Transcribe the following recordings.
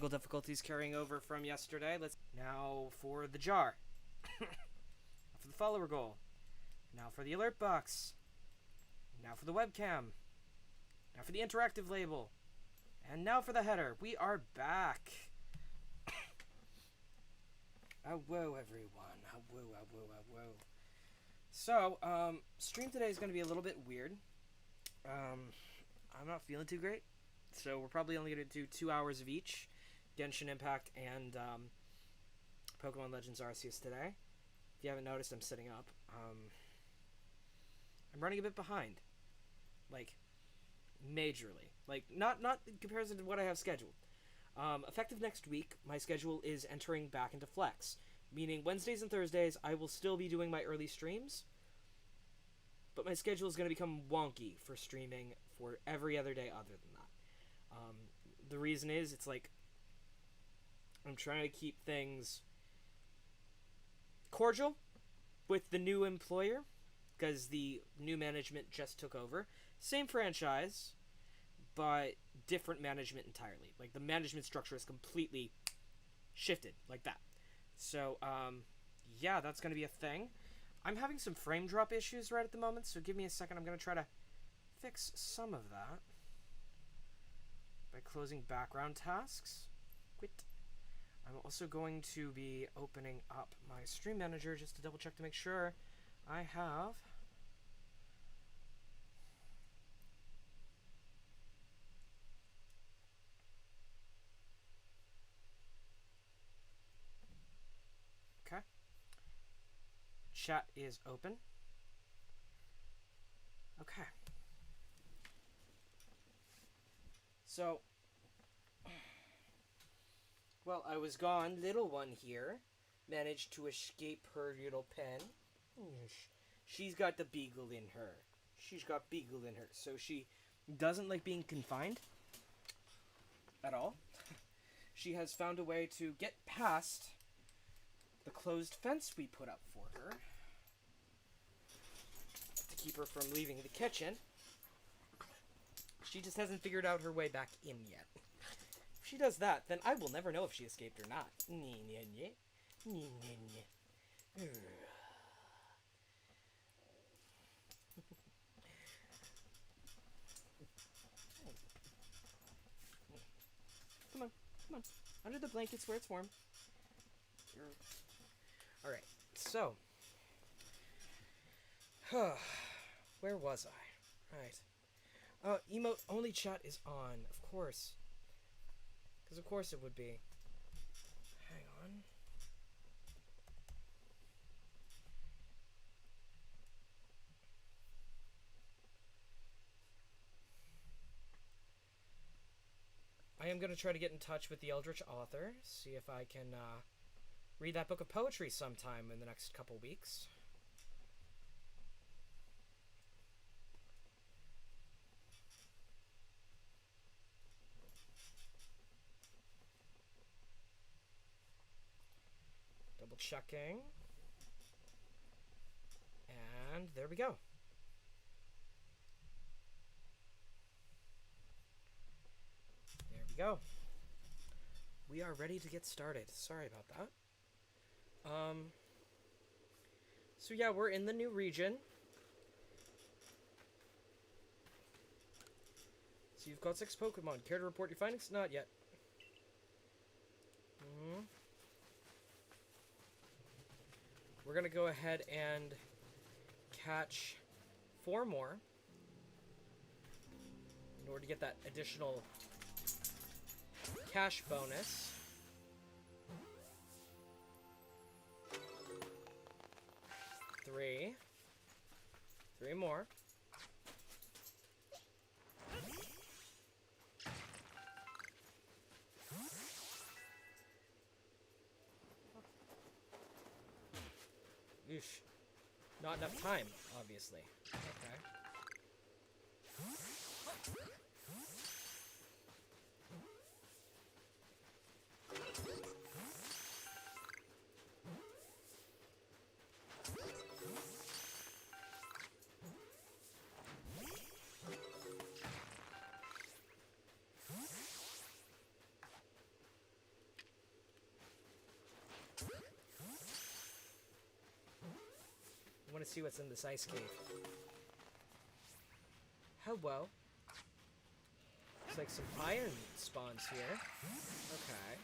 technical difficulties carrying over from yesterday. Now for the jar. For the follower goal. Now for the alert box. Now for the webcam. Now for the interactive label. And now for the header. We are back. Whoa, everyone. Whoa. So, stream today is going to be a little bit weird. I'm not feeling too great. So we're probably only going to do 2 hours of each. Genshin Impact and Pokémon Legends Arceus today. If you haven't noticed, I'm sitting up. I'm running a bit behind. Like, majorly. Like, not in comparison to what I have scheduled. Effective next week, my schedule is entering back into flex. Meaning Wednesdays and Thursdays, I will still be doing my early streams. But my schedule is going to become wonky for streaming for every other day other than that. The reason is, it's like, I'm trying to keep things cordial with the new employer. Because the new management just took over. Same franchise, but different management entirely. Like, the management structure is completely shifted, like that. So, yeah, that's going to be a thing. I'm having some frame drop issues right at the moment, so give me a second. I'm going to try to fix some of that by closing background tasks. Quit. I'm also going to be opening up my stream manager just to double check to make sure I have... Okay. Chat is open. Okay. So, well, I was gone. Little one here managed to escape her little pen. She's got the beagle in her. She's got beagle in her. So she doesn't like being confined at all. She has found a way to get past the closed fence we put up for her to keep her from leaving the kitchen. She just hasn't figured out her way back in yet. If she does that, then I will never know if she escaped or not. Come on. Under the blankets where it's warm. Alright, so. Where was I? Right. Emote only chat is on, of course. Because of course it would be. Hang on. I am going to try to get in touch with the Eldritch author, see if I can read that book of poetry sometime in the next couple weeks. Double checking. And there we go. There we go. We are ready to get started. Sorry about that. So yeah, we're in the new region. So you've caught 6 Pokemon. Care to report your findings? Not yet. We're gonna go ahead and catch 4 more in order to get that additional cash bonus. 3 more. Oosh. Not enough time, obviously. Okay. want to see what's in this ice cave. Hello. Looks like some iron spawns here. Okay.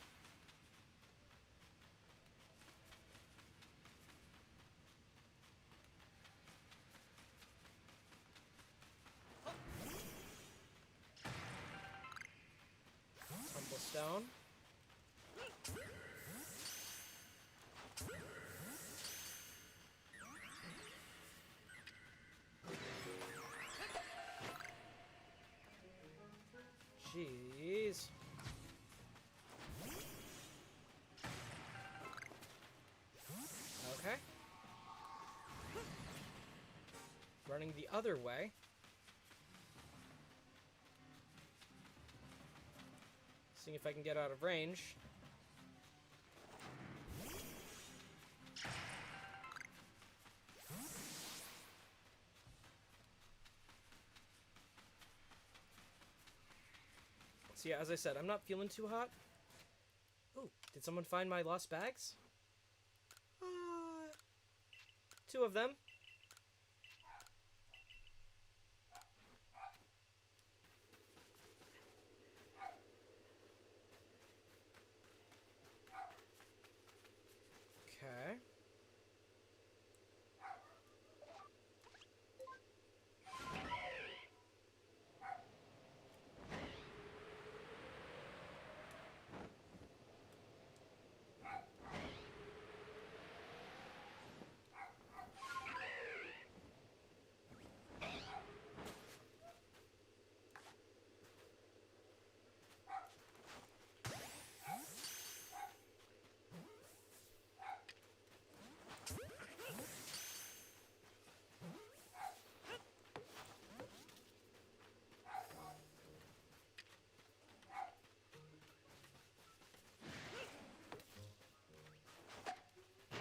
Tumblestone. Jeez. Okay. Running the other way. Seeing if I can get out of range. So yeah, as I said, I'm not feeling too hot. Ooh, did someone find my lost bags? 2 of them. Okay.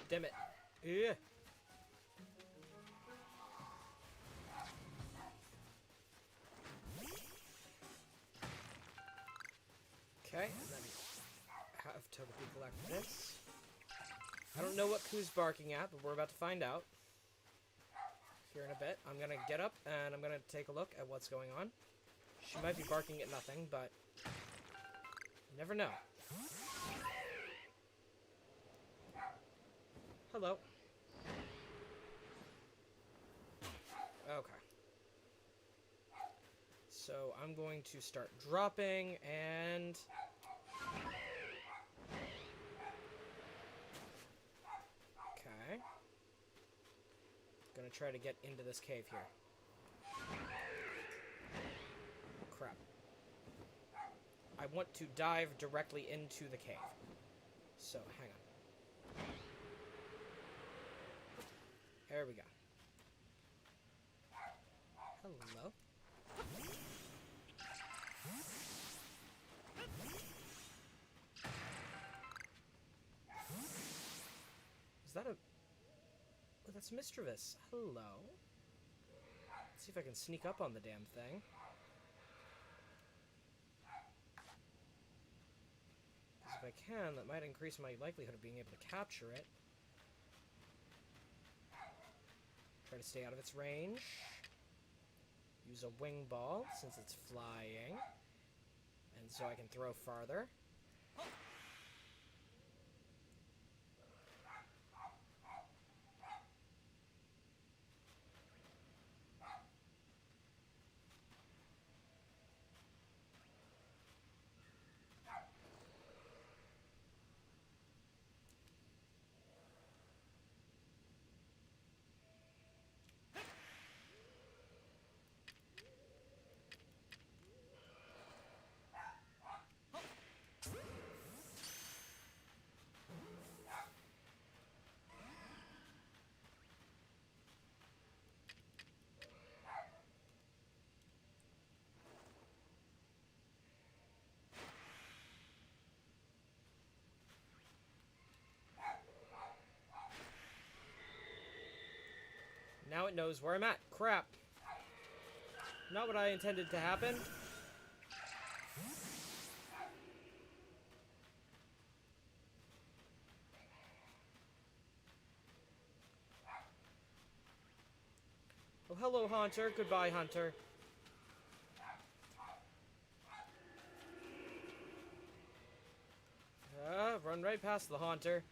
Damn it. Yeah. Okay, and then have to collect this. I don't know what Ku's barking at, but we're about to find out. Here in a bit. I'm gonna get up and I'm gonna take a look at what's going on. She might be barking at nothing, but you never know. Hello. Okay. So I'm going to start dropping and... Okay. Gonna try to get into this cave here. Crap. I want to dive directly into the cave. So, hang on. There we go. Hello. Is that a... Oh, that's Mischievous. Hello. Let's see if I can sneak up on the damn thing. Because if I can, that might increase my likelihood of being able to capture it. Try to stay out of its range. Use a wing ball, since it's flying. And so I can throw farther. Now it knows where I'm at. Crap. Not what I intended to happen. Oh, hello, Hunter. Goodbye, Hunter. Run right past the Haunter.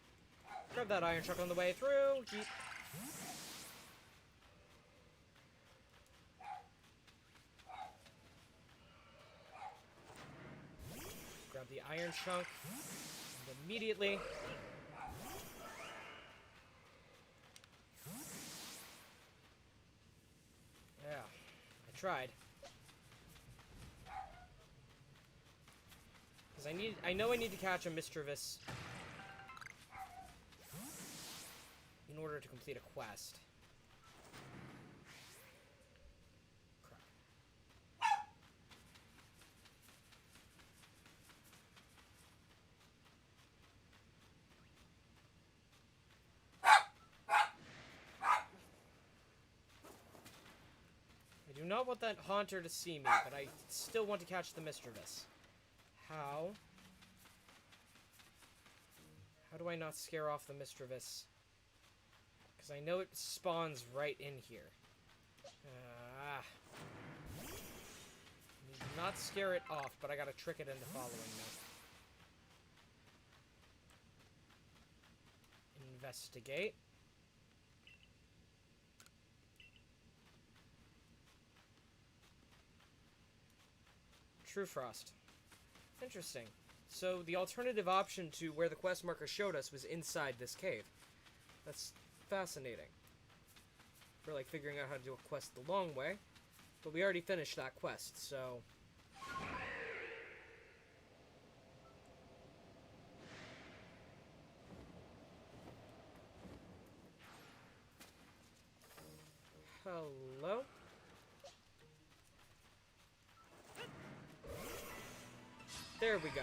Grab that iron chuck on the way through. Yeet. Grab the iron chunk. And immediately... Yeah, I tried. Because I know I need to catch a Mischievous in order to complete a quest. Crap. I do not want that Haunter to see me, but I still want to catch the Mischievous. How? How do I not scare off the Mischievous? Because I know it spawns right in here. Need to not scare it off, but I gotta trick it into following me. Investigate. True Frost. Interesting. So the alternative option to where the quest marker showed us was inside this cave. That's fascinating. For like figuring out how to do a quest the long way. But we already finished that quest, so... Hello? There we go.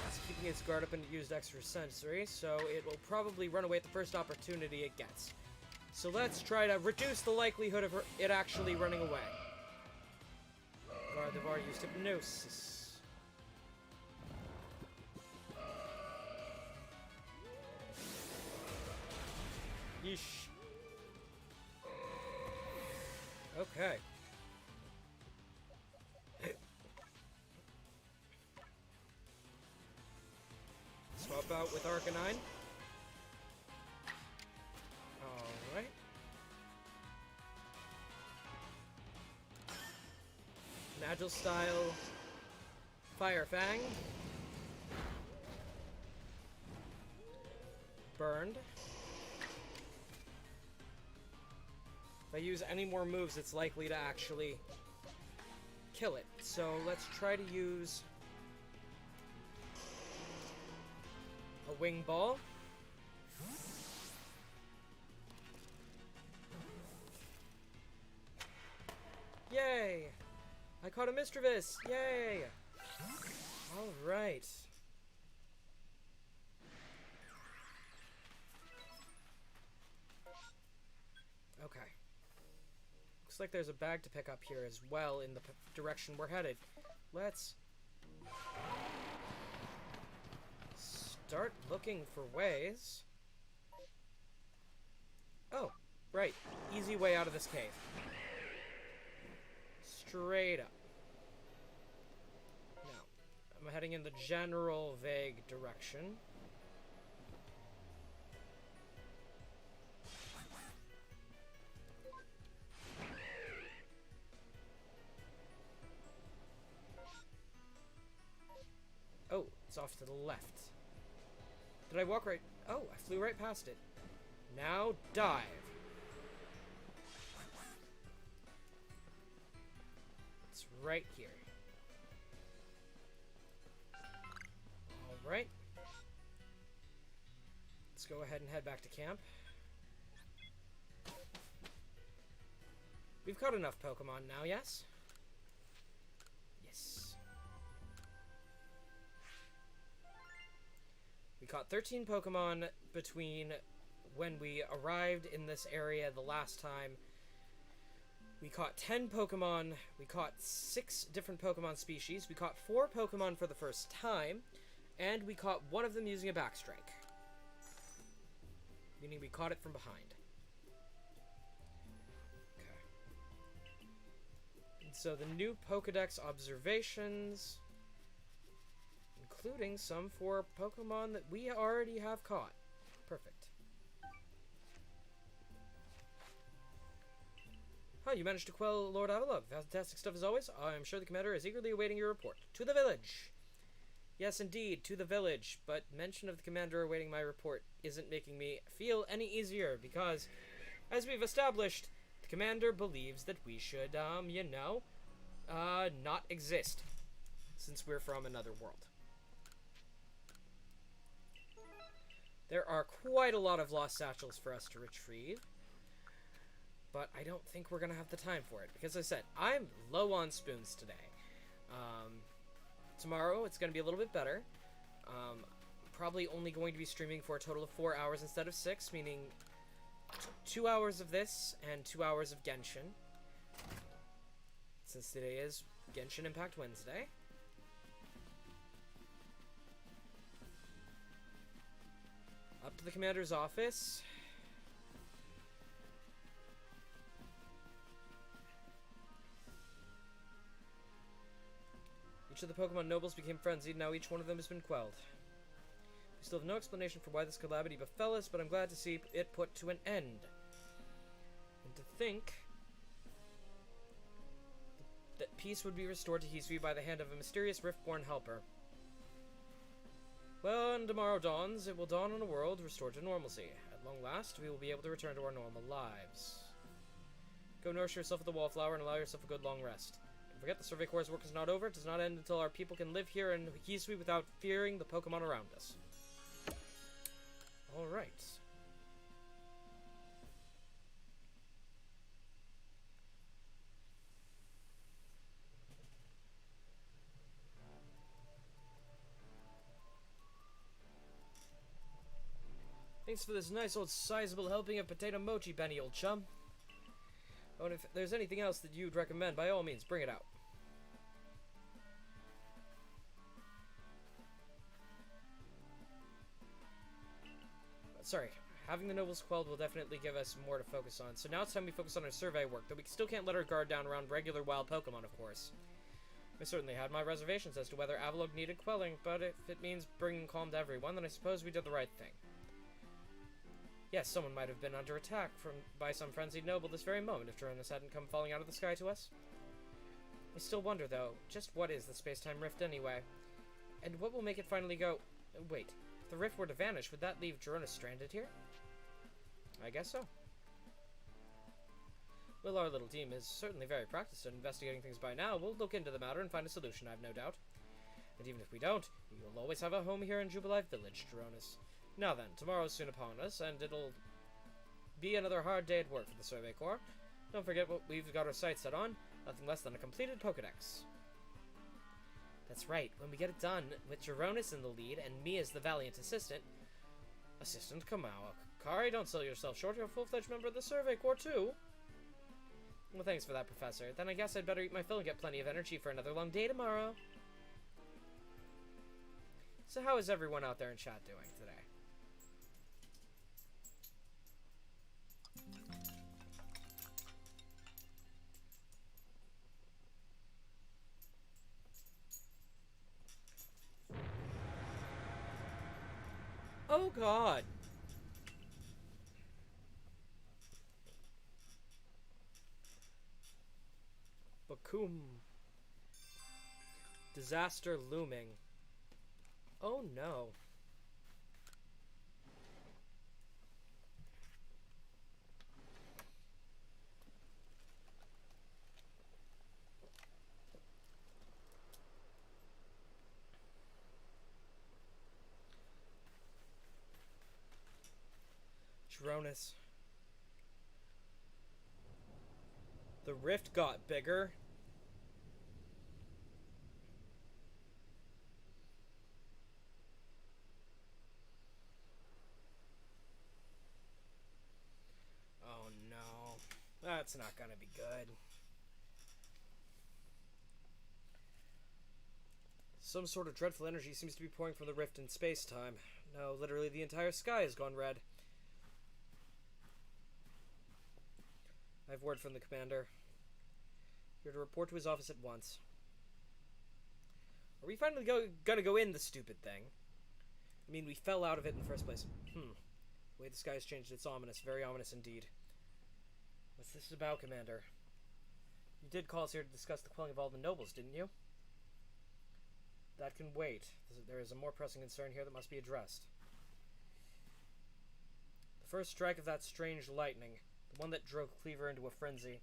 It's keeping its guard up and used extra sensory, so it will probably run away at the first opportunity it gets. So let's try to reduce the likelihood of it actually running away. They've already used hypnosis. Yeesh. Okay. Swap out with Arcanine. Alright. Agile style. Fire Fang. Burned. If I use any more moves, it's likely to actually kill it. So let's try to use a Wing Ball. Yay! I caught a Mischievous! Yay! Alright. Okay. Looks like there's a bag to pick up here as well in the direction we're headed. Let's start looking for ways. Oh, right. Easy way out of this cave. Straight up. Now, I'm heading in the general vague direction. Oh, it's off to the left. Did I walk right? Oh, I flew right past it. Now dive. It's right here. Alright. Let's go ahead and head back to camp. We've caught enough Pokemon now, yes? Yes. We caught 13 Pokemon between when we arrived in this area the last time. We caught 10 Pokemon. We caught 6 different Pokemon species. We caught 4 Pokemon for the first time. And we caught one of them using a backstrike. meaning we caught it from behind. Okay. And so the new Pokedex observations, including some for Pokemon that we already have caught. Perfect. Oh, you managed to quell Lord Awooooooooooooo. Fantastic stuff as always. I'm sure the commander is eagerly awaiting your report. To the village! Yes, indeed, to the village. But mention of the commander awaiting my report isn't making me feel any easier, because, as we've established, the commander believes that we should, not exist, since we're from another world. There are quite a lot of lost satchels for us to retrieve, but I don't think we're going to have the time for it, because as I said, I'm low on spoons today. Tomorrow, it's going to be a little bit better. Probably only going to be streaming for a total of 4 hours instead of 6, meaning 2 hours of this and 2 hours of Genshin, since today is Genshin Impact Wednesday. Up to the commander's office. Each of the Pokemon nobles became frenzied, now each one of them has been quelled. We still have no explanation for why this calamity befell us, but I'm glad to see it put to an end. And to think that peace would be restored to Hisui by the hand of a mysterious Riftborn helper. Well, when tomorrow dawns, it will dawn on a world restored to normalcy. At long last, we will be able to return to our normal lives. Go nourish yourself with the wallflower and allow yourself a good long rest. Forget the Survey Corps' work is not over. It does not end until our people can live here in Hisui without fearing the Pokemon around us. Alright. Thanks for this nice old sizable helping of potato mochi, Benny, old chum. Oh, and if there's anything else that you'd recommend, by all means, bring it out. Sorry, having the nobles quelled will definitely give us more to focus on. So now it's time we focus on our survey work, though we still can't let our guard down around regular wild Pokemon, of course. I certainly had my reservations as to whether Awooooooooooooo needed quelling, but if it means bringing calm to everyone, then I suppose we did the right thing. Yes, someone might have been under attack by some frenzied noble this very moment if Jeronis hadn't come falling out of the sky to us. I still wonder, though, just what is the space-time rift anyway? And what will make it finally go... Wait, if the rift were to vanish, would that leave Jeronis stranded here? I guess so. Well, our little team is certainly very practiced at investigating things by now. We'll look into the matter and find a solution, I've no doubt. And even if we don't, you'll always have a home here in Jubilife Village, Jeronis. Now then, tomorrow's soon upon us, and it'll be another hard day at work for the Survey Corps. Don't forget what we've got our sights set on. Nothing less than a completed Pokedex. That's right, when we get it done, with Jeronis in the lead, and me as the valiant assistant... Assistant Kamau. Kari, don't sell yourself short. You're a full-fledged member of the Survey Corps, too. Well, thanks for that, Professor. Then I guess I'd better eat my fill and get plenty of energy for another long day tomorrow. So how is everyone out there in chat doing today? Oh god! Bakum. Disaster looming. Oh no. Jeronis. The rift got bigger. Oh no. That's not gonna be good. Some sort of dreadful energy seems to be pouring from the rift in space-time. No, literally the entire sky has gone red. I have word from the commander. You're to report to his office at once. Are we finally gonna go in the stupid thing? I mean, we fell out of it in the first place. The way the sky has changed, it's ominous. Very ominous indeed. What's this about, Commander? You did call us here to discuss the quelling of all the nobles, didn't you? That can wait. There is a more pressing concern here that must be addressed. The first strike of that strange lightning, the one that drove Cleaver into a frenzy,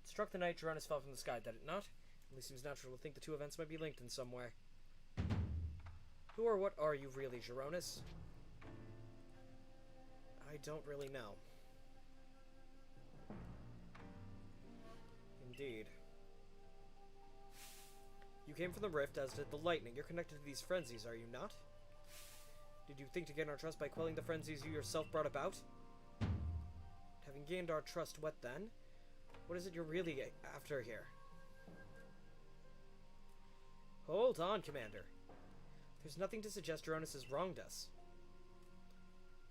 it struck the night Jeronis fell from the sky, did it not? It only seems natural to think the two events might be linked in some way. Who or what are you really, Jeronis? I don't really know. Indeed. You came from the rift, as did the lightning. You're connected to these frenzies, are you not? Did you think to gain our trust by quelling the frenzies you yourself brought about? Having gained our trust, what then? What is it you're really after here? Hold on, Commander. There's nothing to suggest Jeronis has wronged us.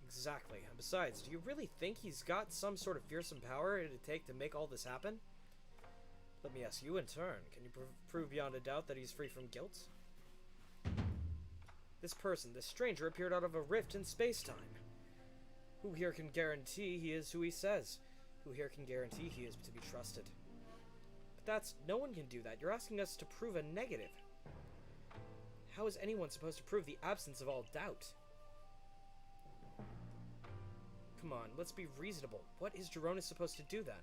Exactly. And besides, do you really think he's got some sort of fearsome power it'd take to make all this happen? Let me ask you in turn. Can you prove beyond a doubt that he's free from guilt? This person, this stranger, appeared out of a rift in space-time. Who here can guarantee he is who he says? Who here can guarantee he is to be trusted? But no one can do that. You're asking us to prove a negative. How is anyone supposed to prove the absence of all doubt? Come on, let's be reasonable. What is Jeronis supposed to do then?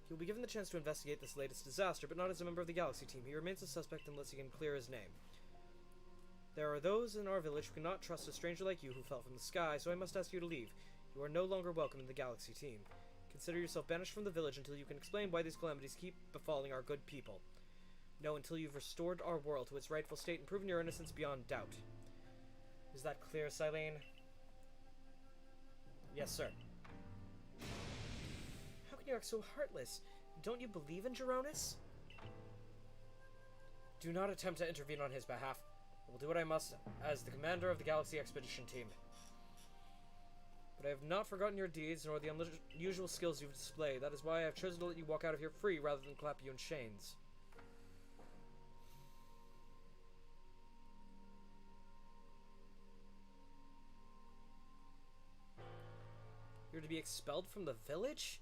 He will be given the chance to investigate this latest disaster, but not as a member of the Galaxy team. He remains a suspect unless he can clear his name. There are those in our village who cannot trust a stranger like you who fell from the sky, so I must ask you to leave. You are no longer welcome in the Galaxy team. Consider yourself banished from the village until you can explain why these calamities keep befalling our good people. No, until you've restored our world to its rightful state and proven your innocence beyond doubt. Is that clear, Silene? Yes, sir. How can you act so heartless? Don't you believe in Jeronis? Do not attempt to intervene on his behalf. I will do what I must as the commander of the Galaxy Expedition Team. But I have not forgotten your deeds, nor the unusual skills you've displayed. That is why I have chosen to let you walk out of here free, rather than clap you in chains. You're to be expelled from the village?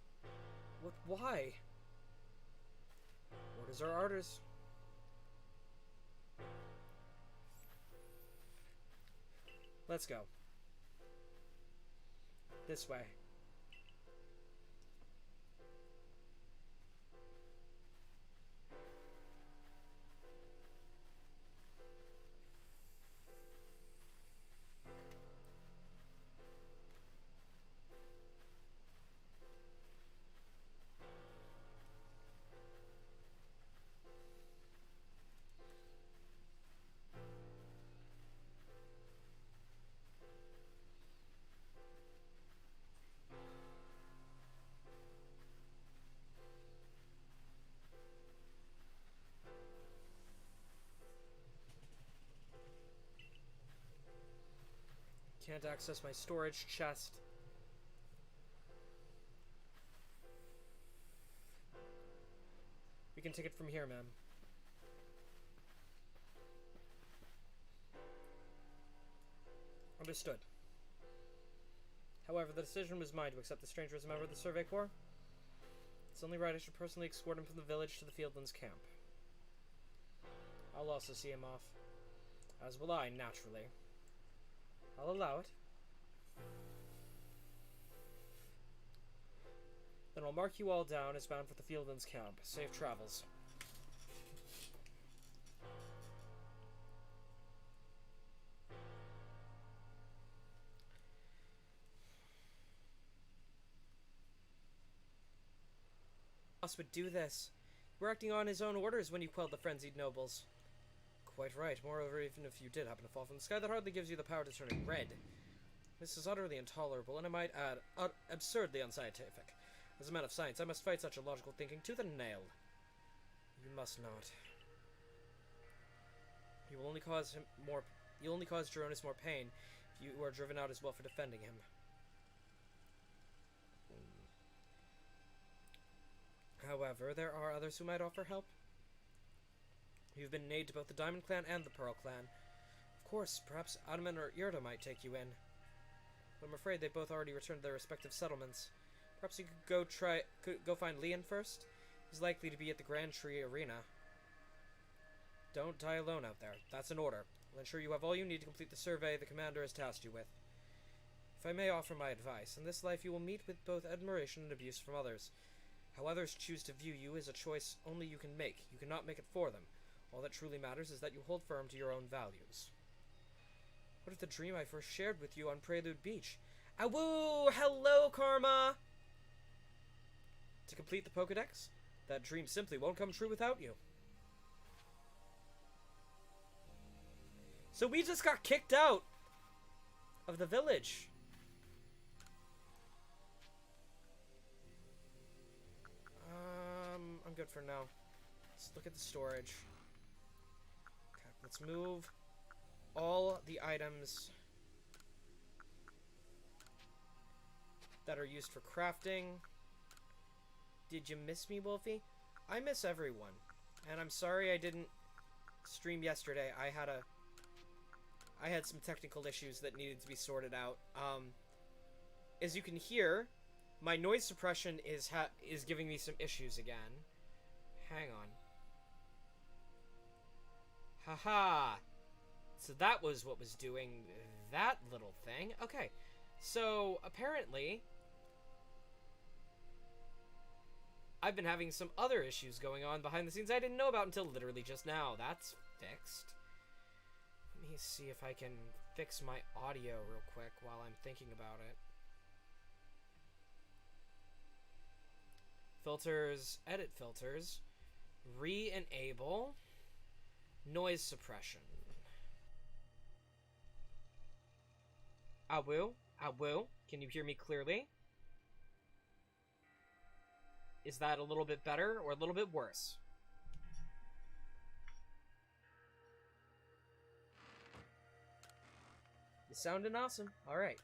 What? Why? Orders are orders. Let's go. This way. Can't access my storage chest. We can take it from here, ma'am. Understood. However, the decision was mine to accept the stranger as a member of the Survey Corps. It's only right I should personally escort him from the village to the Fieldlands camp. I'll also see him off. As will I, naturally. I'll allow it. Then I'll mark you all down as bound for the Fieldlands camp. Safe travels. Boss would do this. You were acting on his own orders when you quelled the frenzied nobles. Quite right. Moreover, even if you did happen to fall from the sky, that hardly gives you the power to turn it red. This is utterly intolerable, and I might add, absurdly unscientific. As a man of science, I must fight such illogical thinking tooth and nail. You must not. You will only cause Jeronis more pain if you are driven out as well for defending him. However, there are others who might offer help. You've been an aid to both the Diamond Clan and the Pearl Clan. Of course, perhaps Adaman or Irda might take you in. But I'm afraid they both already returned to their respective settlements. Perhaps you could go find Leon first? He's likely to be at the Grand Tree Arena. Don't die alone out there. That's an order. I'll ensure you have all you need to complete the survey the commander has tasked you with. If I may offer my advice, in this life you will meet with both admiration and abuse from others. How others choose to view you is a choice only you can make. You cannot make it for them. All that truly matters is that you hold firm to your own values. What if the dream I first shared with you on Prelude Beach? Awoo! Hello, Karma! To complete the Pokedex, that dream simply won't come true without you. So we just got kicked out of the village. I'm good for now. Let's look at the storage. Okay, let's move all the items that are used for crafting. Did you miss me, Wolfie? I miss everyone. And I'm sorry I didn't stream yesterday. I had some technical issues that needed to be sorted out. As you can hear, my noise suppression is giving me some issues again. Hang on. Haha. So that was what was doing that little thing. Okay. So apparently I've been having some other issues going on behind the scenes I didn't know about until literally just now. That's fixed. Let me see if I can fix my audio real quick while I'm thinking about it. Filters, edit filters, re-enable, noise suppression. Awoo. Can you hear me clearly? Is that a little bit better or a little bit worse? You sounding awesome. All right.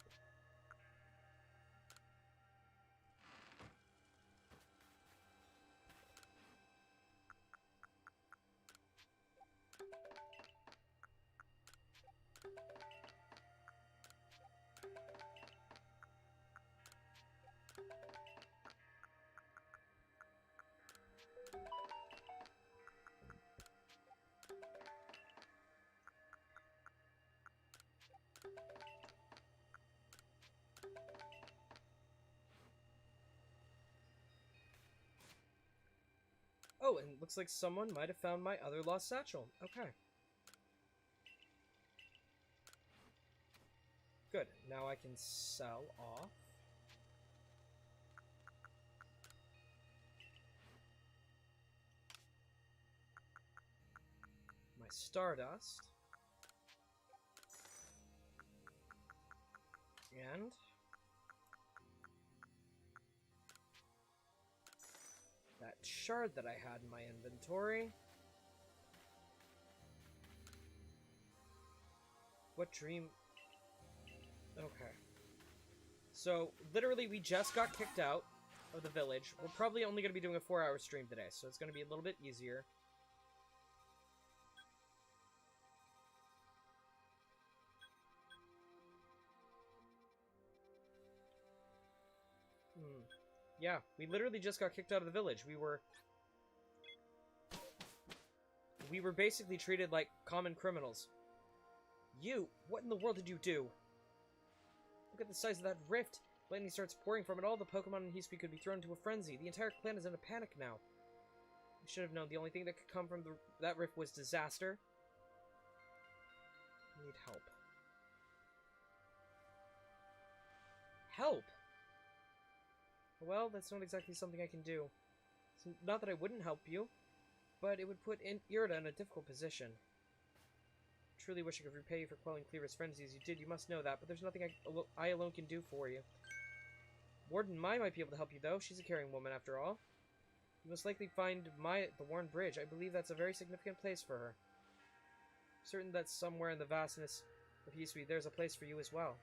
Oh, and it looks like someone might have found my other lost satchel. Okay. Good. Now I can sell off. My Stardust. And that shard that I had in my inventory. What dream? Okay. So, literally, we just got kicked out of the village. We're probably only going to be doing a 4-hour stream today, so it's going to be a little bit easier. Yeah, we literally just got kicked out of the village. We were basically treated like common criminals. You, what in the world did you do? Look at the size of that rift. Lightning starts pouring from it. All the Pokemon in Hisui could be thrown into a frenzy. The entire clan is in a panic now. I should have known the only thing that could come from that rift was disaster. I need help. Help? Well, that's not exactly something I can do. It's not that I wouldn't help you, but it would put Irda in a difficult position. I truly wish I could repay you for quelling Cleaver's frenzy as you did. You must know that, but there's nothing I alone can do for you. Warden Mai might be able to help you, though. She's a caring woman, after all. You must likely find Mai at the Worn Bridge. I believe that's a very significant place for her. I'm certain that somewhere in the vastness of Hisui, there's a place for you as well.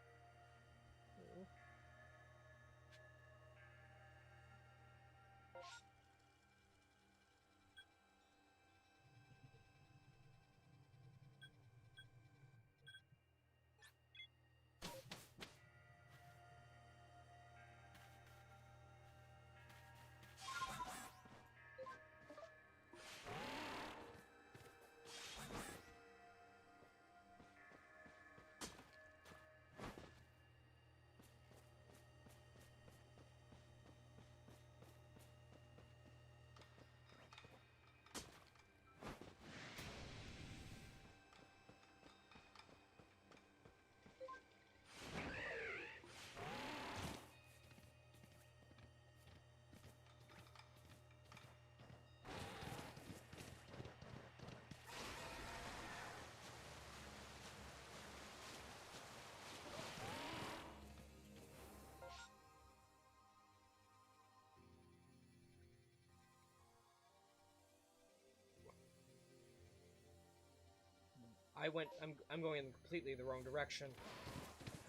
I'm going in completely the wrong direction.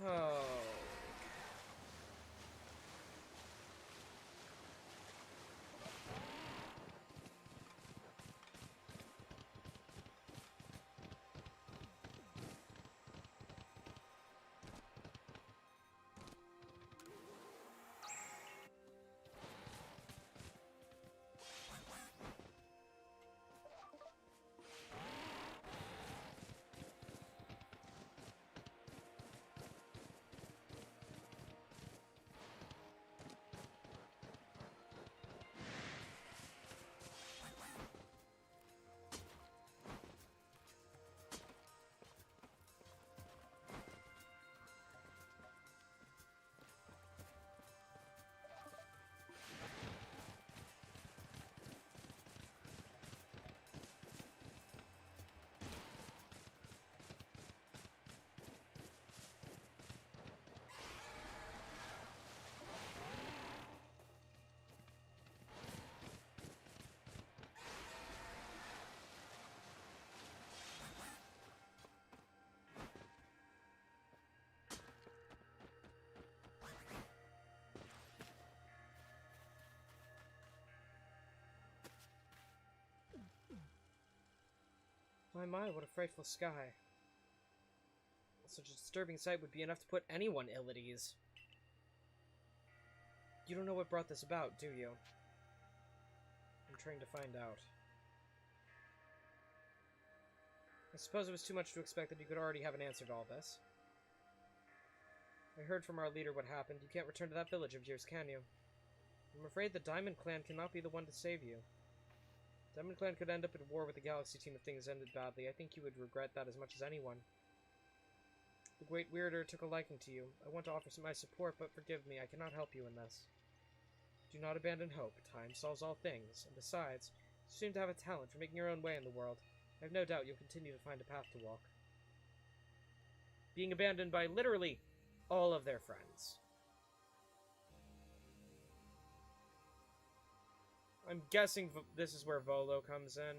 Oh. My, what a frightful sky. Such a disturbing sight would be enough to put anyone ill at ease. You don't know what brought this about, do you? I'm trying to find out. I suppose it was too much to expect that you could already have an answer to all this. I heard from our leader what happened. You can't return to that village of yours, can you? I'm afraid the Diamond Clan cannot be the one to save you. Diamond Clan could end up at war with the Galaxy team if things ended badly. I think you would regret that as much as anyone. The Great Weirder took a liking to you. I want to offer some my support, but forgive me, I cannot help you in this. Do not abandon hope. Time solves all things. And besides, you seem to have a talent for making your own way in the world. I have no doubt you'll continue to find a path to walk. Being abandoned by literally all of their friends. I'm guessing this is where Volo comes in.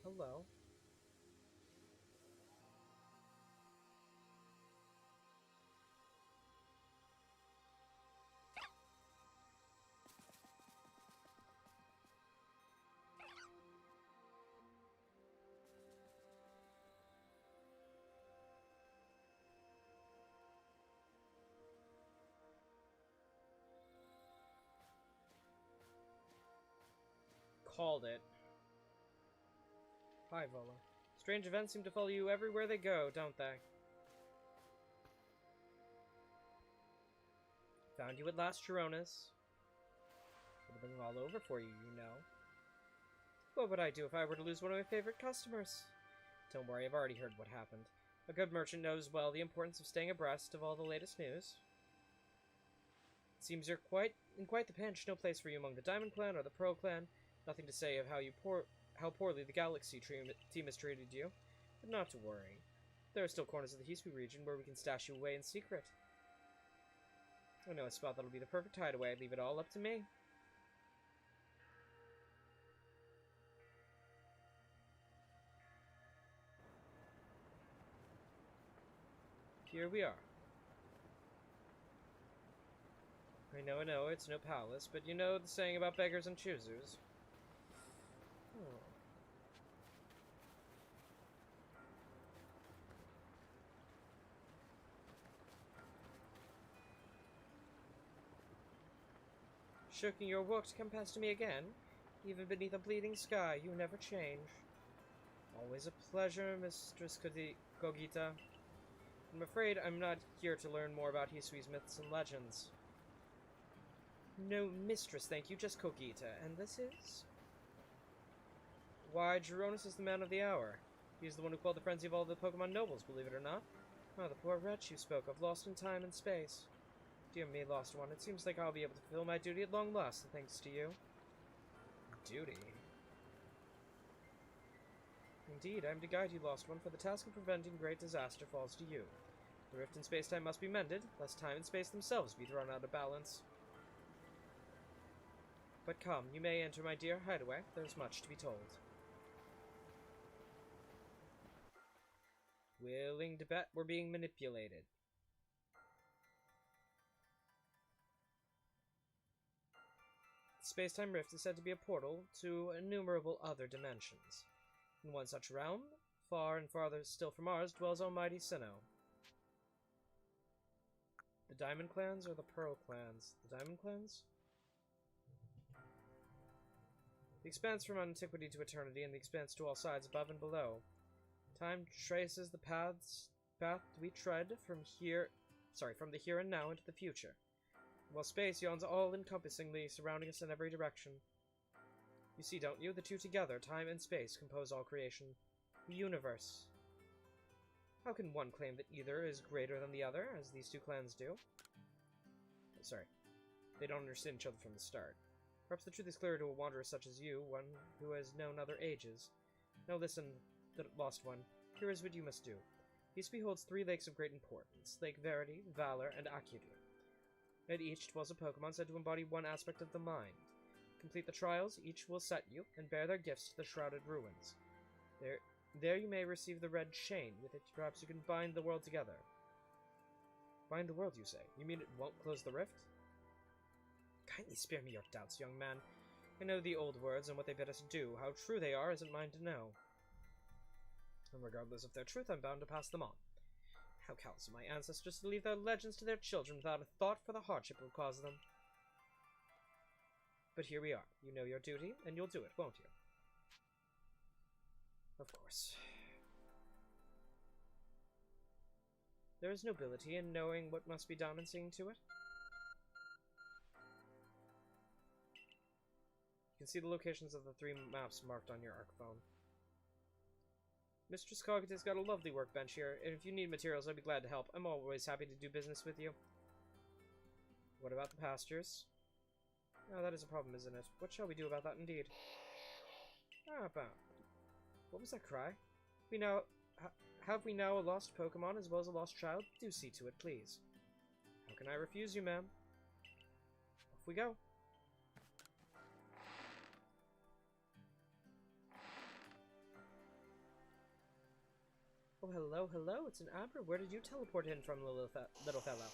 Hello. Called it. Hi, Volo. Strange events seem to follow you everywhere they go, don't they? Found you at last, Jeronis. Would have been all over for you, you know. What would I do if I were to lose one of my favorite customers? Don't worry, I've already heard what happened. A good merchant knows well the importance of staying abreast of all the latest news. It seems you're in quite the pinch. No place for you among the Diamond Clan or the Pearl Clan. Nothing to say of how poorly the Galaxy team has treated you. But not to worry. There are still corners of the Hisui region where we can stash you away in secret. I know a spot that'll be the perfect hideaway. I'd leave it all up to me. Here we are. I know, it's no palace, but you know the saying about beggars and choosers. Oh. Shirking your work to come past me again? Even beneath a bleeding sky, you never change. Always a pleasure, Mistress Kogita. I'm afraid I'm not here to learn more about Hisui's myths and legends. No, Mistress, thank you, just Kogita. And this is? Why, Jeronis is the man of the hour. He's the one who quelled the frenzy of all the Pokémon nobles, believe it or not. Oh, the poor wretch you spoke of, lost in time and space. Dear me, lost one, it seems like I'll be able to fulfill my duty at long last, thanks to you. Duty? Indeed, I am to guide you, lost one, for the task of preventing great disaster falls to you. The rift in space-time must be mended, lest time and space themselves be thrown out of balance. But come, you may enter my dear hideaway. There's much to be told. Willing to bet we're being manipulated. The space-time rift is said to be a portal to innumerable other dimensions. In one such realm, far and farther still from ours, dwells almighty Sinnoh. The Diamond Clans or the Pearl Clans? The Diamond Clans? The expanse from antiquity to eternity, and the expanse to all sides above and below. Time traces the path we tread from the here and now into the future, while space yawns all-encompassingly, surrounding us in every direction. You see, don't you? The two together, time and space, compose all creation. The universe. How can one claim that either is greater than the other, as these two clans do? Sorry. They don't understand each other from the start. Perhaps the truth is clearer to a wanderer such as you, one who has known other ages. Now listen, the lost one. Here is what you must do. Each beholds 3 lakes of great importance. Lake Verity, Valor, and Acuity. At each dwells a Pokémon said to embody one aspect of the mind. Complete the trials, each will set you, and bear their gifts to the shrouded ruins. There you may receive the red chain. With it, perhaps you can bind the world together. Bind the world, you say? You mean it won't close the rift? Kindly spare me your doubts, young man. I know the old words and what they bid us do. How true they are isn't mine to know. And regardless of their truth, I'm bound to pass them on. How callous of my ancestors to leave their legends to their children without a thought for the hardship it will cause them. But here we are. You know your duty, and you'll do it, won't you? Of course. There is nobility in knowing what must be done and seeing to it. You can see the locations of the 3 maps marked on your ARC phone. Mistress Cogita's got a lovely workbench here, and if you need materials, I'd be glad to help. I'm always happy to do business with you. What about the pastures? Oh, that is a problem, isn't it? What shall we do about that, indeed? What was that cry? Have we now a lost Pokemon as well as a lost child? Do see to it, please. How can I refuse you, ma'am? Off we go. Oh, hello, hello, it's an Abra. Where did you teleport in from, little fellow?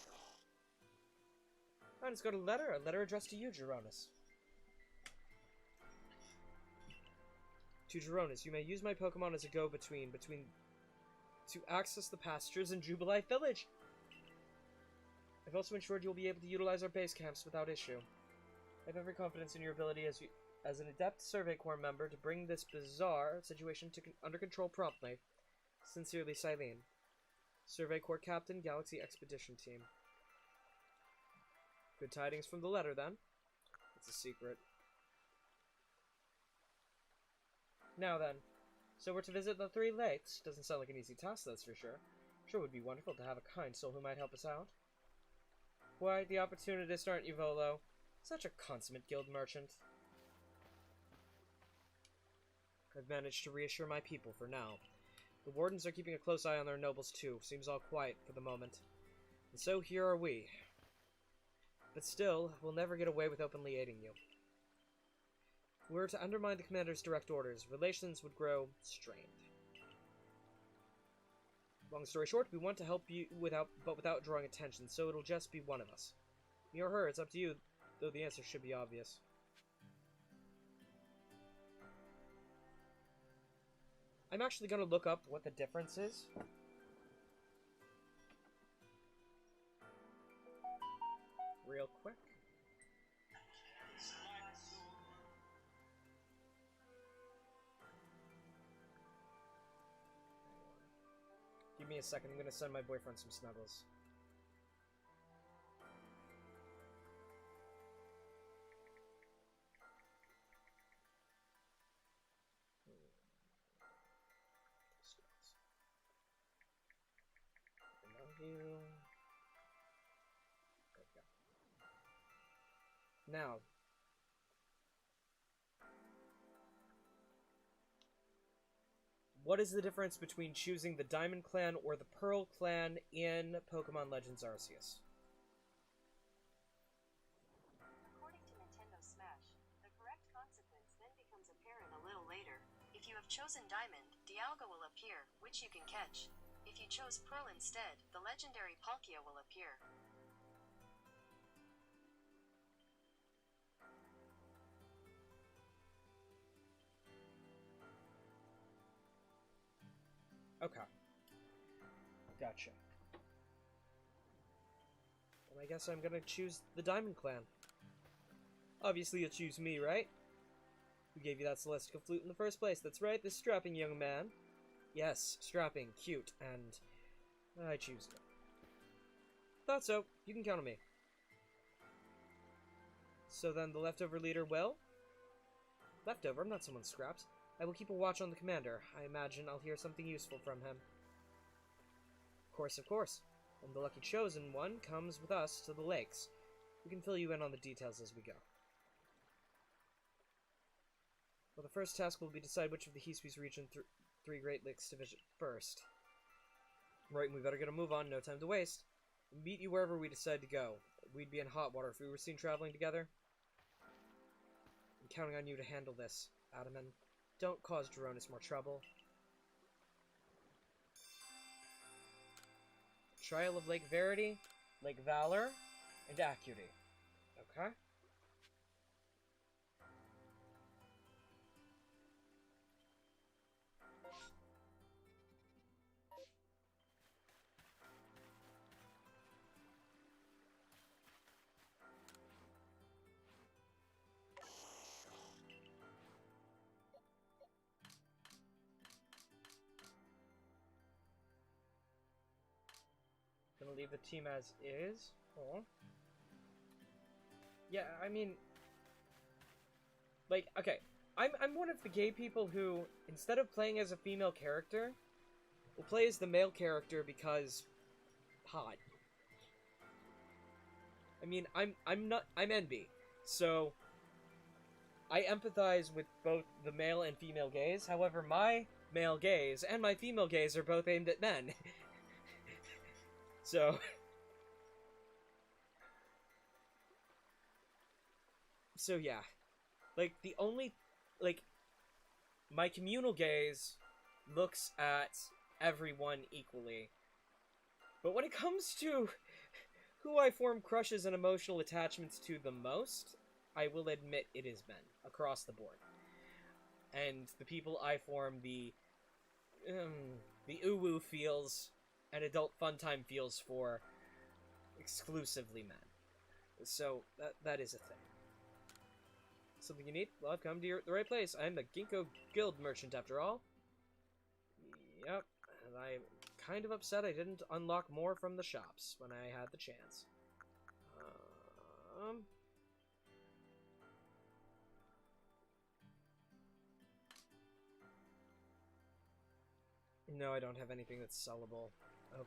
I just got a letter addressed to you, Jeronis. To Jeronis, you may use my Pokemon as a go-between to access the pastures in Jubilife Village. I've also ensured you'll be able to utilize our base camps without issue. I have every confidence in your ability as an adept Survey Corps member to bring this bizarre situation under control promptly. Sincerely, Silene. Survey Corps Captain, Galaxy Expedition Team. Good tidings from the letter, then. It's a secret. Now then, so we're to visit the 3 lakes. Doesn't sound like an easy task, that's for sure. Sure would be wonderful to have a kind soul who might help us out. Why, the opportunist, aren't you, Volo? Such a consummate guild merchant. I've managed to reassure my people for now. The wardens are keeping a close eye on their nobles too. Seems all quiet for the moment. And so here are we. But still, we'll never get away with openly aiding you. If we were to undermine the commander's direct orders, relations would grow strained. Long story short, we want to help you without drawing attention, so it'll just be one of us. Me or her, it's up to you, though the answer should be obvious. I'm actually going to look up what the difference is. Real quick. Give me a second, I'm going to send my boyfriend some snuggles. Now, What is the difference between choosing the Diamond Clan or the Pearl Clan in Pokemon Legends Arceus? According to Nintendo Smash, the correct consequence then becomes apparent a little later. If you have chosen Diamond, Dialga will appear, which you can catch. If you chose Pearl instead, the legendary Palkia will appear. Okay. Gotcha. Well, I guess I'm gonna choose the Diamond Clan. Obviously you'll choose me, right? Who gave you that celestial flute in the first place? That's right, this strapping young man. Yes, strapping, cute, and I choose you. Thought so. You can count on me. So then the leftover leader will? Leftover? I'm not someone's scraps. I will keep a watch on the commander. I imagine I'll hear something useful from him. Of course. And the lucky chosen one comes with us to the lakes. We can fill you in on the details as we go. Well, the first task will be to decide which of the Hisui region 3 Great Lakes to visit first. Right, we better get a move on, no time to waste. We'll meet you wherever we decide to go. We'd be in hot water if we were seen traveling together. I'm counting on you to handle this, Adaman. Don't cause Jeronis more trouble. Trial of Lake Verity, Lake Valor, and Acuity. Okay. Gonna leave the team as is. Oh. Yeah, I mean, like, okay, I'm one of the gay people who, instead of playing as a female character, will play as the male character because hot. I mean, I'm NB, so I empathize with both the male and female gaze. However, my male gaze and my female gaze are both aimed at men. So yeah, like, the only, like, my communal gaze looks at everyone equally, but when it comes to who I form crushes and emotional attachments to the most, I will admit it is men, across the board. And the people I form the uwu feels and adult fun time feels for exclusively men. So that is a thing. Something you need? Well, I've come to the right place. I'm the Ginkgo Guild merchant, after all. Yep, and I'm kind of upset I didn't unlock more from the shops when I had the chance. No, I don't have anything that's sellable. Okay.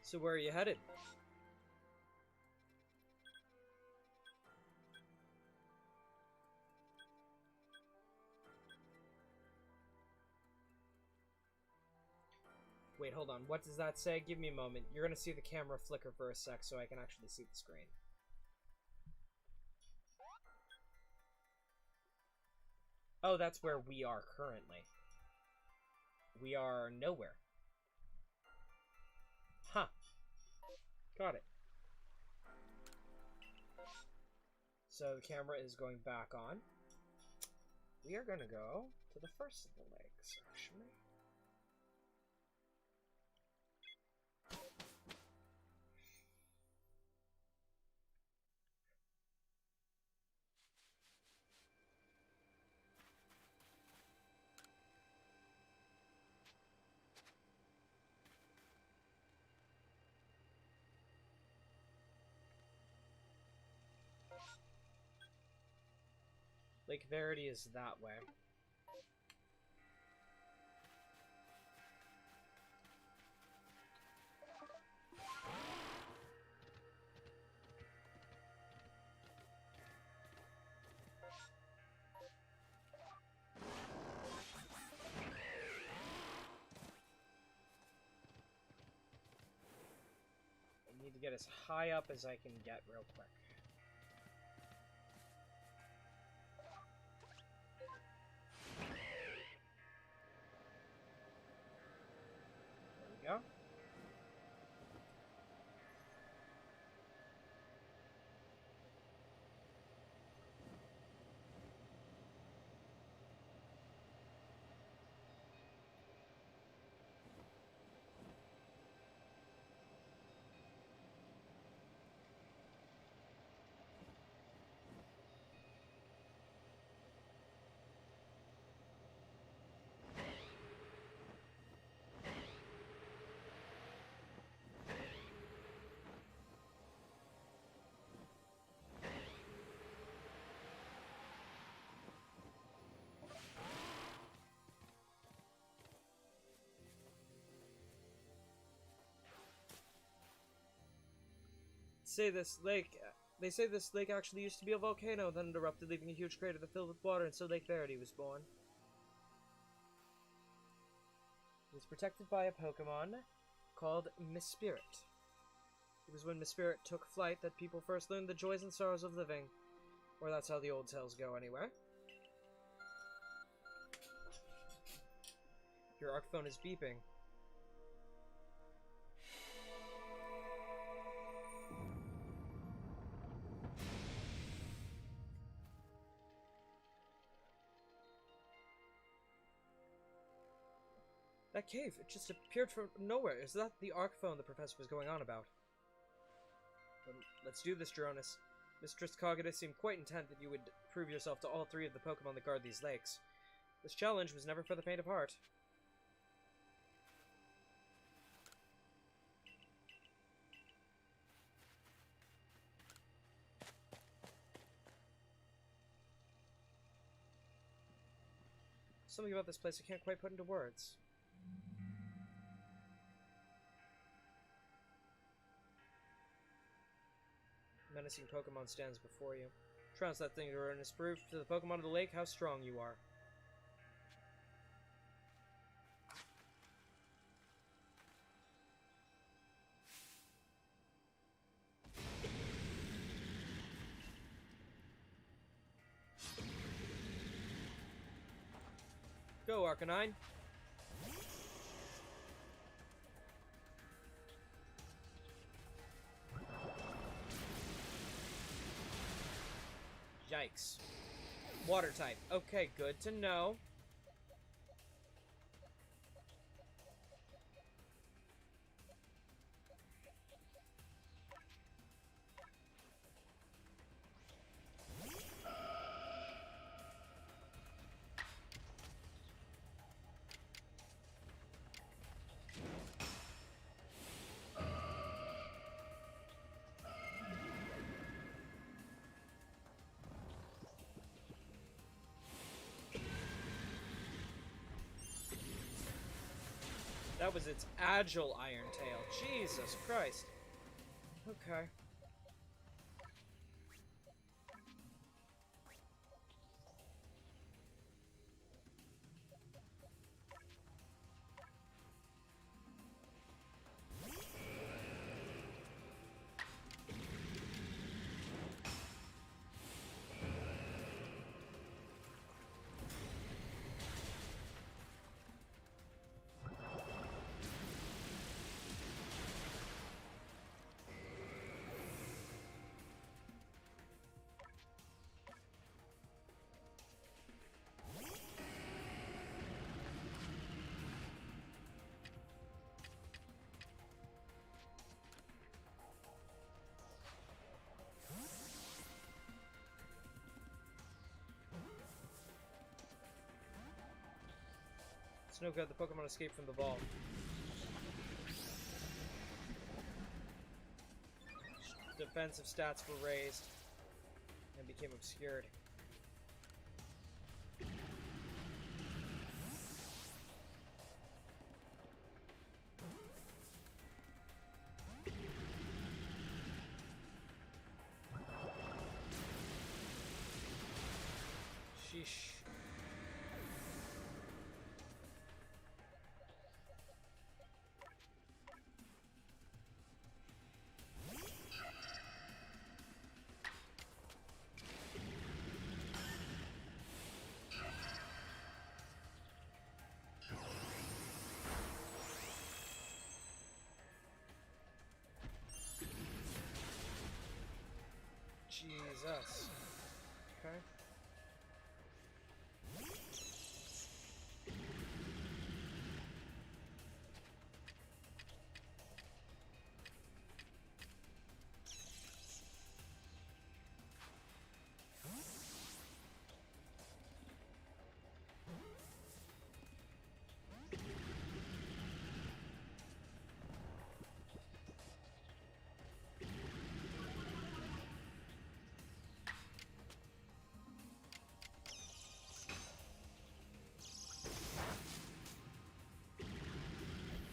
So where are you headed? Wait, hold on. What does that say? Give me a moment. You're gonna see the camera flicker for a sec so I can actually see the screen. Oh, that's where we are currently. We are nowhere. Huh. Got it. So the camera is going back on. We are gonna go to the first of the legs, actually. Lake Verity is that way. get as high up as I can get real quick. There we go. They say this lake actually used to be a volcano, then it erupted, leaving a huge crater that filled with water, and so Lake Verity was born. It was protected by a Pokémon called Miss Spirit. It was when Miss Spirit took flight that people first learned the joys and sorrows of living. Or that's how the old tales go, anyway. Your ARC phone is beeping. That cave, it just appeared from nowhere. Is that the ARC phone the professor was going on about? Let's do this, Jeronis. Mistress Kagura seemed quite intent that you would prove yourself to all three of the Pokemon that guard these lakes. This challenge was never for the faint of heart. Something about this place I can't quite put into words. Menacing Pokemon stands before you. Trounce that thing, Jeronis. Prove to the Pokemon of the lake how strong you are. Go, Arcanine. Yikes. Water type. Okay, good to know. That was its agile Iron Tail. Jesus Christ. Okay. It's no good, the Pokemon escaped from the vault. Defensive stats were raised and became obscured. Sheesh. Jesus. Okay.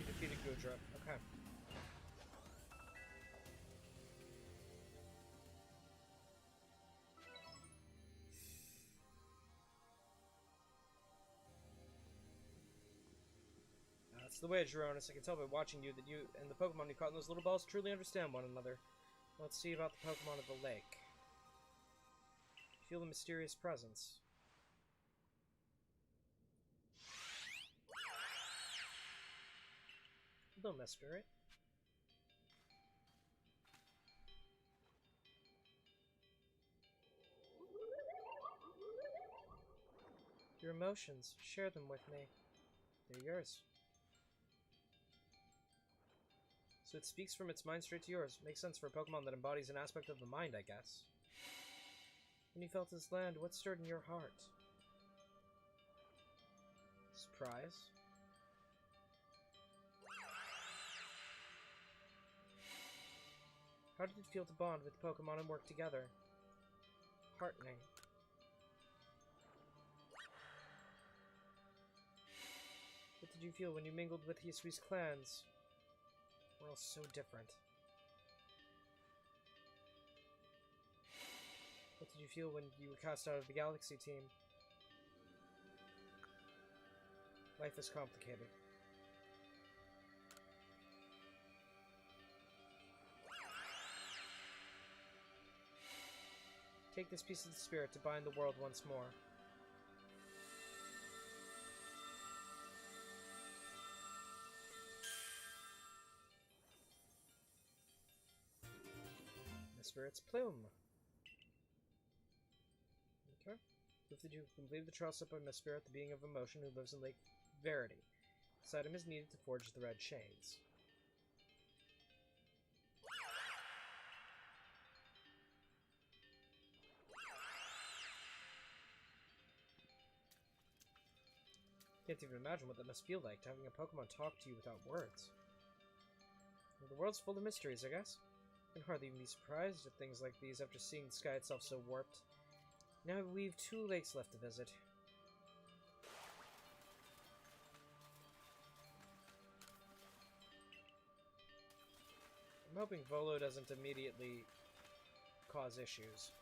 Defeated Gudra. Okay. That's the way, Jeronis. I can tell by watching you that you and the Pokemon you caught in those little balls truly understand one another. Let's see about the Pokemon of the lake. Feel the mysterious presence. Hello, Miss Spirit. Your emotions, share them with me. They're yours. So it speaks from its mind straight to yours. Makes sense for a Pokemon that embodies an aspect of the mind, I guess. When you felt his land, what stirred in your heart? Surprise? How did it feel to bond with Pokemon and work together? Heartening. What did you feel when you mingled with Hisui's clans? We're all so different. What did you feel when you were cast out of the Galaxy team? Life is complicated. Take this piece of the spirit to bind the world once more. The spirit's plume. Okay. Proof that you complete the trial set by my spirit, the being of emotion who lives in Lake Verity. This item is needed to forge the red chains. Can't even imagine what that must feel like, to having a Pokemon talk to you without words. Well, the world's full of mysteries, I guess. I can hardly even be surprised at things like these after seeing the sky itself so warped. Now we've 2 lakes left to visit. I'm hoping Volo doesn't immediately cause issues.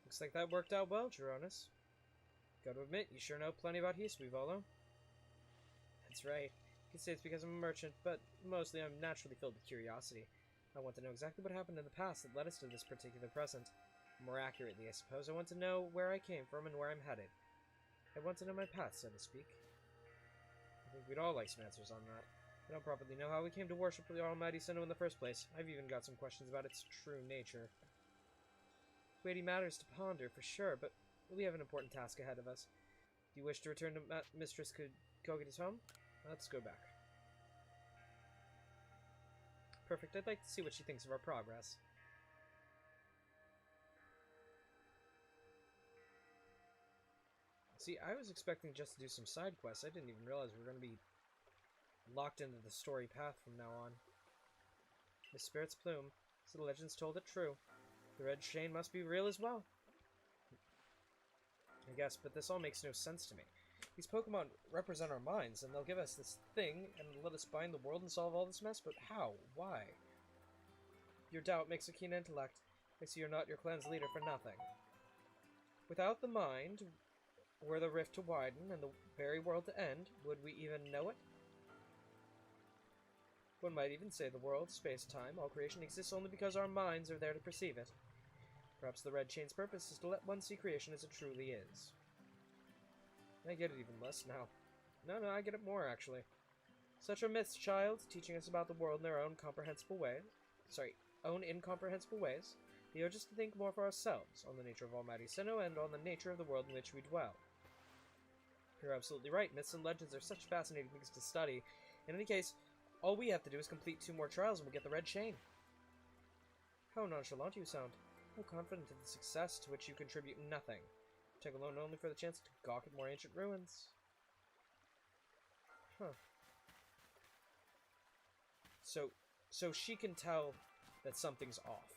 Looks like that worked out well, Jeronis. Gotta admit, you sure know plenty about Hisui, Volo. That's right. You could say it's because I'm a merchant, but mostly I'm naturally filled with curiosity. I want to know exactly what happened in the past that led us to this particular present. More accurately, I suppose, I want to know where I came from and where I'm headed. I want to know my path, so to speak. I think we'd all like some answers on that. I don't properly know how we came to worship the almighty Sinnoh in the first place. I've even got some questions about its true nature. Weighty matters to ponder, for sure, but we have an important task ahead of us. Do you wish to return to Mistress Kogita's home? Let's go back. Perfect, I'd like to see what she thinks of our progress. See, I was expecting just to do some side quests. I didn't even realize we were going to be locked into the story path from now on. The spirit's plume. So the legends told it true. The red chain must be real as well. I guess, but this all makes no sense to me. These Pokemon represent our minds, and they'll give us this thing and let us bind the world and solve all this mess, but how? Why? Your doubt makes a keen intellect. I see you're not your clan's leader for nothing. Without the mind, were the rift to widen and the very world to end, would we even know it? One might even say the world, space, time, all creation exists only because our minds are there to perceive it. Perhaps the red chain's purpose is to let one see creation as it truly is. I get it even less now. No, I get it more, actually. Such are myths, child, teaching us about the world in their own incomprehensible ways. They urge us to think more for ourselves, on the nature of Almighty Sinnoh, and on the nature of the world in which we dwell. You're absolutely right. Myths and legends are such fascinating things to study. In any case, all we have to do is complete 2 more trials and we'll get the red chain. How nonchalant you sound. How confident in the success to which you contribute nothing. Take alone only for the chance to gawk at more ancient ruins. Huh. So she can tell that something's off.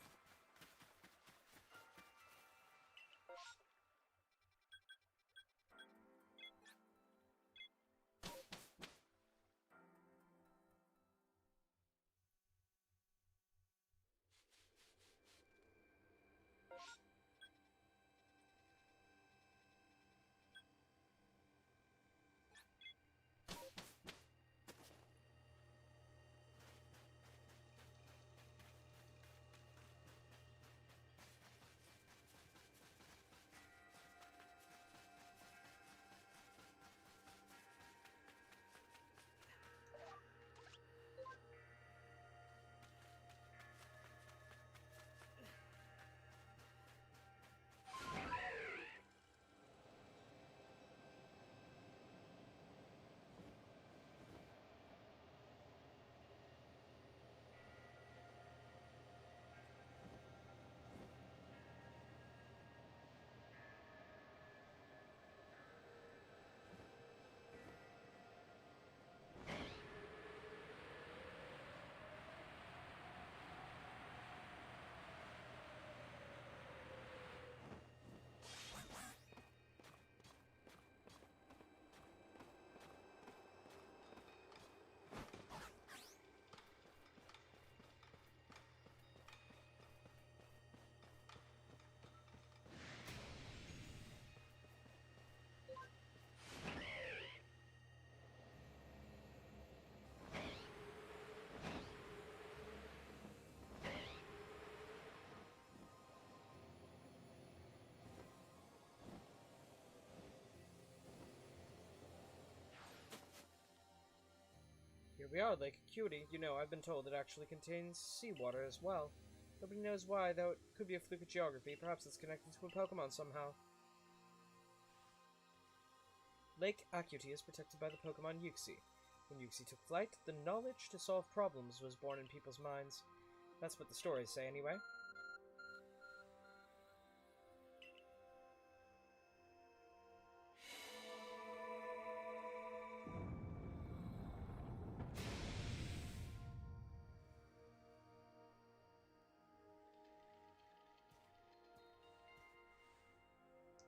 Here we are, Lake Acuity. You know, I've been told it actually contains seawater as well. Nobody knows why, though it could be a fluke of geography. Perhaps it's connected to a Pokémon somehow. Lake Acuity is protected by the Pokémon Uxie. When Uxie took flight, the knowledge to solve problems was born in people's minds. That's what the stories say, anyway.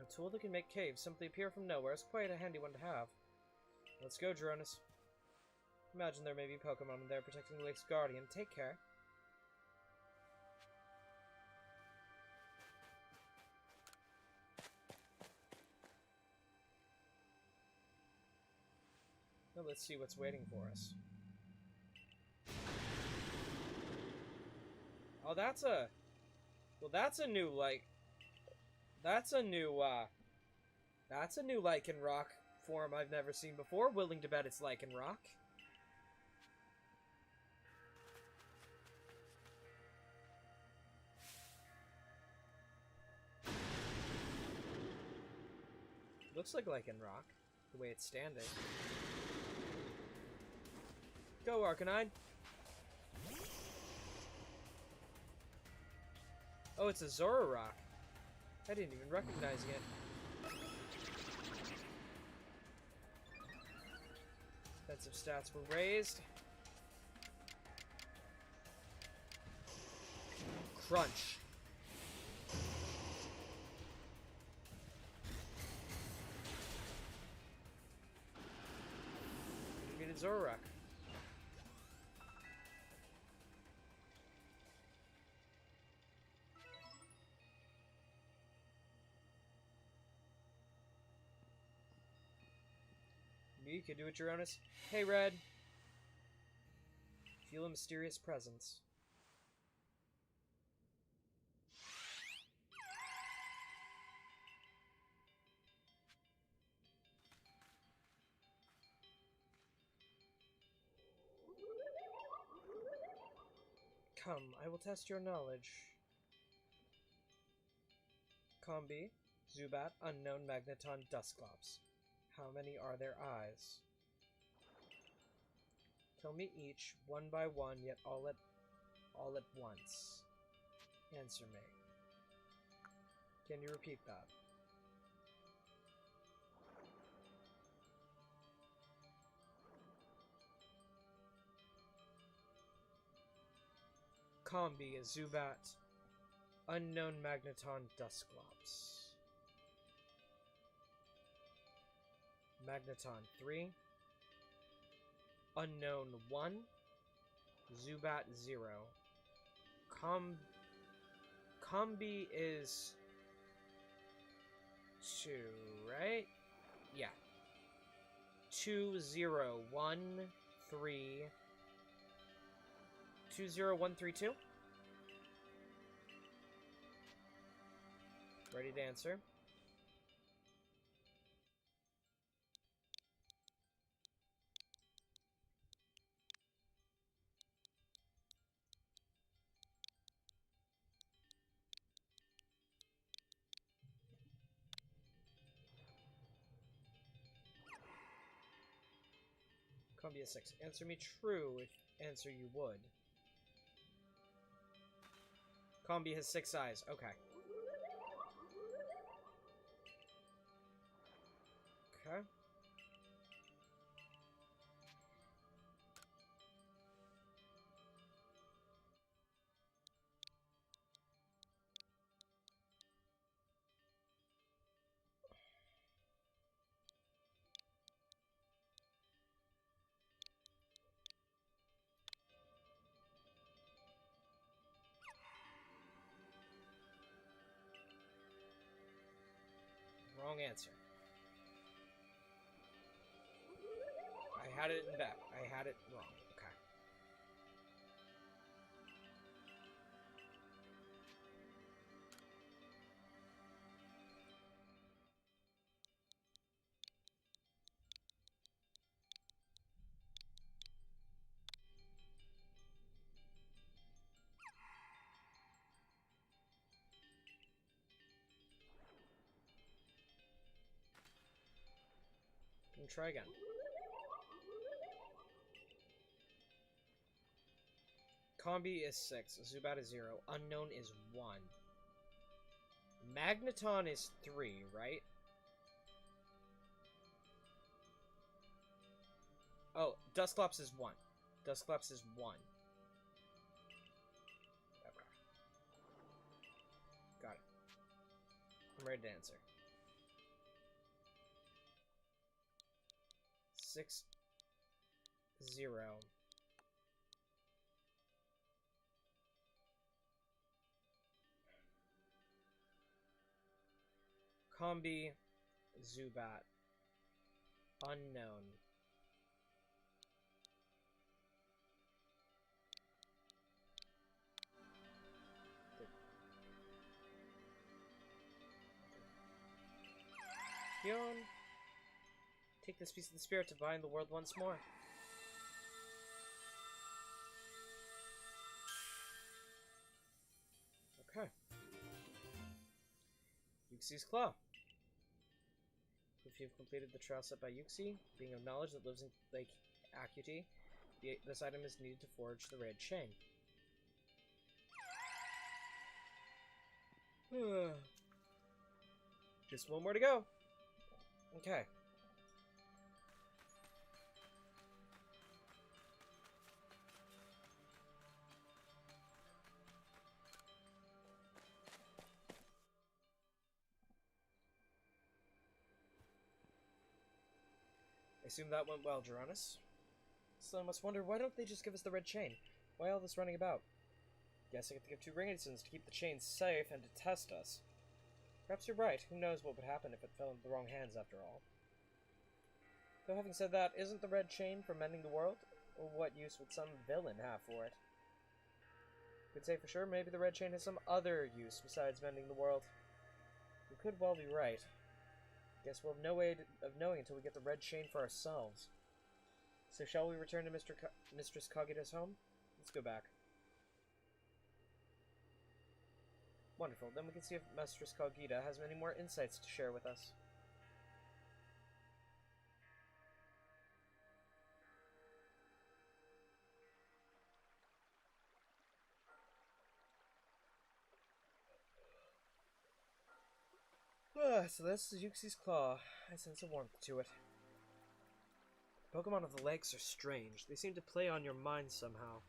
A tool that can make caves simply appear from nowhere is quite a handy one to have. Let's go, Jeronis. Imagine there may be Pokemon in there protecting the lake's guardian. Take care. Now let's see what's waiting for us. Oh, that's a... Well, that's a new, like... That's a new Lichen Rock form I've never seen before. Willing to bet it's Lichen Rock. Looks like Lichen Rock, the way it's standing. Go, Arcanine! Oh, it's a Zoroark. I didn't even recognize it. Defensive stats were raised. Crunch. Defeated Zoroark. You can do it, Jeronis. Hey, Red. Feel a mysterious presence. Come, I will test your knowledge. Combi, Zubat, Unknown, Magneton, Dusclops. How many are their eyes? Tell me each, one by one, yet all at once. Answer me. Can you repeat that? Combi, Zubat, Unknown, Magneton, Dusclops. Magneton 3. Unknown 1. Zubat 0. Combi is 2, right? Yeah. 2, 0, 1, 3. 2, 0, 1, 3, 2. Ready to answer? Combi is 6. Answer me true if answer you would. Combi has 6 eyes. Okay. Okay. Wrong answer. I had it in back. I had it wrong. Okay. Can try again. Combi is 6. Zubat is 0. Unknown is 1. Magneton is 3, right? Oh, Dusclops is 1. Dusclops is 1. Okay. Got it. I'm ready to answer. 6, 0. Combi, Zubat, Unknown. Kion, take this piece of the spirit to bind the world once more. Okay. Yuxi's Claw. If you've completed the trail set by Yuxi, being of knowledge that lives in Lake Acuity, this item is needed to forge the red chain. Just one more to go. Okay. I assume that went well, Jeronis. So I must wonder, why don't they just give us the red chain? Why all this running about? Guess I get to give 2 Ringatons to keep the chain safe and to test us. Perhaps you're right. Who knows what would happen if it fell into the wrong hands after all. Though having said that, isn't the red chain for mending the world? Or what use would some villain have for it? Could say for sure, maybe the red chain has some other use besides mending the world. You could well be right. Guess we'll have no way of knowing until we get the red chain for ourselves. So shall we return to Mistress Kagita's home? Let's go back. Wonderful. Then we can see if Mistress Cogita has any more insights to share with us. So this is Yuxi's claw. I sense a warmth to it. Pokemon of the lakes are strange. They seem to play on your mind somehow.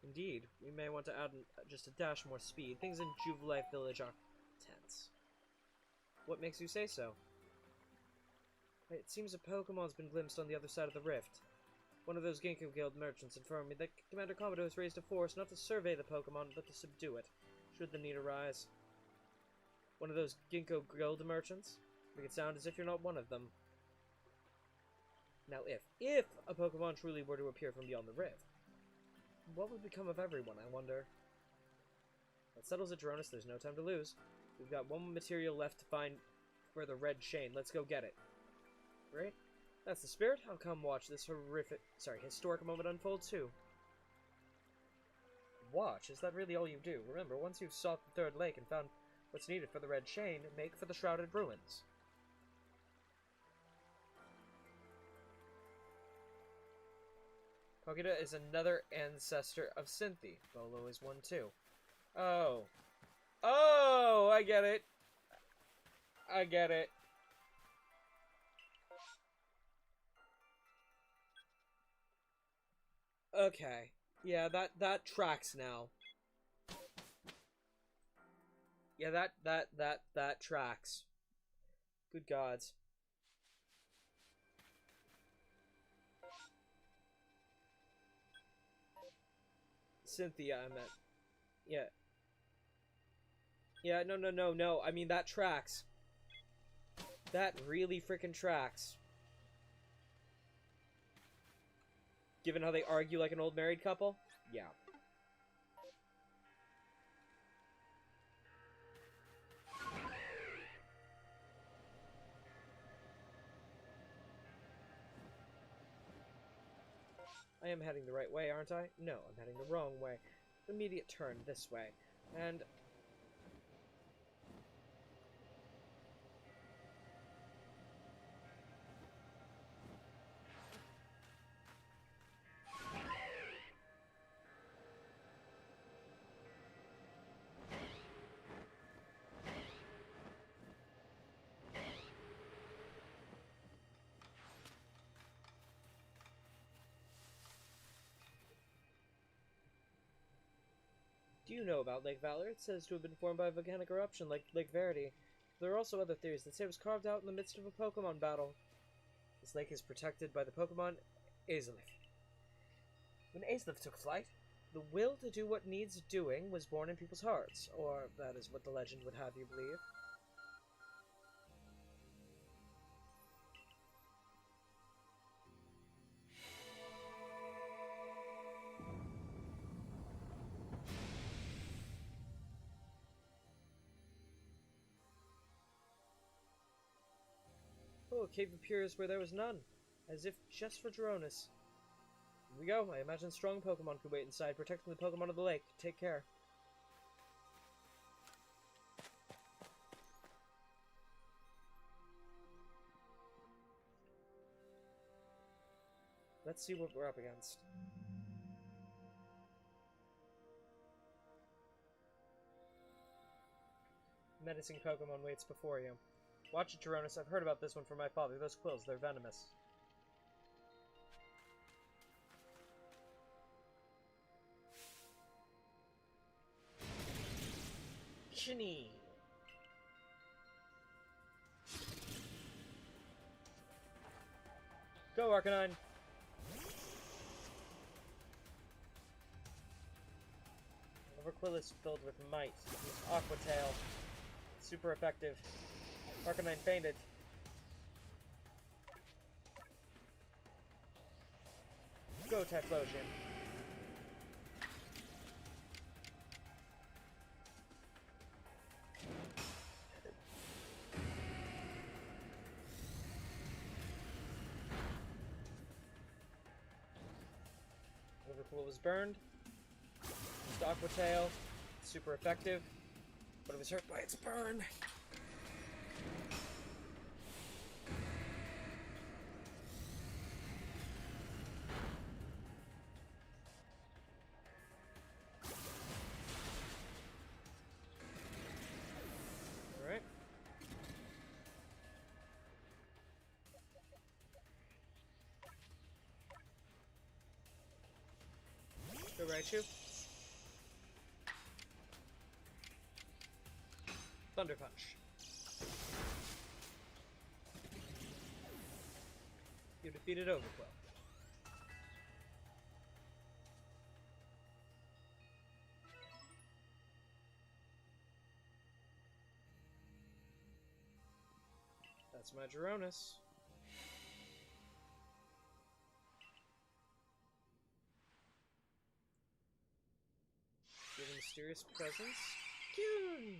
Indeed, we may want to add just a dash more speed. Things in Jubilife Village are tense. What makes you say so? It seems a Pokemon's been glimpsed on the other side of the rift. One of those Ginkgo Guild merchants informed me that Commander Komodo has raised a force not to survey the Pokemon, but to subdue it, should the need arise. One of those Ginkgo Guild merchants? Make it sound as if you're not one of them. Now if a Pokemon truly were to appear from beyond the rift, what would become of everyone, I wonder? That settles it, Jeronis. There's no time to lose. We've got one material left to find for the red chain. Let's go get it. Right? That's the spirit. I'll come watch this historic moment unfold too. Watch? Is that really all you do? Remember, once you've sought the third lake and found what's needed for the red chain, make for the shrouded ruins. Kogita is another ancestor of Cynthia. Bolo is one too. Oh. Oh, I get it. I get it. Okay. Yeah, that tracks now. Yeah, that tracks. Good gods. Cynthia, I meant. Yeah. Yeah, no. I mean, that tracks. That really freaking tracks. Given how they argue like an old married couple? Yeah. I am heading the right way, aren't I? No, I'm heading the wrong way. Immediate turn this way. And... do you know about Lake Valor? It says to have been formed by a volcanic eruption like Lake Verity. There are also other theories that say it was carved out in the midst of a Pokemon battle. This lake is protected by the Pokemon Azelif. When Azelif took flight, the will to do what needs doing was born in people's hearts, or that is what the legend would have you believe. Oh, a cave appears where there was none, as if just for Jeronis. Here we go. I imagine strong Pokemon could wait inside, protecting the Pokemon of the lake. Take care. Let's see what we're up against. Menacing Pokemon waits before you. Watch it, Jeronis. I've heard about this one from my father. Those quills, they're venomous. Shinny! Go, Arcanine! Overquill is filled with might. Use Aqua Tail. Super effective. Arcanine fainted. Go, Typhlosion. Overpool was burned. Used Aqua Tail. Super effective. but it was hurt by its burn. Alright. Go Raichu. Thunder Punch. You defeated Overquill. That's my Jeronis. Give a mysterious presence. Kyun!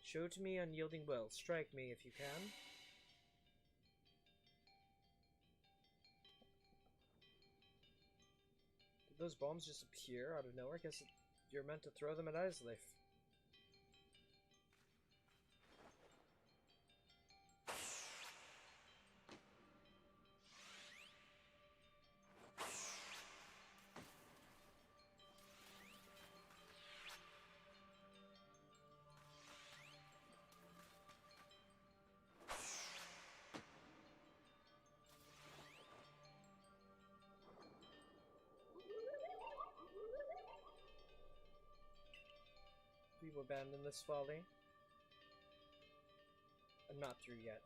Show to me unyielding will. Strike me if you can. Did those bombs just appear out of nowhere? I guess you're meant to throw them at Izleif. We've abandoned this folly. I'm not through yet.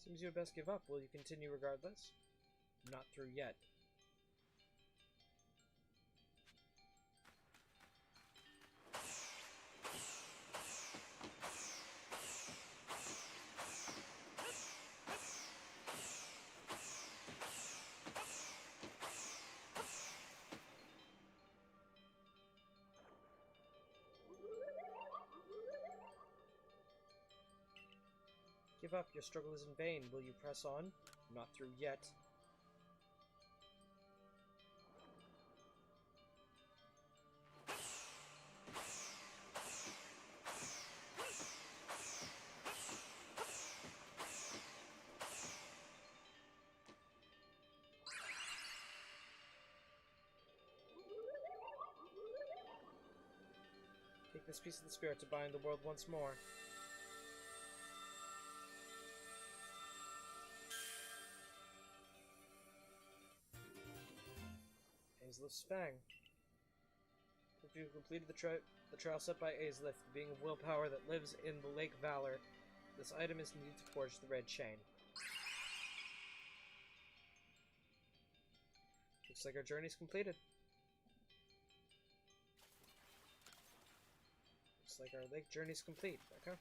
Seems you had best give up. Will you continue regardless? Not through yet. Give up, your struggle is in vain. Will you press on? Not through yet. Take this piece of the spirit to bind the world once more. Aizlif's Fang. If you have completed the trial set by Aizlif, the being of willpower that lives in the Lake Valor, this item is needed to forge the red chain. Looks like our journey's completed. Looks like our lake journey's complete. Okay.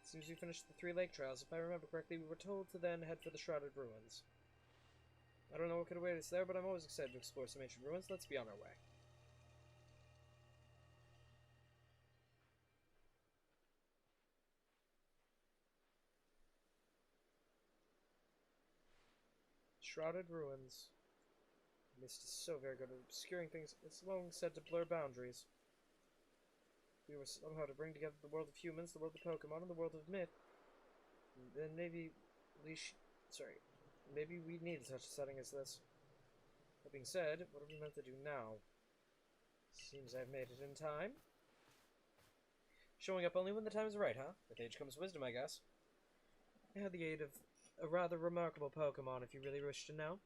Seems we finished the 3 lake trials. If I remember correctly, we were told to then head for the Shrouded Ruins. I don't know what could await us there, but I'm always excited to explore some ancient ruins. Let's be on our way. Shrouded Ruins. Mist is so very good at obscuring things. It's long said to blur boundaries. We were somehow to bring together the world of humans, the world of Pokémon, and the world of myth. Then maybe maybe we need such a setting as this. That being said, what are we meant to do now? Seems I've made it in time. Showing up only when the time is right, huh? With age comes wisdom, I guess. I had the aid of a rather remarkable Pokémon, if you really wish to know.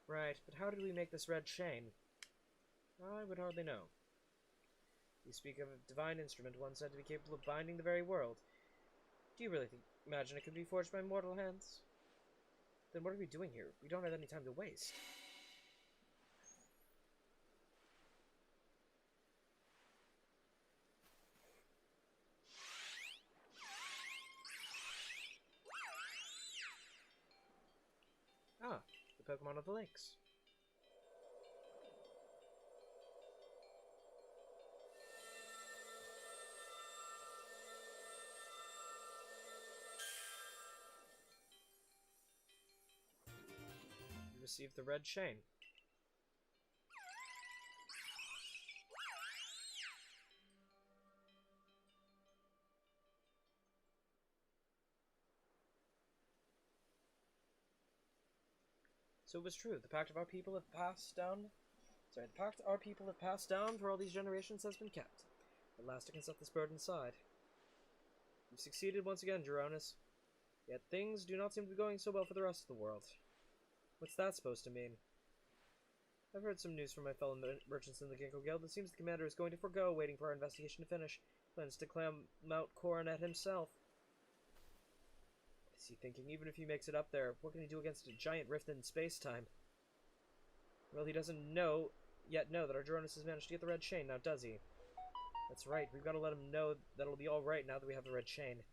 Right, but how did we make this red chain? I would hardly know. You speak of a divine instrument, one said to be capable of binding the very world. Do you really think Imagine it could be forged by mortal hands. Then what are we doing here? We don't have any time to waste. Ah, the Pokemon of the lakes. You received the red chain. So it was true. The pact of our people have passed down. The pact our people have passed down for all these generations has been kept. At last I can set this burden aside. You've succeeded once again, Jeronis. Yet things do not seem to be going so well for the rest of the world. What's that supposed to mean? I've heard some news from my fellow merchants in the Ginkgo Guild. It seems the commander is going to forego waiting for our investigation to finish. Plans to climb Mount Coronet himself. What is he thinking? Even if he makes it up there, what can he do against a giant rift in space-time? Well, he doesn't yet know that our Jeronis has managed to get the red chain, now does he? That's right, we've got to let him know that it'll be alright now that we have the red chain.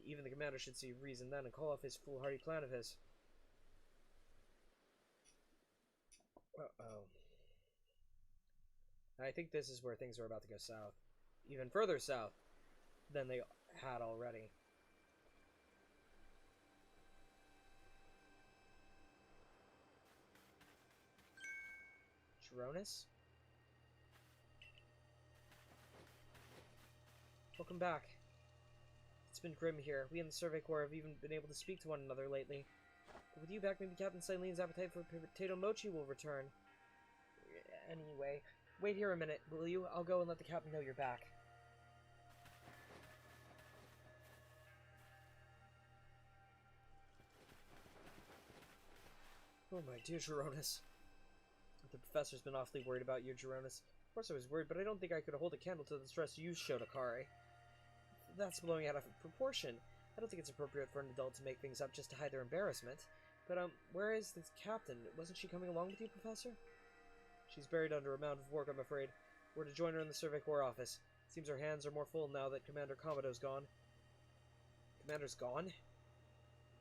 Even the commander should see reason then and call off his foolhardy plan of his. Uh-oh. I think this is where things are about to go south. Even further south than they had already. Jeronis? Welcome back. It's been grim here. We in the Survey Corps have even been able to speak to one another lately. But with you back, maybe Captain Silen's appetite for potato mochi will return. Anyway, wait here a minute, will you? I'll go and let the captain know you're back. Oh my dear Jeronis. The professor's been awfully worried about you, Jeronis. Of course I was worried, but I don't think I could hold a candle to the stress you showed Akari. That's blowing out of proportion. I don't think it's appropriate for an adult to make things up just to hide their embarrassment. But, where is the captain? Wasn't she coming along with you, Professor? She's buried under a mound of work, I'm afraid. We're to join her in the Survey Corps office. Seems her hands are more full now that Commander Comodo's gone. Commander's gone?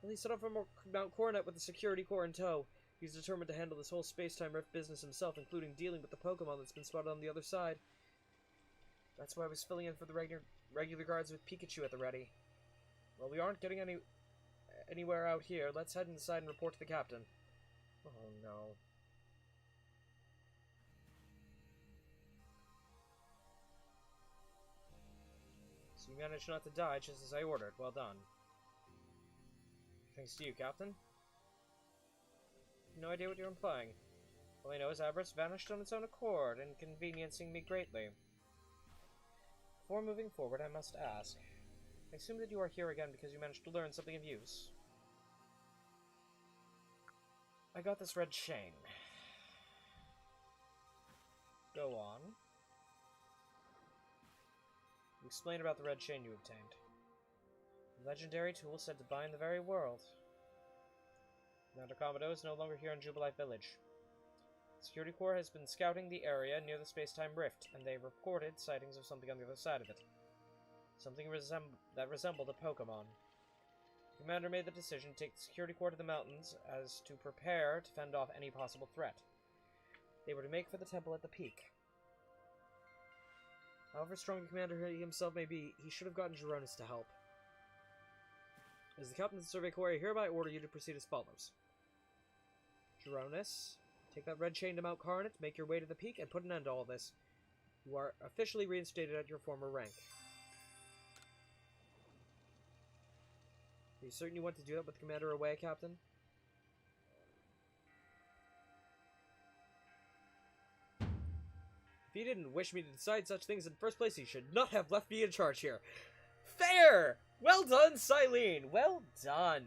Well, he set off from Mount Coronet with the Security Corps in tow. He's determined to handle this whole space-time rift business himself, including dealing with the Pokémon that's been spotted on the other side. That's why I was filling in for the regular guards with Pikachu at the ready. Well, we aren't getting anywhere out here. Let's head inside and report to the captain. Oh, no. So you managed not to die just as I ordered. Well done. Thanks to you, Captain. No idea what you're implying. All I know is Abras vanished on its own accord, inconveniencing me greatly. Before moving forward, I must ask. I assume that you are here again because you managed to learn something of use. I got this red chain. Go on. Explain about the red chain you obtained. A legendary tool said to bind the very world. Commander Comodo is no longer here in Jubilite Village. The Security Corps has been scouting the area near the space-time rift, and they reported sightings of something on the other side of it. Something that resembled a Pokémon. The commander made the decision to take the Security Corps to the mountains as to prepare to fend off any possible threat. They were to make for the temple at the peak. However strong the commander himself may be, he should have gotten Jeronis to help. As the captain of the Survey Corps, I hereby order you to proceed as follows. Jeronis, take that red chain to Mount Coronet, make your way to the peak, and put an end to all this. You are officially reinstated at your former rank. Are you certain you want to do that with the commander away, Captain? If he didn't wish me to decide such things in the first place, he should not have left me in charge here. Fair! Well done, Silene! Well done!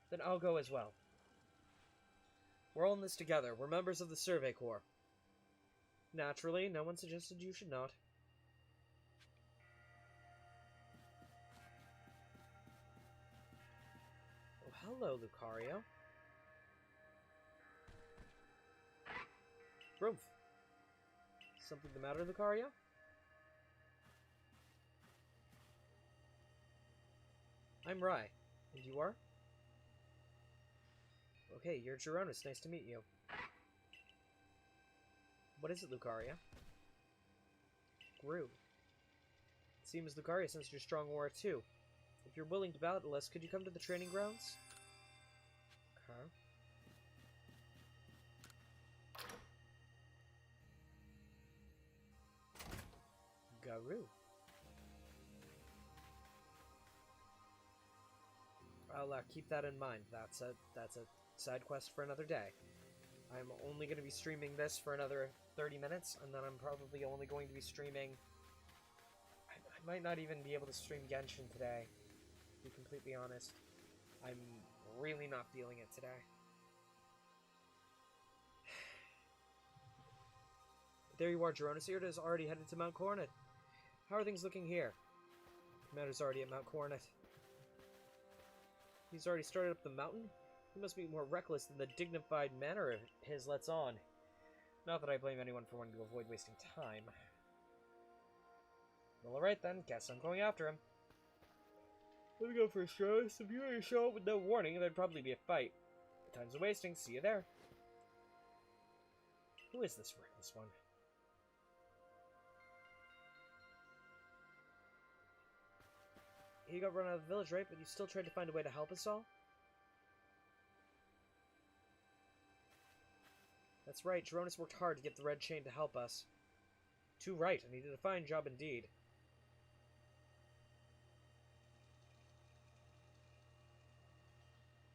Then I'll go as well. We're all in this together. We're members of the Survey Corps. Naturally, no one suggested you should not. hello, Lucario. Rumph. Something the matter, Lucario? I'm Rai. And you are? Okay, you're Jeronis. Nice to meet you. What is it, Lucario? Grew. It seems Lucario sensed your strong aura too. If you're willing to battle us, could you come to the training grounds? Okay. Garu. I'll keep that in mind. That's a side quest for another day. I'm only going to be streaming this for another 30 minutes, and then I'm probably only going to be streaming... I might not even be able to stream Genshin today, to be completely honest. I'm really not feeling it today. There you are, Jeronis. Irida is already headed to Mount Coronet. How are things looking here? Commander's already at Mount Coronet. He's already started up the mountain? He must be more reckless than the dignified manner of his lets on. Not that I blame anyone for wanting to avoid wasting time. Well, alright then. Guess I'm going after him. Let me go for a show. If you were to show up with no warning, there'd probably be a fight. Time's wasting. See you there. Who is this reckless one? You got run out of the village, right? But you still tried to find a way to help us all? That's right, Jeronis worked hard to get the Red Chain to help us. Too right, and he did a fine job indeed.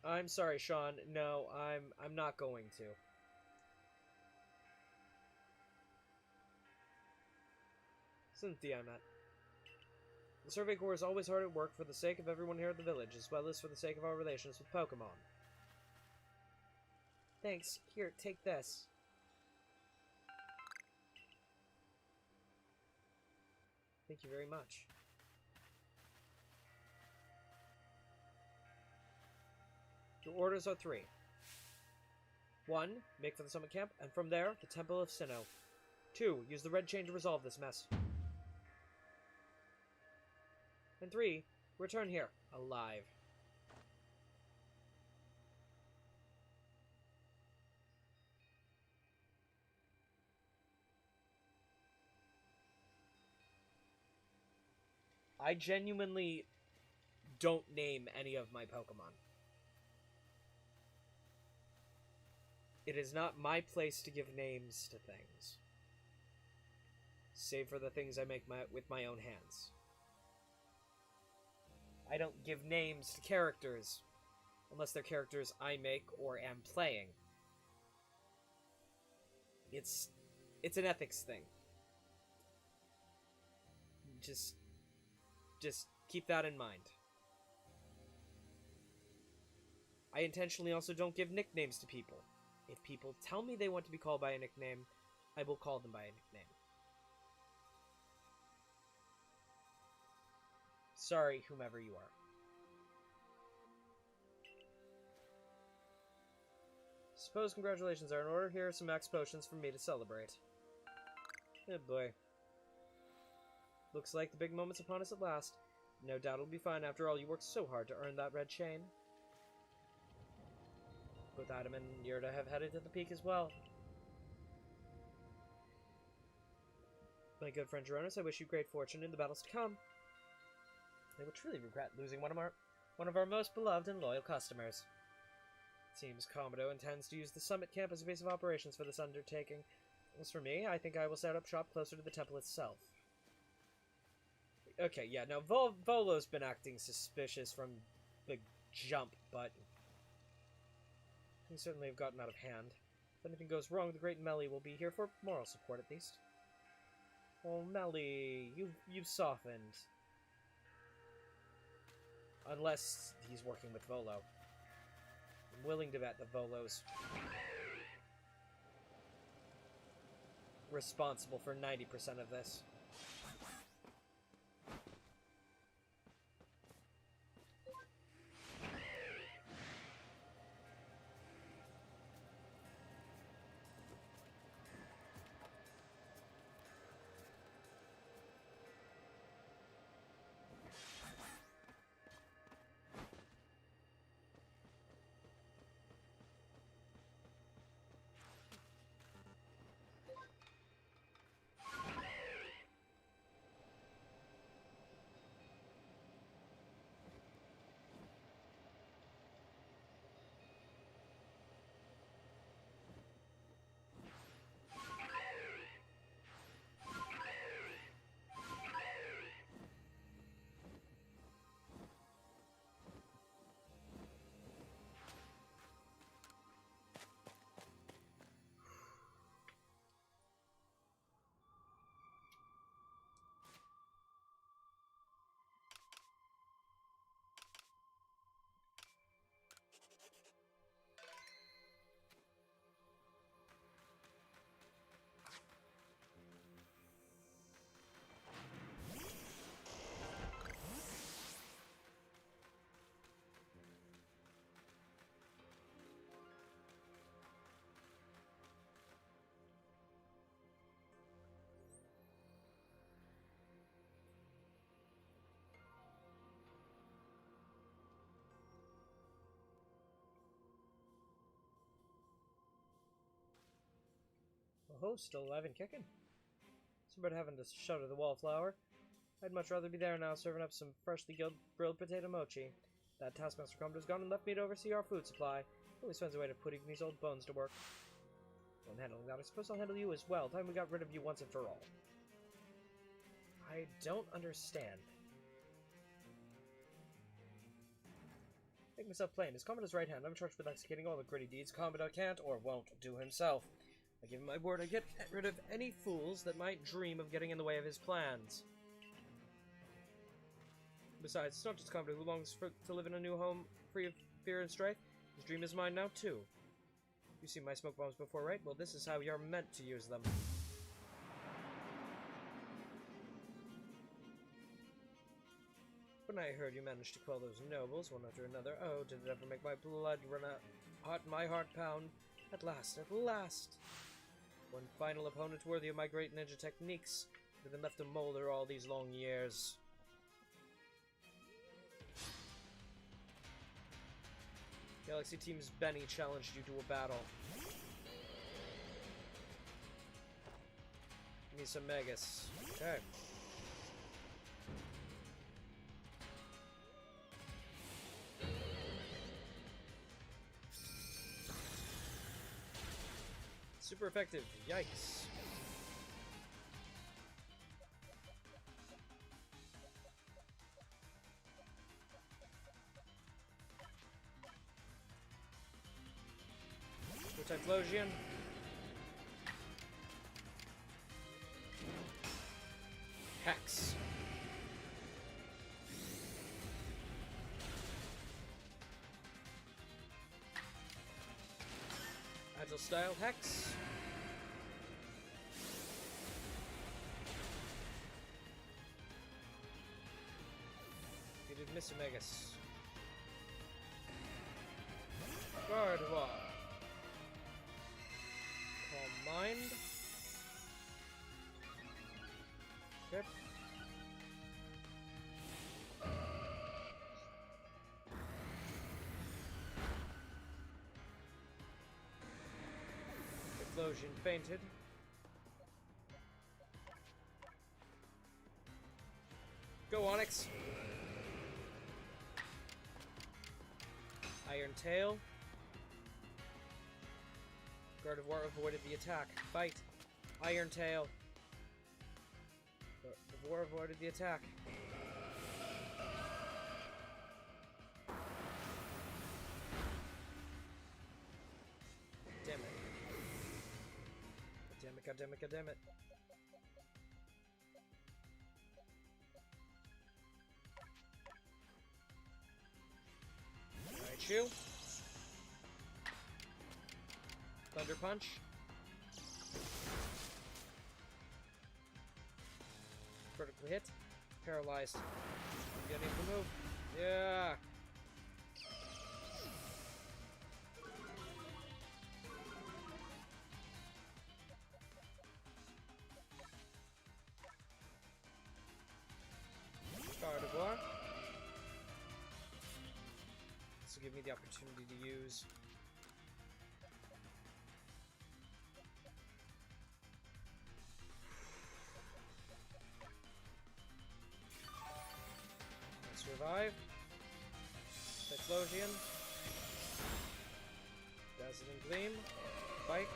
I'm sorry, Sean. No, I'm not going to. Cynthia, I met. The Survey Corps is always hard at work for the sake of everyone here at the village, as well as for the sake of our relations with Pokémon. Thanks. Here, take this. Thank you very much. Your orders are 3. 1. Make for the summit camp, and from there, the Temple of Sinnoh. 2. Use the Red Chain to resolve this mess. And 3. Return here, alive. I genuinely don't name any of my Pokemon. It is not my place to give names to things. Save for the things I make with my own hands. I don't give names to characters unless they're characters I make or am playing. It's an ethics thing. Just keep that in mind. I intentionally also don't give nicknames to people. If people tell me they want to be called by a nickname, I will call them by a nickname. Sorry, whomever you are. Suppose congratulations are in order. Here are some max potions for me to celebrate. Good boy. Looks like the big moment's upon us at last. No doubt it'll be fine. After all, you worked so hard to earn that red chain. Both Adam and Yurda have headed to the peak as well. My good friend Jeronis, I wish you great fortune in the battles to come. I would truly regret losing one of our most beloved and loyal customers. It seems Komodo intends to use the summit camp as a base of operations for this undertaking. As for me, I think I will set up shop closer to the temple itself. Okay, yeah, now Volo's been acting suspicious from the jump, but things certainly have gotten out of hand. If anything goes wrong, the great Melly will be here for moral support at least. Oh, Melly, you've softened. Unless he's working with Volo. I'm willing to bet that Volo's responsible for 90% of this. Oh, still alive and kicking. Some bird having to shutter the wallflower. I'd much rather be there now, serving up some freshly grilled potato mochi. That taskmaster Commander's gone and left me to oversee our food supply. Always finds a way to put even these old bones to work. When handling that, I suppose I'll handle you as well. Time we got rid of you once and for all. I don't understand. Make myself plain. As Commander's right hand, I'm charged with executing all the gritty deeds Commodore can't or won't do himself. I give him my word I get rid of any fools that might dream of getting in the way of his plans. Besides, it's not just Commodore who longs to live in a new home free of fear and strife. His dream is mine now, too. You've seen my smoke bombs before, right? Well, this is how you're meant to use them. When I heard you managed to quell those nobles, one after another, oh, did it ever make my blood run out, my heart pound. At last, at last! One final opponent worthy of my great ninja techniques would have been left to molder all these long years. Galaxy Team's Benny challenged you to a battle. Give me some Megas. Okay. Super effective. Yikes. Typhlosion. Hex. Agile style Hex. You did miss a Megas. Gardevoir. Calm Mind. Okay. Explosion fainted. Go Onyx. Iron Tail. Gardevoir avoided the attack. Fight. Iron Tail. Gardevoir avoided the attack. Damn it. Damn it, goddammit, goddammit. Raichu. Thunder Punch. Vertical hit. Paralyzed. You don't need to move. Yeah. Gardevoir. This will give me the opportunity to use Survive. Explosion. Dazzling Gleam. Fight.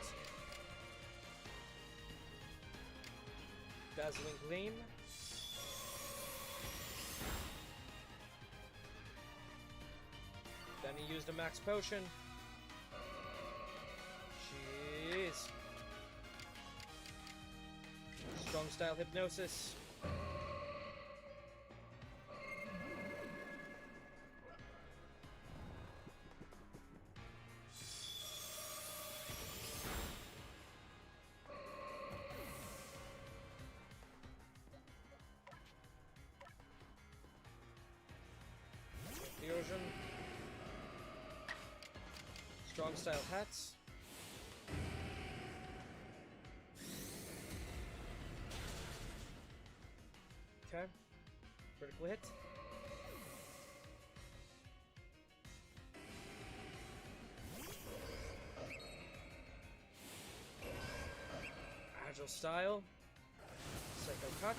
Dazzling Gleam. Then he used a max potion. Jeez. Strong style hypnosis. Fusion. Strong style hats. Okay. Critical hit. Agile Style. Psycho Cut.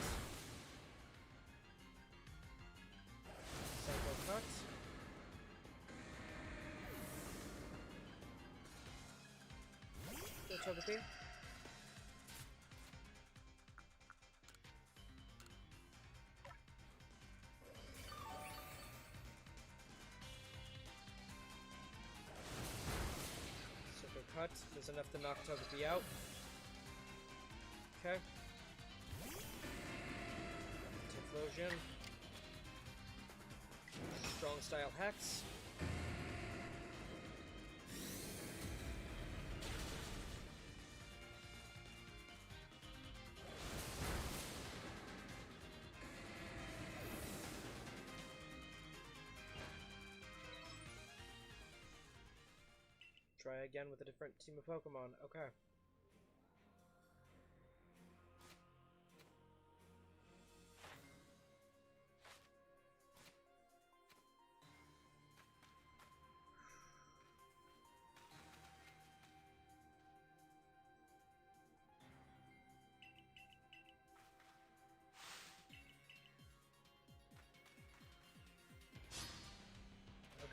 Psycho Cut. Go Togepi. Psycho Cut is enough to knock Togepi out. Okay. Typhlosion. Strong Style Hex. Try again with a different team of Pokemon. Okay.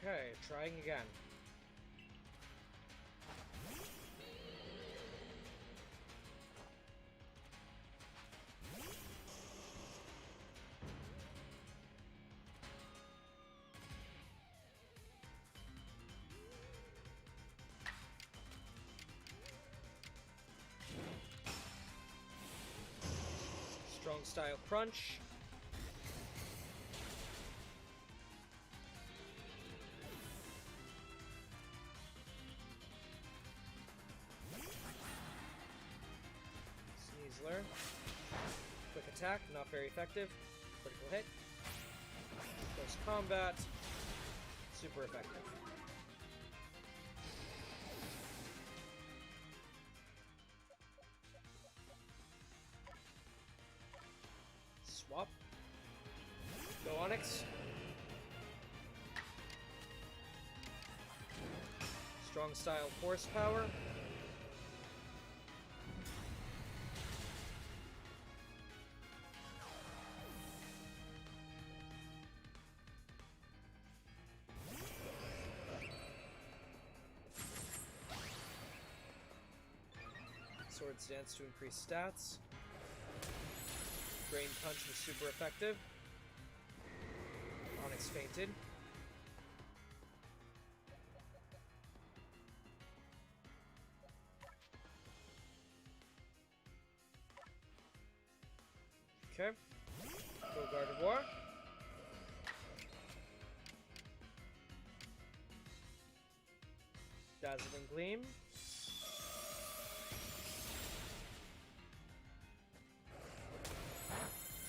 Okay, trying again. Strong Style Crunch. Sneasler. Quick attack, not very effective. Critical hit. Close combat. Super effective. Swap. Go Onyx. Strong Style Force Power. Swords Dance to increase stats. Drain Punch was super effective. Onyx fainted. Okay. Go Gardevoir. Dazzling Gleam.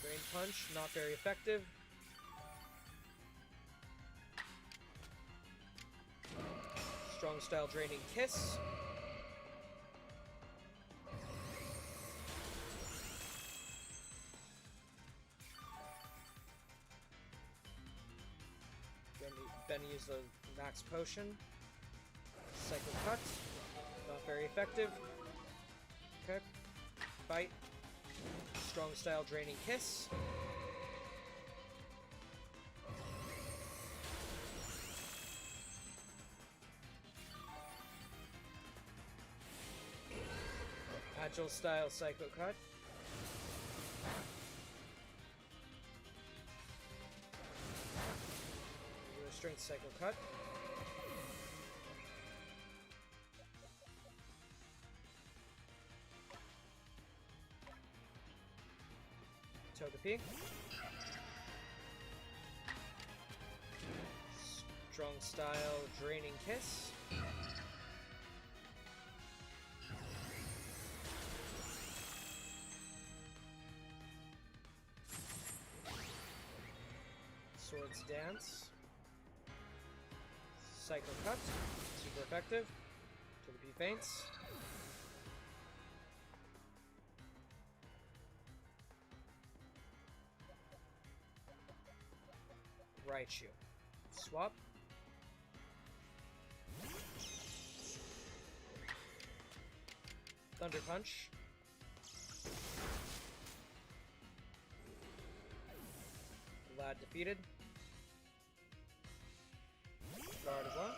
Drain Punch, not very effective. Strong Style Draining Kiss. Then use the Max Potion. Psycho Cut, not very effective. Okay. Bite. Strong Style Draining Kiss. Agile Style Psycho Cut. Strength Psycho Cut. Togepi. Strong Style Draining Kiss. Swords Dance. Psycho Cut. Super effective. Togepi faints. Raichu. Swap. Thunder Punch. defeated. Guard as well.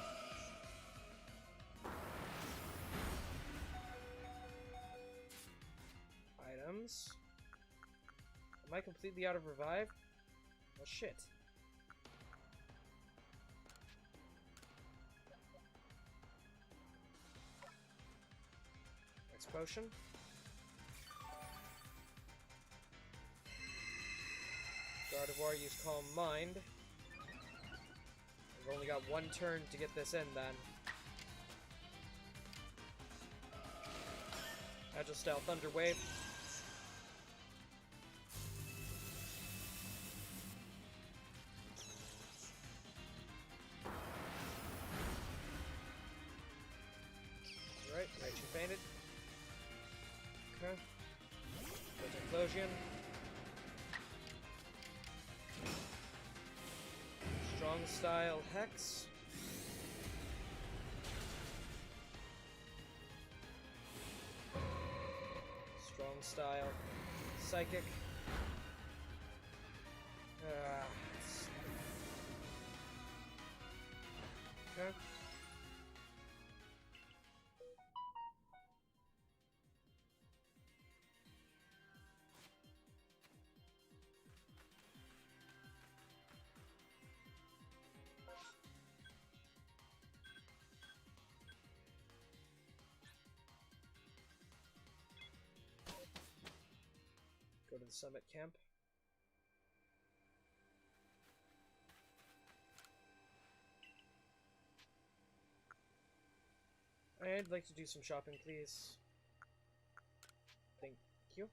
Items. Am I completely out of revive? Well, shit. Next potion. Gardevoir, use Calm Mind. We've only got one turn to get this in, then. Agile Style Thunder Wave. Alright, Raichu fainted. Okay. Explosion. Strong Style Hex. Strong Style Psychic. Okay. Go to the summit camp. I'd like to do some shopping, please. Thank you.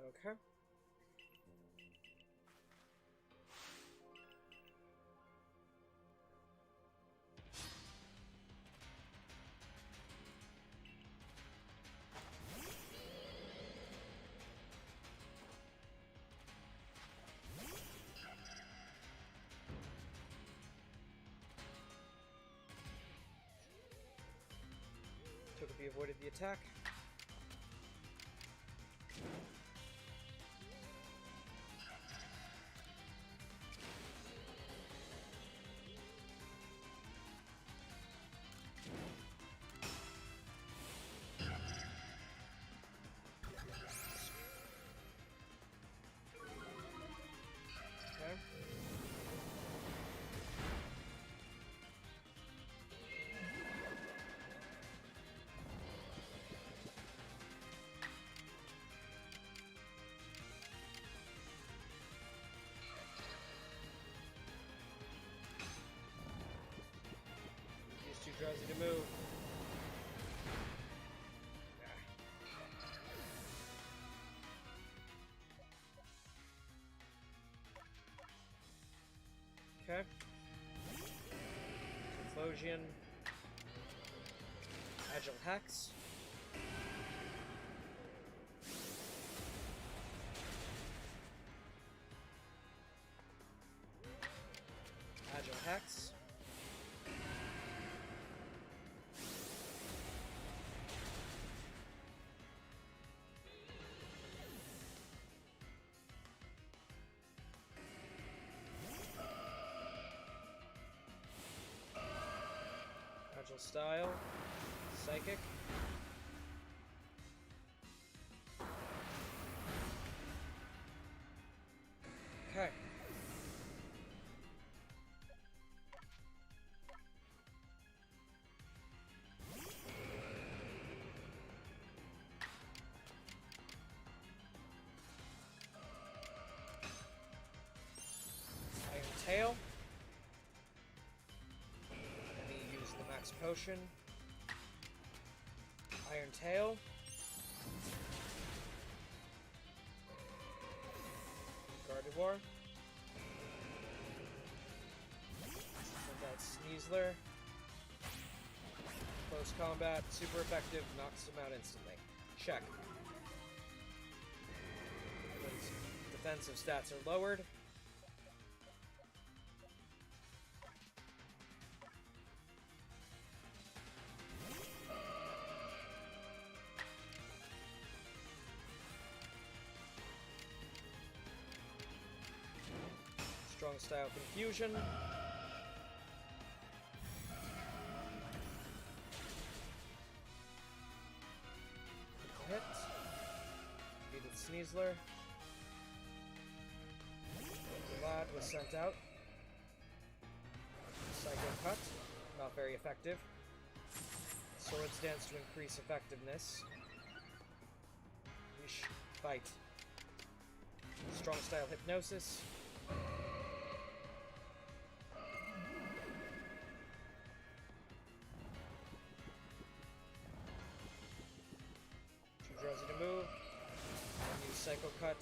Okay. Togepi avoided the attack. Too drowsy to move. Okay. Explosion. Agile Hex. Agile Hex. Steel Style. Psychic. Okay. Iron Tail. Let me use the max potion. Iron Tail. Gardevoir. Send out Sneasler. Close combat, super effective, knocks him out instantly. Check. His defensive stats are lowered. Strong Style Confusion. Hit. Defeated Sneasler. Vlad was sent out. Psycho Cut. Not very effective. Swords Dance to increase effectiveness. Wish. Fight. Strong Style Hypnosis. Too drowsy to move. And use Psycho Cut.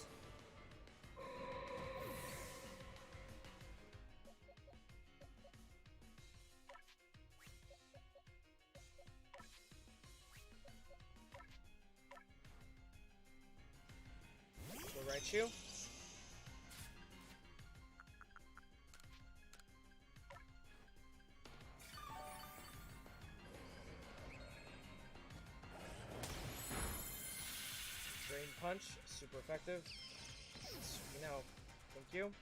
Will right you. Drain Punch, super effective. You know, thank you.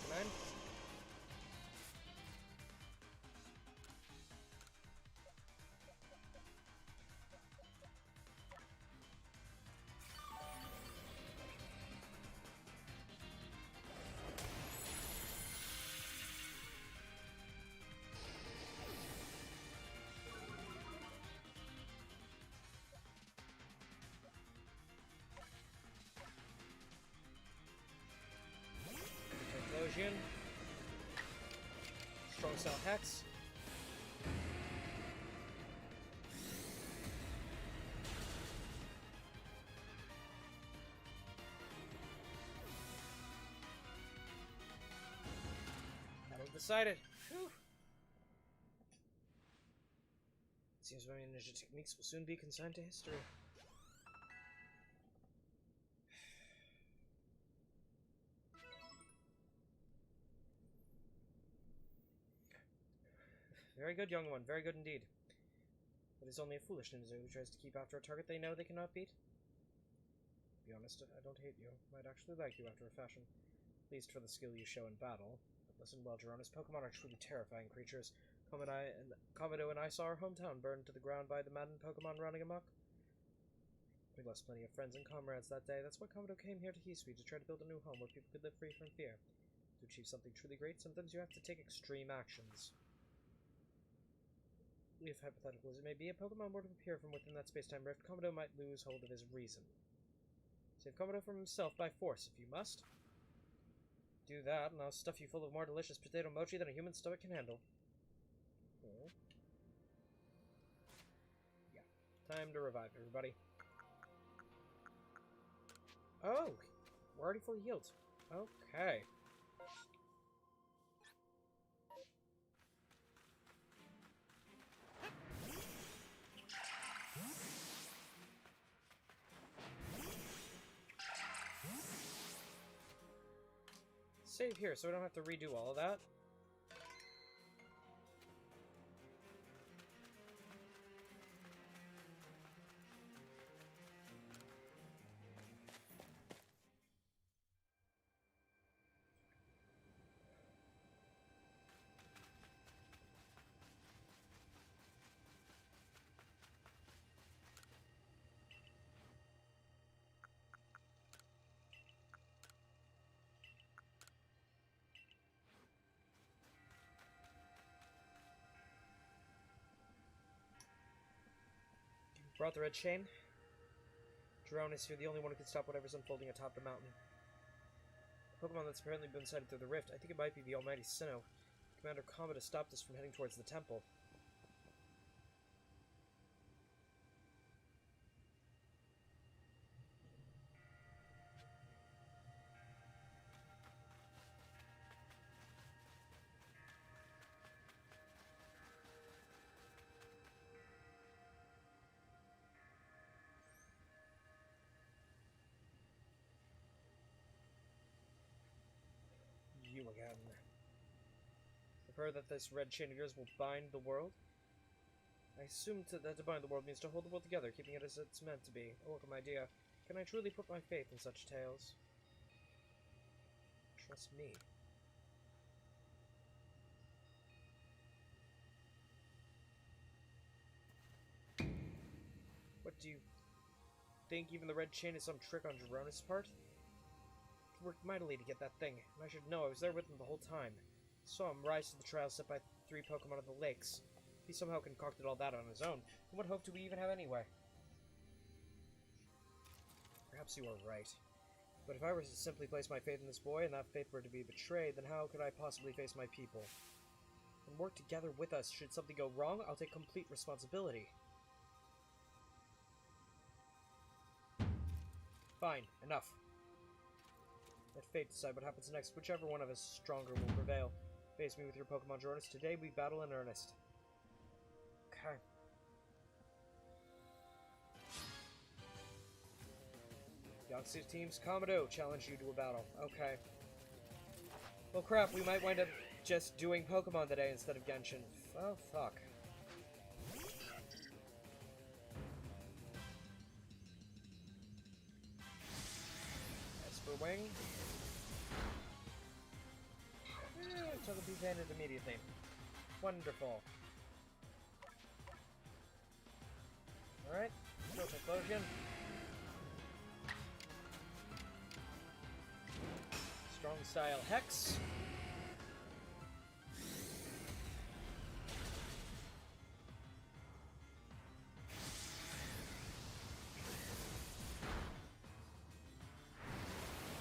Nine. Explosion. Strong Style Hex. Battle decided. Whew. Seems my ninja techniques will soon be consigned to history. Very good, young one. Very good indeed. It is only a foolish ninja who tries to keep after a target they know they cannot beat. To be honest, I don't hate you. Might actually like you after a fashion. At least for the skill you show in battle. But listen well, Jeronis, Pokemon are truly terrifying creatures. Commodore and I saw our hometown burned to the ground by the maddened Pokemon running amok. We lost plenty of friends and comrades that day. That's why Commodore came here to Heathsweet, to try to build a new home where people could live free from fear. To achieve something truly great, sometimes you have to take extreme actions. If hypothetical as it may be, a Pokemon were to appear from within that space-time rift, Commodore might lose hold of his reason. Save Commodore from himself by force, if you must. Do that, and I'll stuff you full of more delicious potato mochi than a human stomach can handle. Oh. Yeah. Time to revive everybody. Oh! We're already fully healed. Okay. Save here, so we don't have to redo all of that. Brought the red chain? Jeronis, you're the only one who can stop whatever's unfolding atop the mountain. The Pokemon that's apparently been sighted through the rift, I think it might be the almighty Sinnoh. Commander Kamada stopped us from heading towards the temple. You again. I've heard that this red chain of yours will bind the world. I assume that to bind the world means to hold the world together, keeping it as it's meant to be. A welcome idea. Can I truly put my faith in such tales? Trust me. What do you think? Even the red chain is some trick on Jeronis' part? It worked mightily to get that thing, and I should know. I was there with him the whole time. Saw him rise to the trial set by 3 Pokemon of the lakes. If he somehow concocted all that on his own, then what hope do we even have anyway? Perhaps you are right. But if I were to simply place my faith in this boy, and that faith were to be betrayed, then how could I possibly face my people? And work together with us. Should something go wrong, I'll take complete responsibility. Fine, enough. Let fate decide what happens next. Whichever one of us stronger will prevail. Face me with your Pokemon, Jeronis. Today we battle in earnest. Okay. Galaxy Team's Kamado challenge you to a battle. Okay. Well, crap, we might wind up just doing Pokemon today instead of Genshin. Oh, fuck. Esper Wing. Took a piece handed immediately. Wonderful. Alright, Proto Explosion. Strong Style Hex.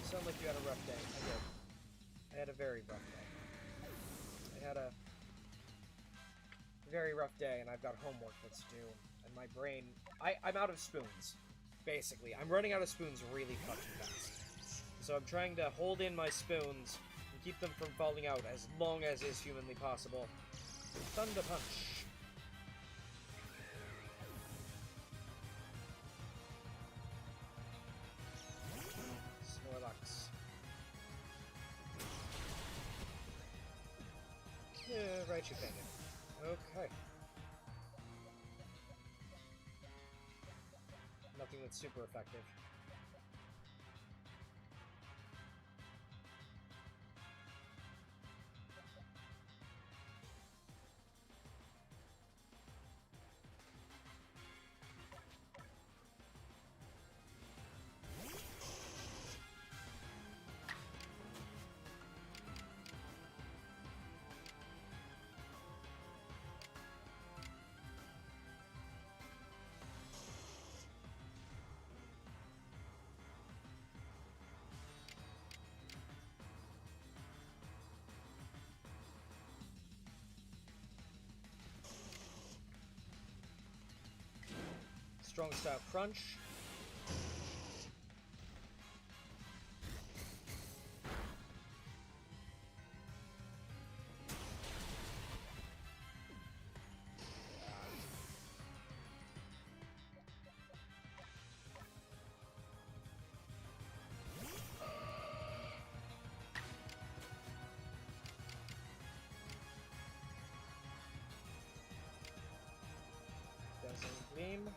Sound like you had a rough day. I did. I had a very rough day. I had a very rough day, and I've got homework that's due, and my brain... I'm out of spoons, basically. I'm running out of spoons really fucking fast. So I'm trying to hold in my spoons and keep them from falling out as long as is humanly possible. Thunder Punch. Snorlax. Yeah, right, you can. Okay. Nothing that's super effective. Strong Style Crunch. Dazzling Gleam.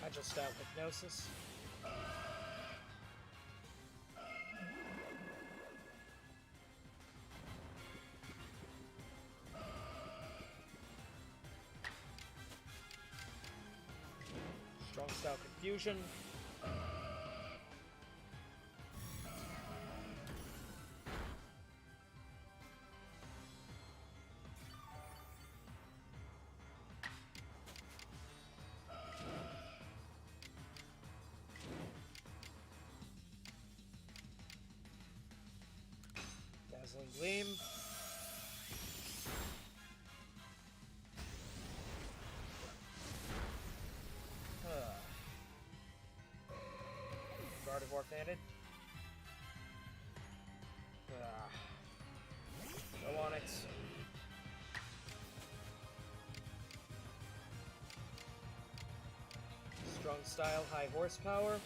Agile Style Hypnosis. Strong Style Confusion. Dazzling Gleam. Gardevoir Bandit. Go Onyx. Strong Style, High Horsepower.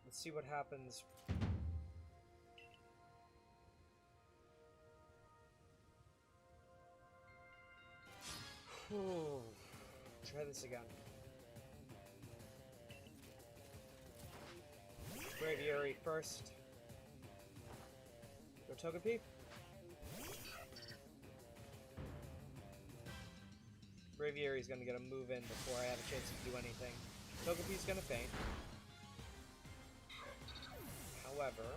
Let's see what happens. Whew. Try this again. Braviary first. Go Togepi. Braviary's gonna get a move in before I have a chance to do anything. Togepi's gonna faint. However,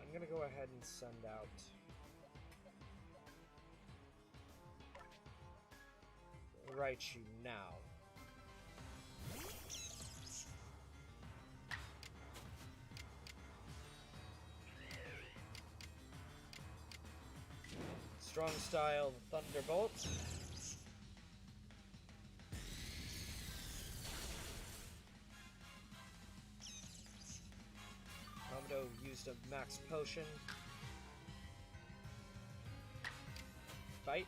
I'm gonna go ahead and send out Raichu now. Strong Style, Thunderbolt. Used a max potion. Bite.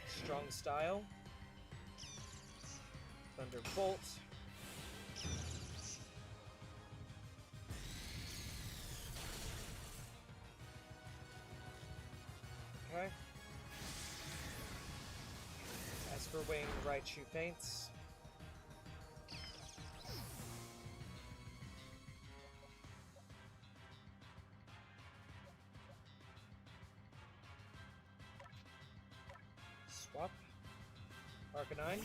Strong Style. Thunderbolt. Okay. Esper Wing, Raichu faints. Swap. Arcanine.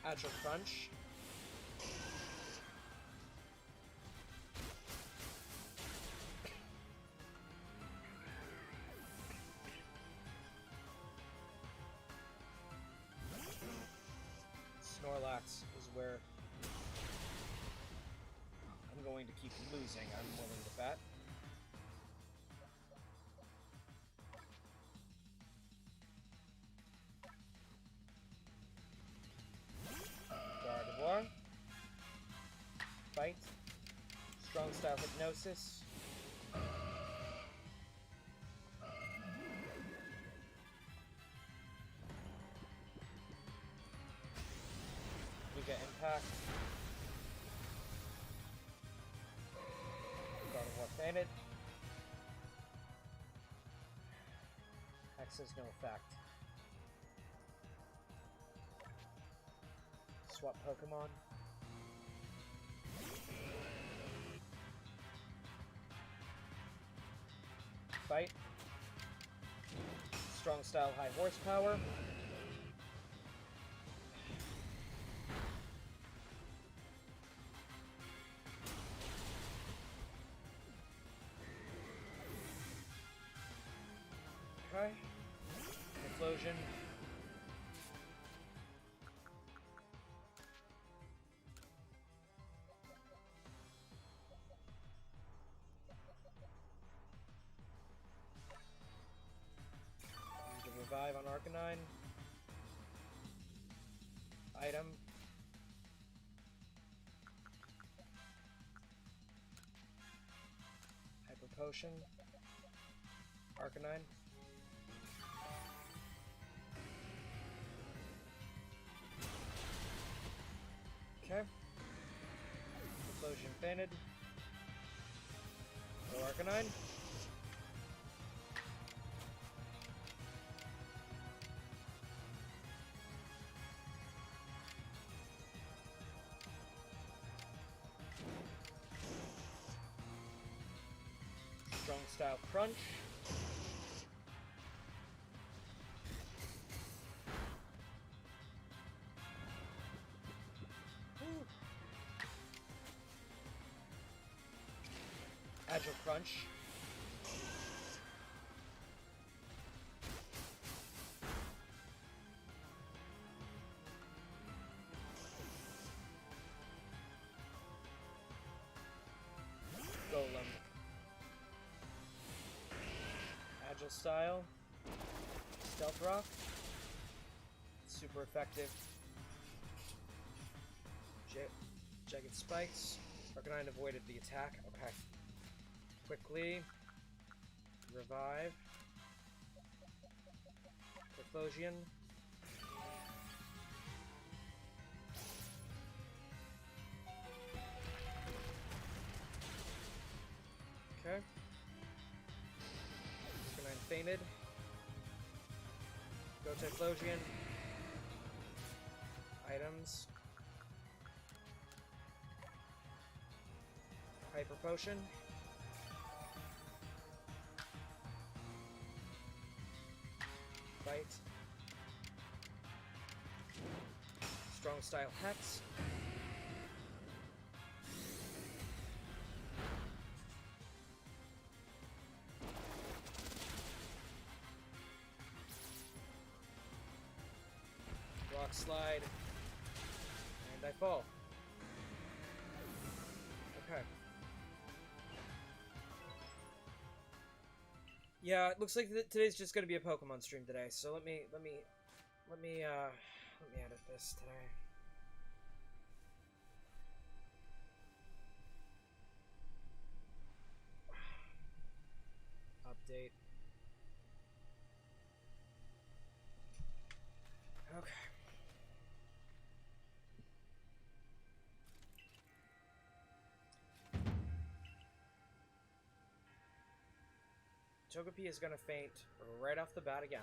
Agile Crunch. Snorlax is where I'm going to keep losing, I'm willing to bet. Gardevoir. Bite. Strong Style Hypnosis. Impact. Gardevoir fainted. X has no effect. Swap Pokemon. Fight. Strong Style, High Horsepower. Okay. Explosion. Use a revive on Arcanine. Item. Hyper Potion. Arcanine. Okay. Explosion fainted. Go Arcanine. style crunch. Agile crunch. Golem. Agile style. Stealth rock. Super effective. Jagged spikes. Arcanine avoided the attack. Okay. Quickly. Revive. Typhlosion. Okay. Arcanine fainted. Go Typhlosion. Items. Hyper Potion. Bite. Strong Style Hex. Rock Slide. And I fall. Okay. Yeah, it looks like today's just gonna be a Pokemon stream today. So let me edit this today. Update. Okay. Togepi is gonna faint right off the bat again.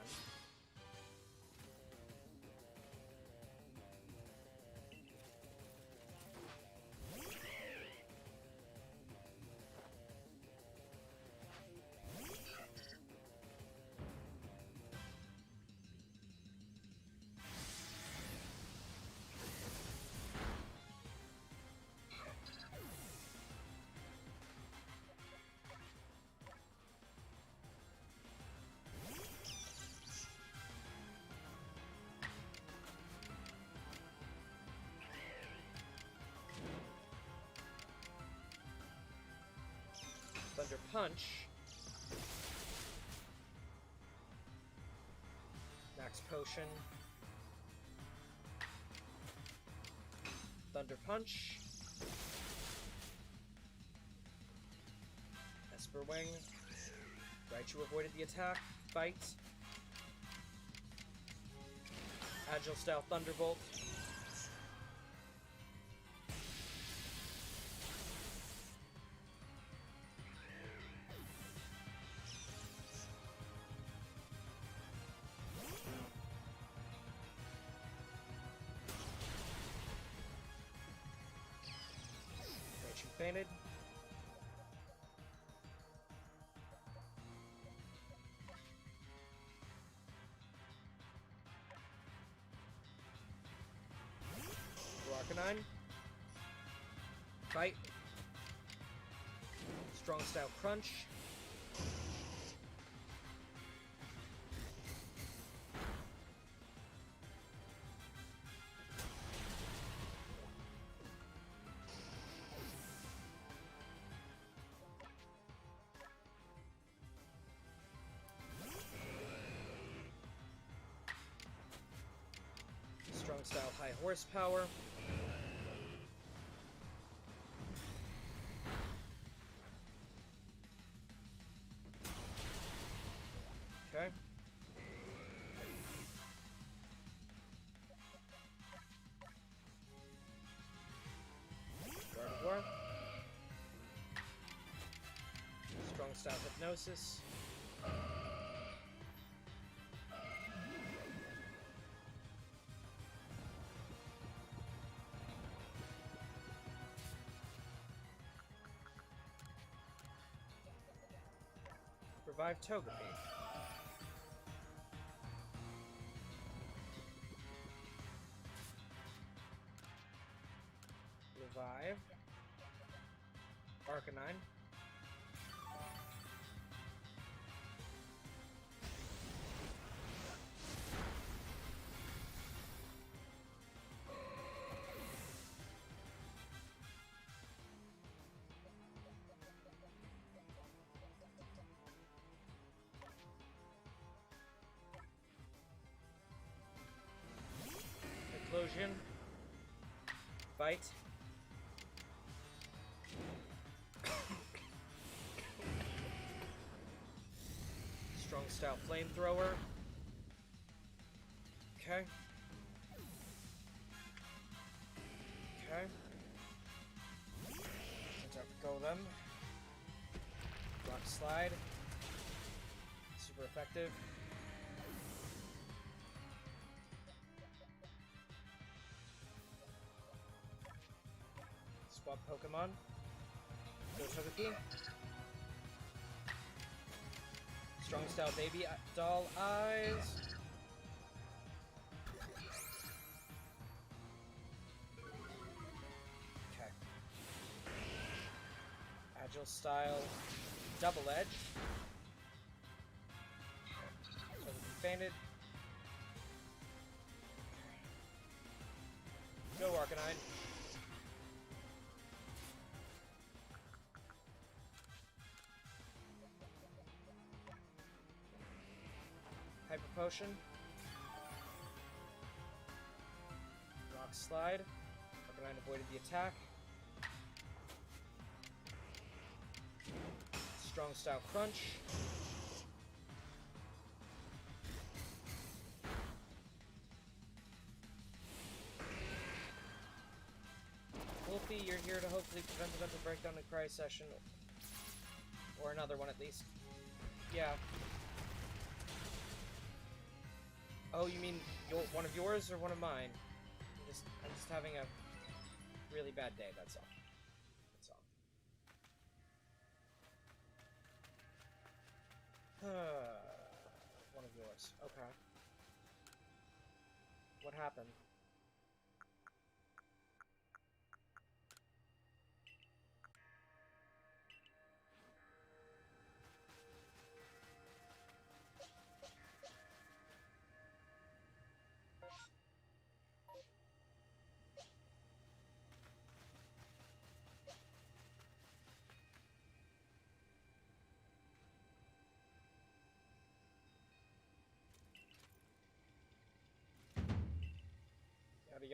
Thunder Punch. Max Potion. Thunder Punch. Esper Wing. Raichu avoided the attack. Bite. Agile Style Thunderbolt. Fainted. Arcanine. Bite. Strong Style Crunch. Strong Style High Horsepower. Okay. Gardevoir. Strong Style Hypnosis. Revive Togepi. Revive. Arcanine. Explosion. Bite. Strong style flamethrower. Okay. Okay. Go them. Rock slide. Super effective. Swap Pokemon. Go Togepi. Strong style baby doll eyes. Okay. Agile style double edge. Togepi fainted. Go Arcanine. Hyper Potion. Rock Slide. Arcanine avoided the attack. Strong Style Crunch. Wolfie, you're here to hopefully prevent the mental breakdown and cry session. Or another one at least. Yeah. Oh, you mean one of yours or one of mine? I'm just having a really bad day, that's all. That's all. One of yours. Okay. What happened?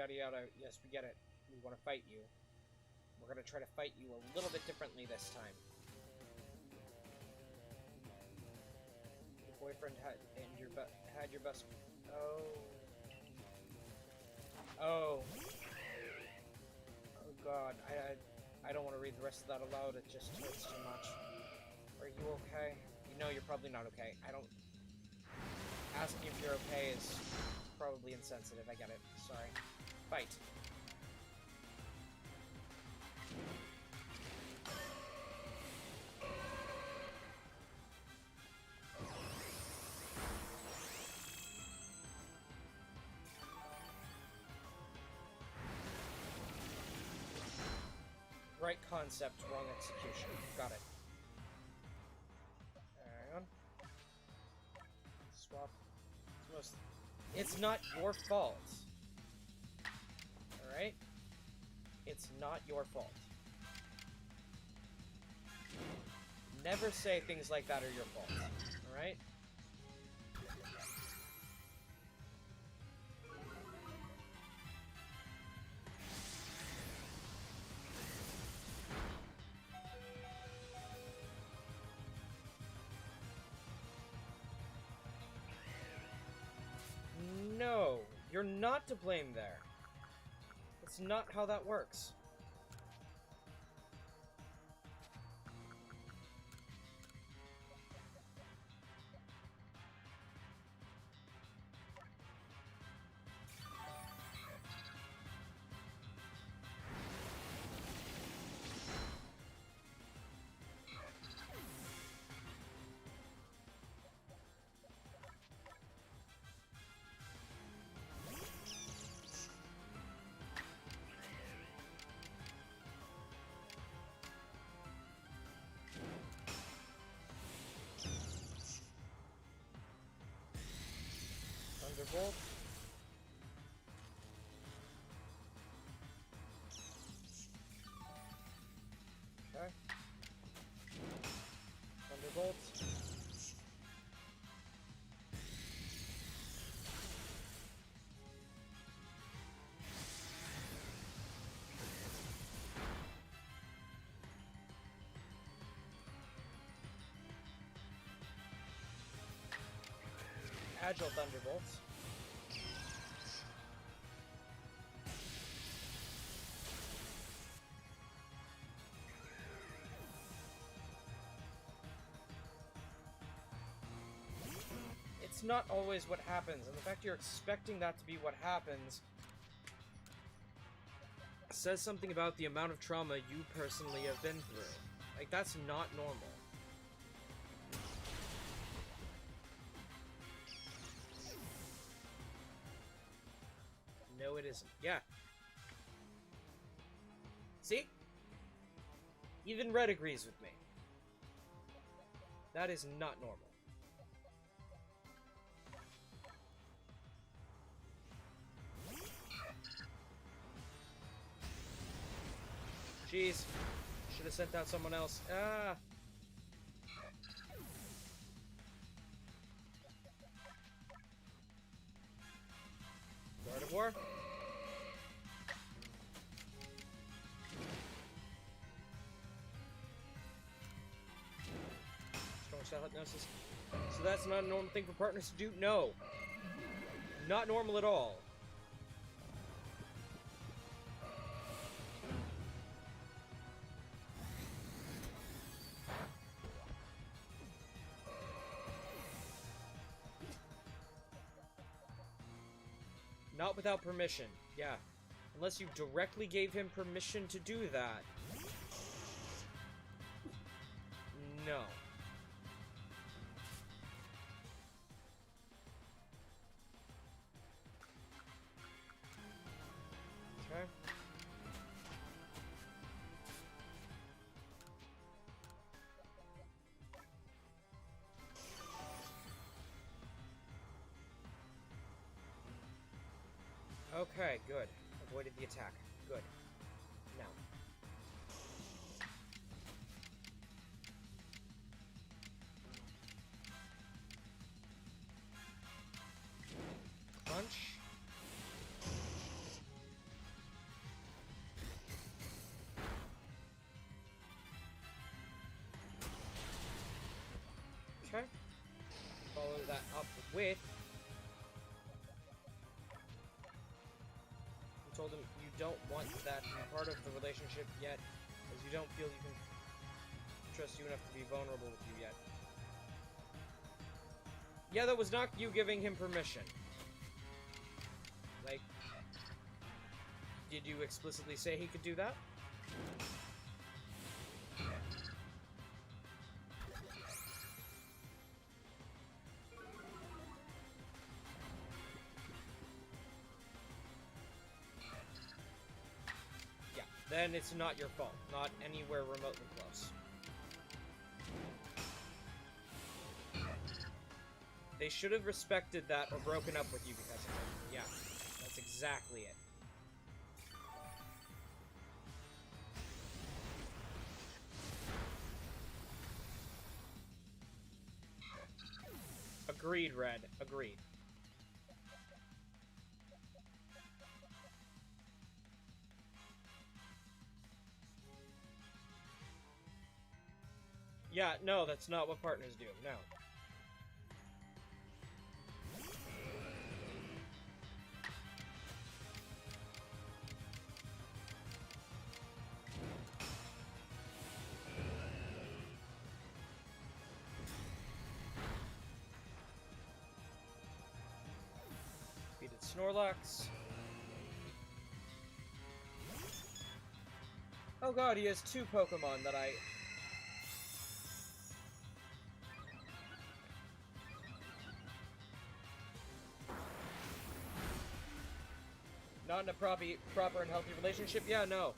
Yada yada yada. Yes, we get it. We want to fight you. We're gonna try to fight you a little bit differently this time. Your boyfriend had your best. Oh God. I don't want to read the rest of that aloud. It just hurts too much. Are you okay? You know you're probably not okay. I don't. Asking if you're okay is probably insensitive. I get it. Sorry. Fight. Right concept, wrong execution. Got it. Hang on. Swap. It's not your fault. Alright? It's not your fault. Never say things like that are your fault. Alright? No, you're not to blame there. That's not how that works. Thunderbolt. Okay. Thunderbolt. Agile Thunderbolts. It's not always what happens, and the fact you're expecting that to be what happens says something about the amount of trauma you personally have been through. Like, that's not normal. No, it isn't. Yeah. See? Even Red agrees with me. That is not normal. Jeez. Should have sent out someone else. Ah. Gardevoir. Strong style hypnosis. So that's not a normal thing for partners to do? No. Not normal at all. Not without permission. Yeah. Unless you directly gave him permission to do that. No. Okay. Okay, good. Avoided the attack. Good. Now. Crunch. Okay. Follow that up with... told him you don't want that part of the relationship yet, as you don't feel you can trust you enough to be vulnerable with you yet. Yeah, that was not you giving him permission. Like, did you explicitly say he could do that? Then it's not your fault. Not anywhere remotely close. They should have respected that or broken up with you because of it. Yeah, that's exactly it. Agreed, Red. Agreed. Yeah, no, that's not what partners do. No. Defeated Snorlax. Oh god, he has two Pokemon that I... Not in a proper and healthy relationship? Yeah, no.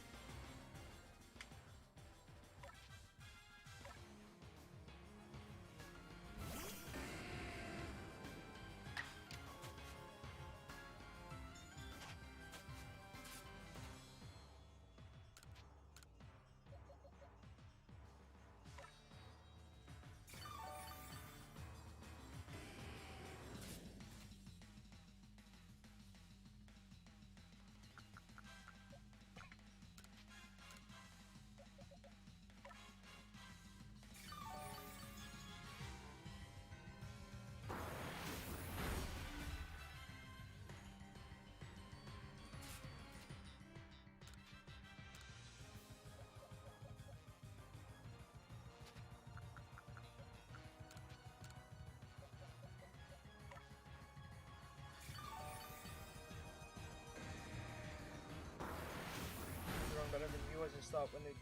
boys just thought when they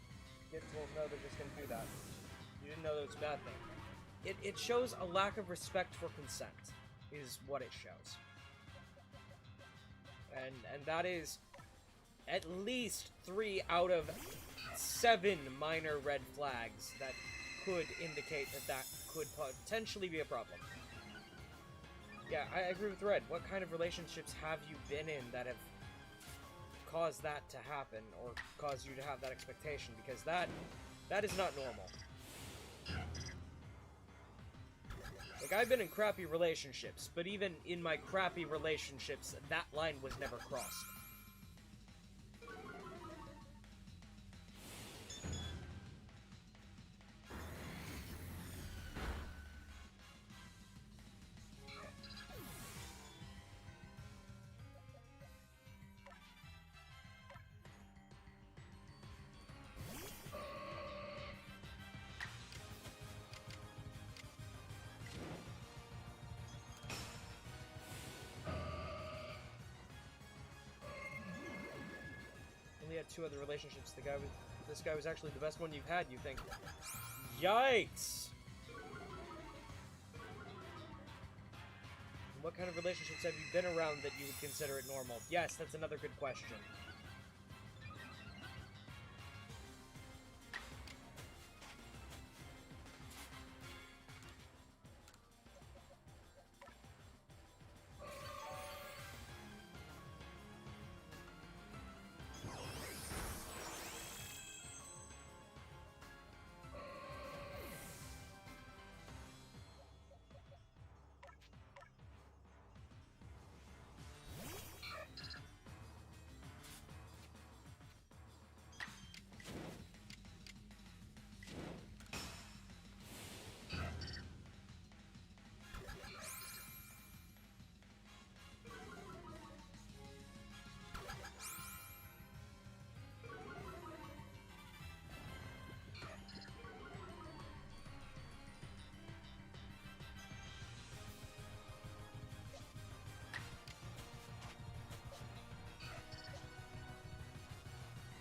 get told no, they're just gonna do that. You didn't know that was a bad thing. It shows a lack of respect for consent, is what it shows. And that is at least 3 out of 7 minor red flags that could indicate that could potentially be a problem. Yeah, I agree with Red. What kind of relationships have you been in that have caused that to happen, or caused you to have that expectation? Because that is not normal. Like, I've been in crappy relationships, but even in my crappy relationships, that line was never crossed. Had 2 other relationships. This guy was actually the best one you've had, you think. Yikes! What kind of relationships have you been around that you would consider it normal? Yes, that's another good question.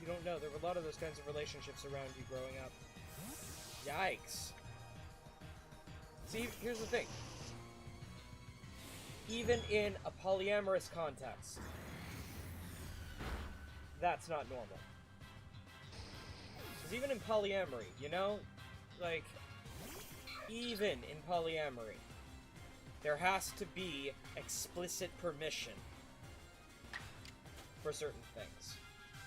Don't know. There were a lot of those kinds of relationships around you growing up. Yikes. See, here's the thing. Even in a polyamorous context, that's not normal. Because even in polyamory, you know? Like, even in polyamory, there has to be explicit permission for certain things.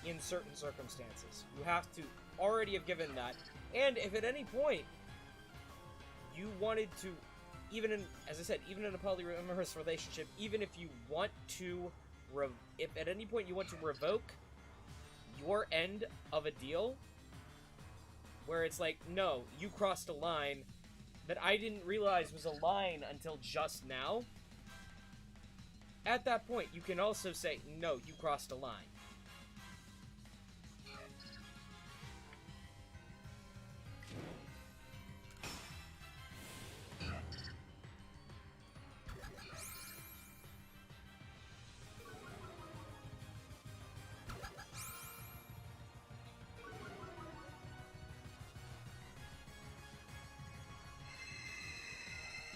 In certain circumstances. You have to already have given that. And if at any point you wanted to, even in, as I said, even in a polyamorous relationship, even if you want to, if at any point you want to revoke your end of a deal, where it's like, no, you crossed a line that I didn't realize was a line until just now, at that point you can also say, no, you crossed a line.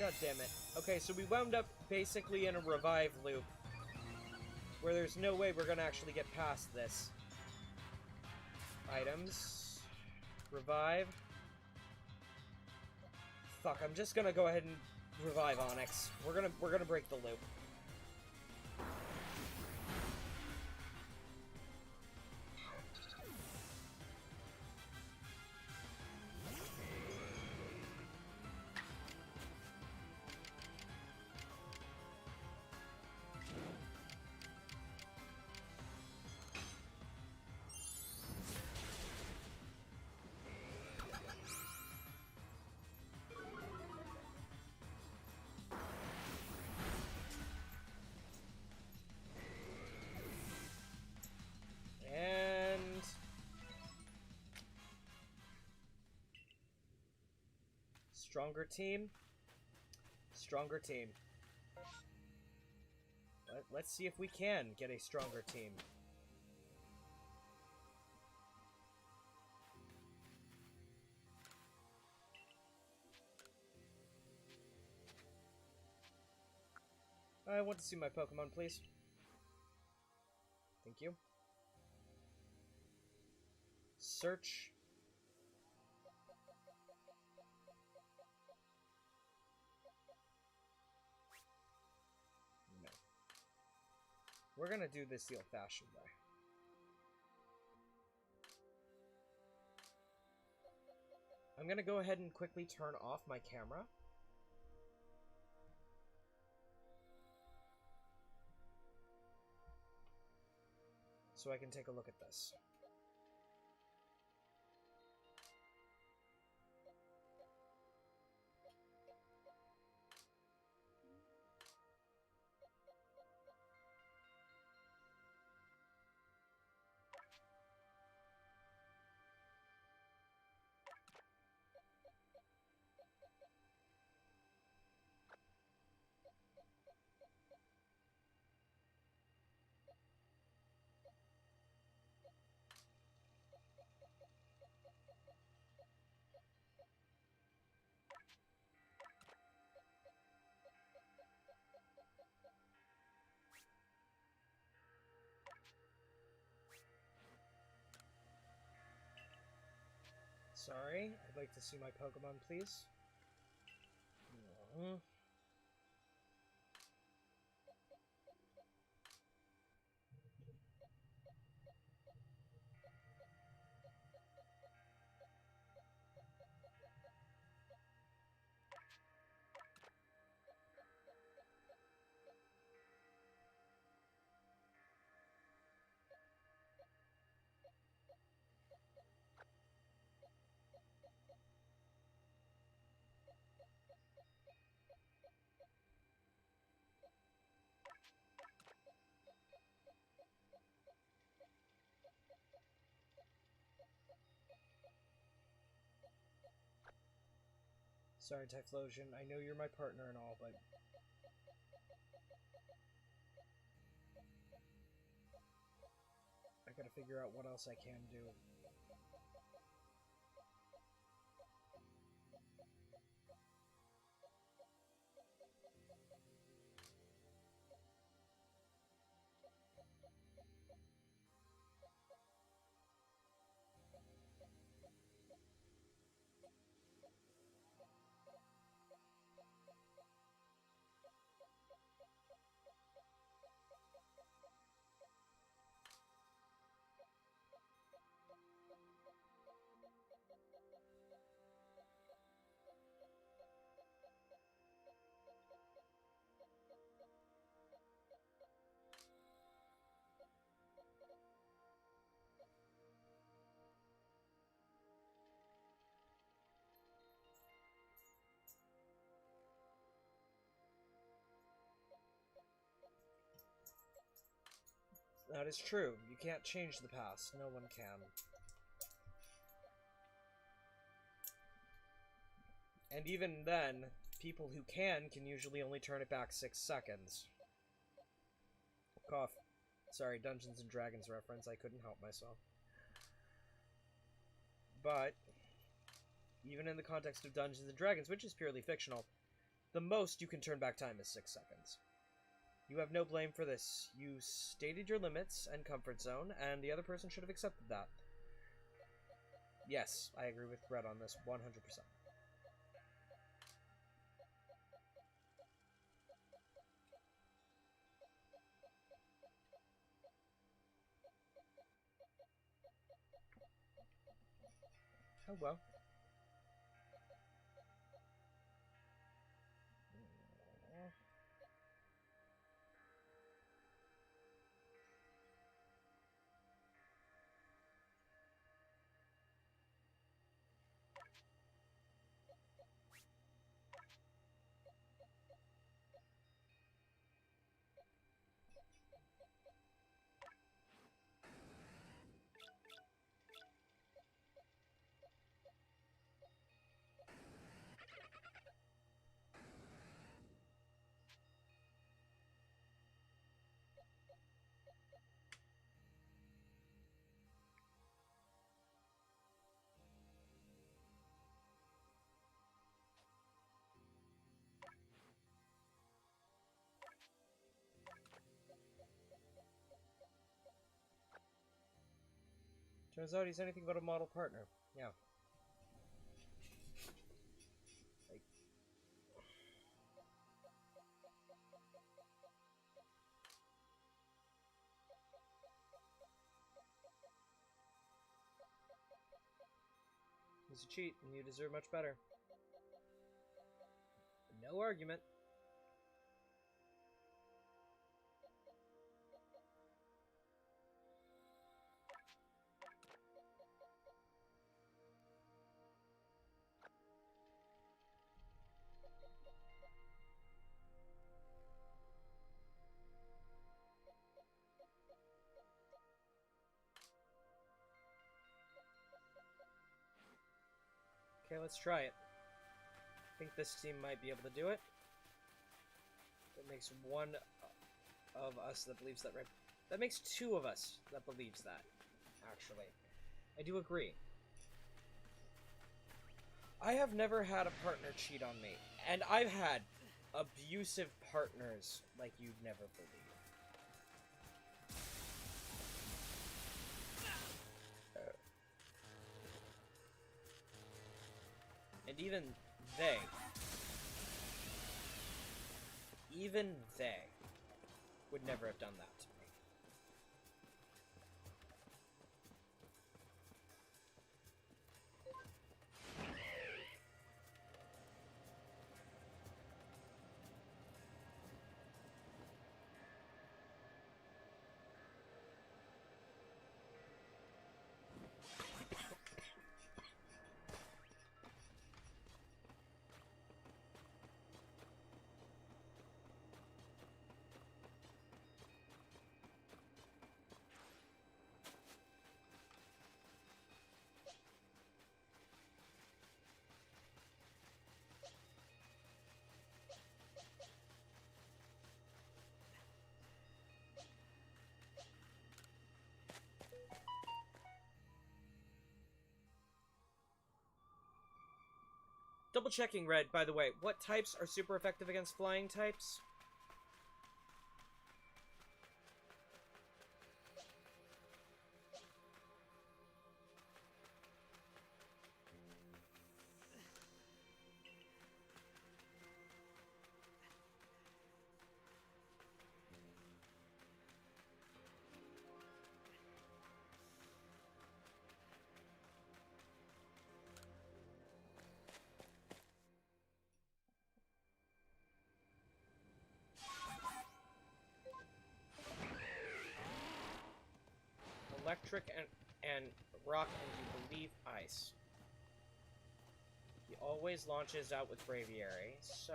God damn it. Okay, so we wound up basically in a revive loop, where there's no way we're gonna actually get past this. Items. Revive. Fuck, I'm just gonna go ahead and revive Onyx. We're gonna break the loop. Stronger team. Stronger team. Let's see if we can get a stronger team. I want to see my Pokemon, please. Thank you. Search. No. We're gonna do this the old-fashioned way. I'm gonna go ahead and quickly turn off my camera. So I can take a look at this. Sorry, I'd like to see my Pokemon, please. Sorry, Typhlosion, I know you're my partner and all, but... I gotta figure out what else I can do. That is true. You can't change the past. No one can. And even then, people who can usually only turn it back 6 seconds. Cough. Sorry, Dungeons and Dragons reference. I couldn't help myself. But, even in the context of Dungeons and Dragons, which is purely fictional, the most you can turn back time is 6 seconds. You have no blame for this. You stated your limits and comfort zone, and the other person should have accepted that. Yes, I agree with Brett on this 100%. Oh well. Turns out he's anything but a model partner. Yeah. Like... He's a cheat, and you deserve much better. No argument. Okay, let's try it. I think this team might be able to do it. That makes one of us that believes that, right? That makes two of us that believes that, actually. I do agree. I have never had a partner cheat on me, and I've had abusive partners like you'd never believe. And even they would never have done that to me. Double checking, Red, by the way. What types are super effective against flying types? Electric and rock, and you believe ice. He always launches out with Braviary, so...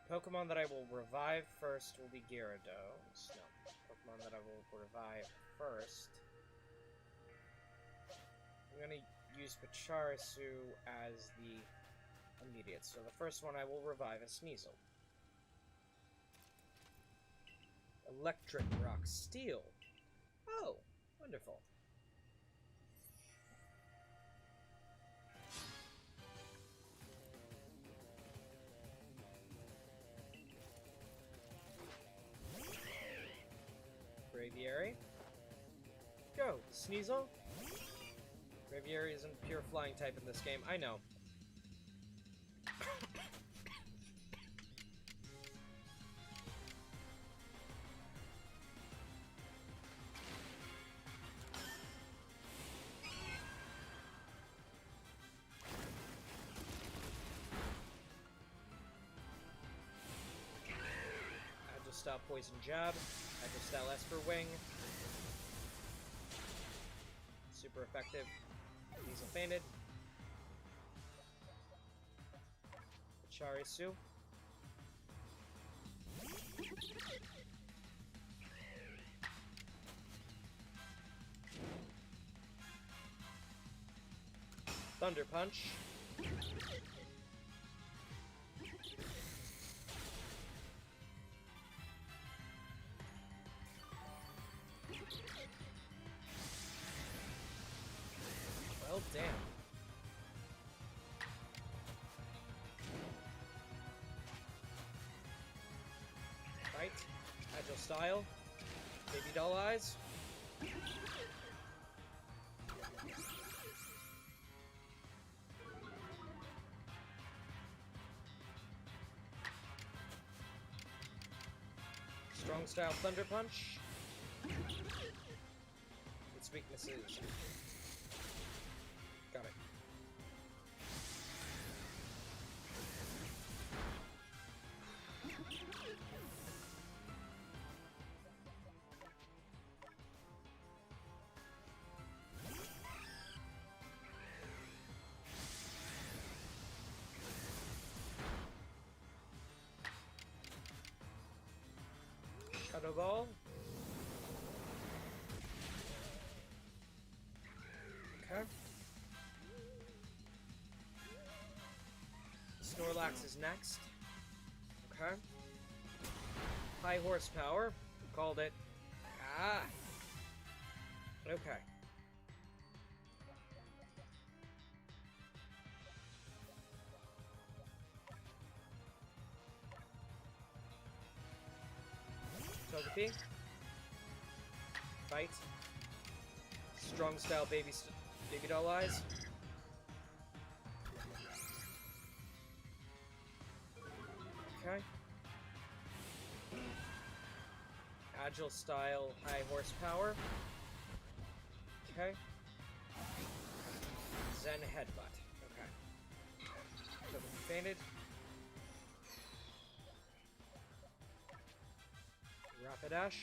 The Pokemon that I will revive first will be Gyarados. No, Pokemon that I will revive first... I'm gonna use Pachirisu as the immediate. So the first one I will revive is Sneasel. Electric Rock Steel. Oh, wonderful. Braviary. Go, Sneasel. Braviary isn't pure flying type in this game, I know. Stop Poison Jab. Hydro Style Esper Wing. Super effective. Diesel fainted. Pachirisu. Thunder Punch. Well, damn. Right. Agile Style. Baby doll eyes. Strong style thunder punch. Its weaknesses. Got it. Shadow Ball. Okay. Snorlax is next. Okay. High horsepower. Called it. Ah. Okay. Togepi. Fight. Strong style baby doll eyes. Okay. Agile style high horsepower. Okay. Zen headbutt. Okay. Togepi fainted. Rapidash.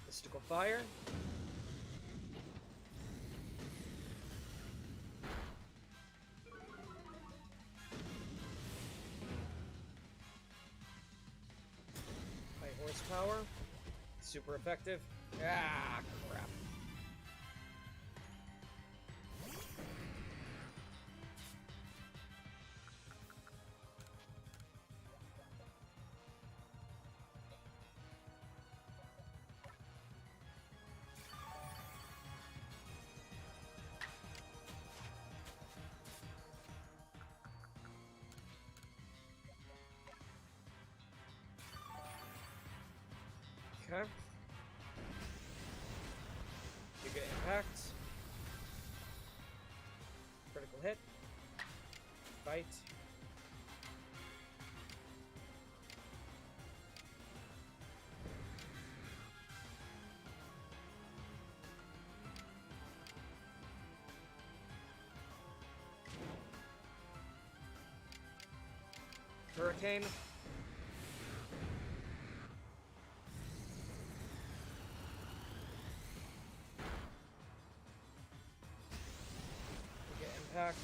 Mystical Fire. High horsepower. Super effective. Ah, crap. Okay. Giga Impact. Critical hit. Fight. Hurricane. Impact.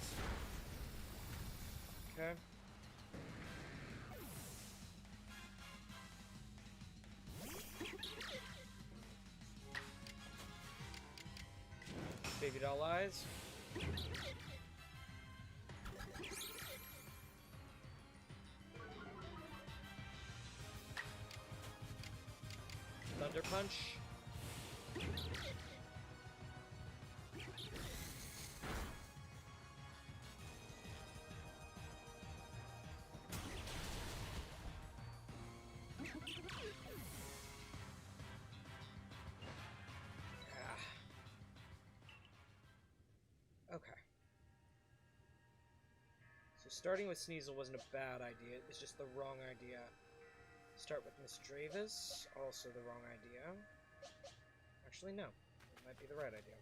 Okay. Baby doll eyes. Thunder punch. Okay. So starting with Sneasel wasn't a bad idea, it's just the wrong idea. Start with Miss Dravis, also the wrong idea. Actually, no. It might be the right idea.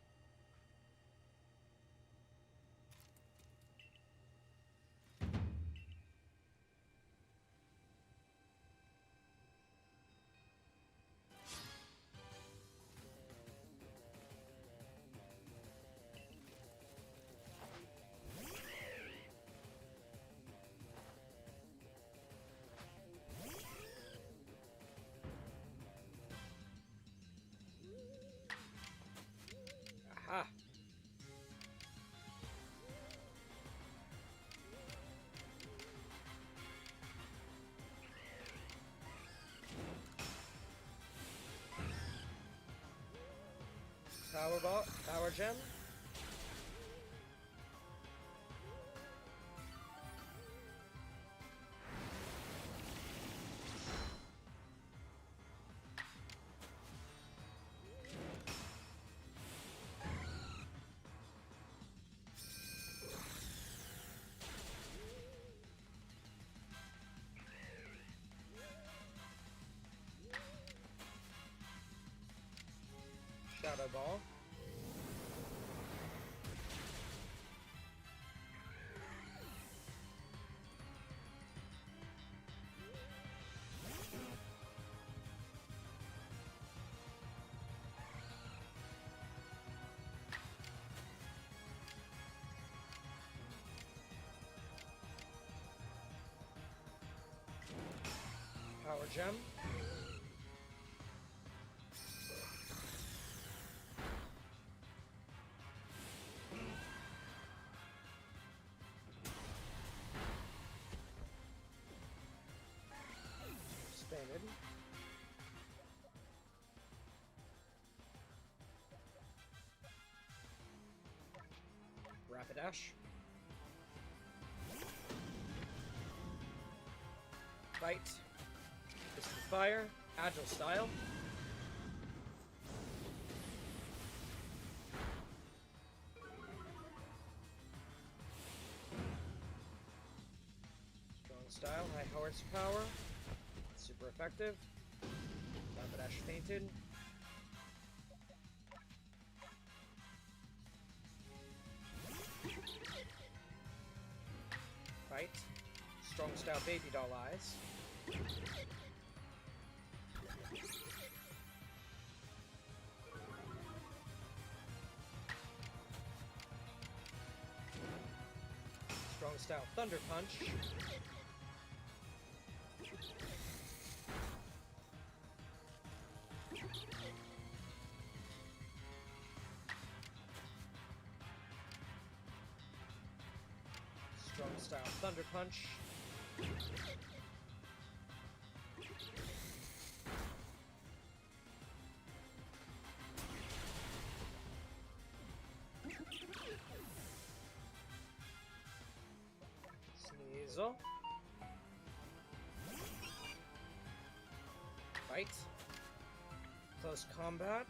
Aha! Power Gem. Shadow Ball. Power Gem. Expanded. Rapidash. Bite. Fist of Fire. Agile Style. Strong Style. High Horsepower. Super effective. Rapidash fainted. Bite. Strong Style Baby Doll Eyes. Strong Style Thunder Punch. Strong Style Thunder Punch. Sneasel. Bite. Close Combat.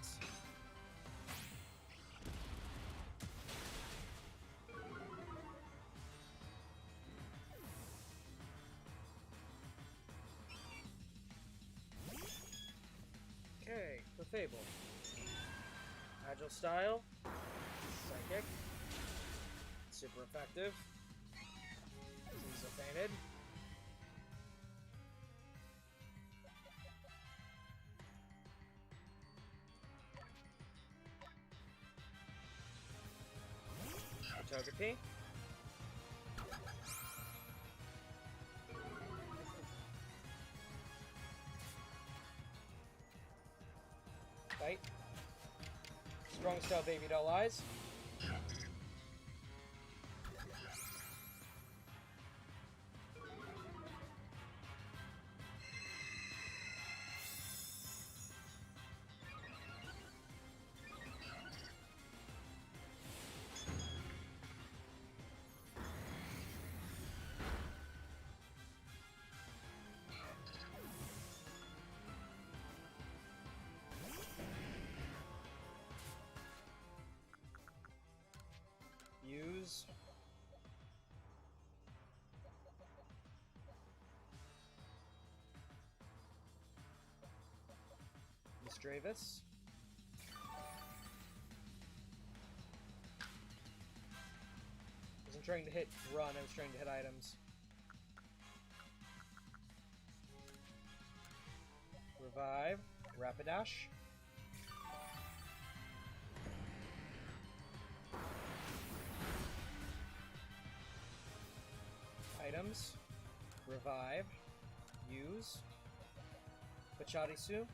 Okay, Clefable. Agile Style. Psychic. Super effective. Diesel fainted. Togepi. Bite. Strong Style Baby Doll Eyes. Use. Misdreavus. I wasn't trying to hit run, I was trying to hit items. Revive. Rapidash. Items. Revive. Use. Pachadisu.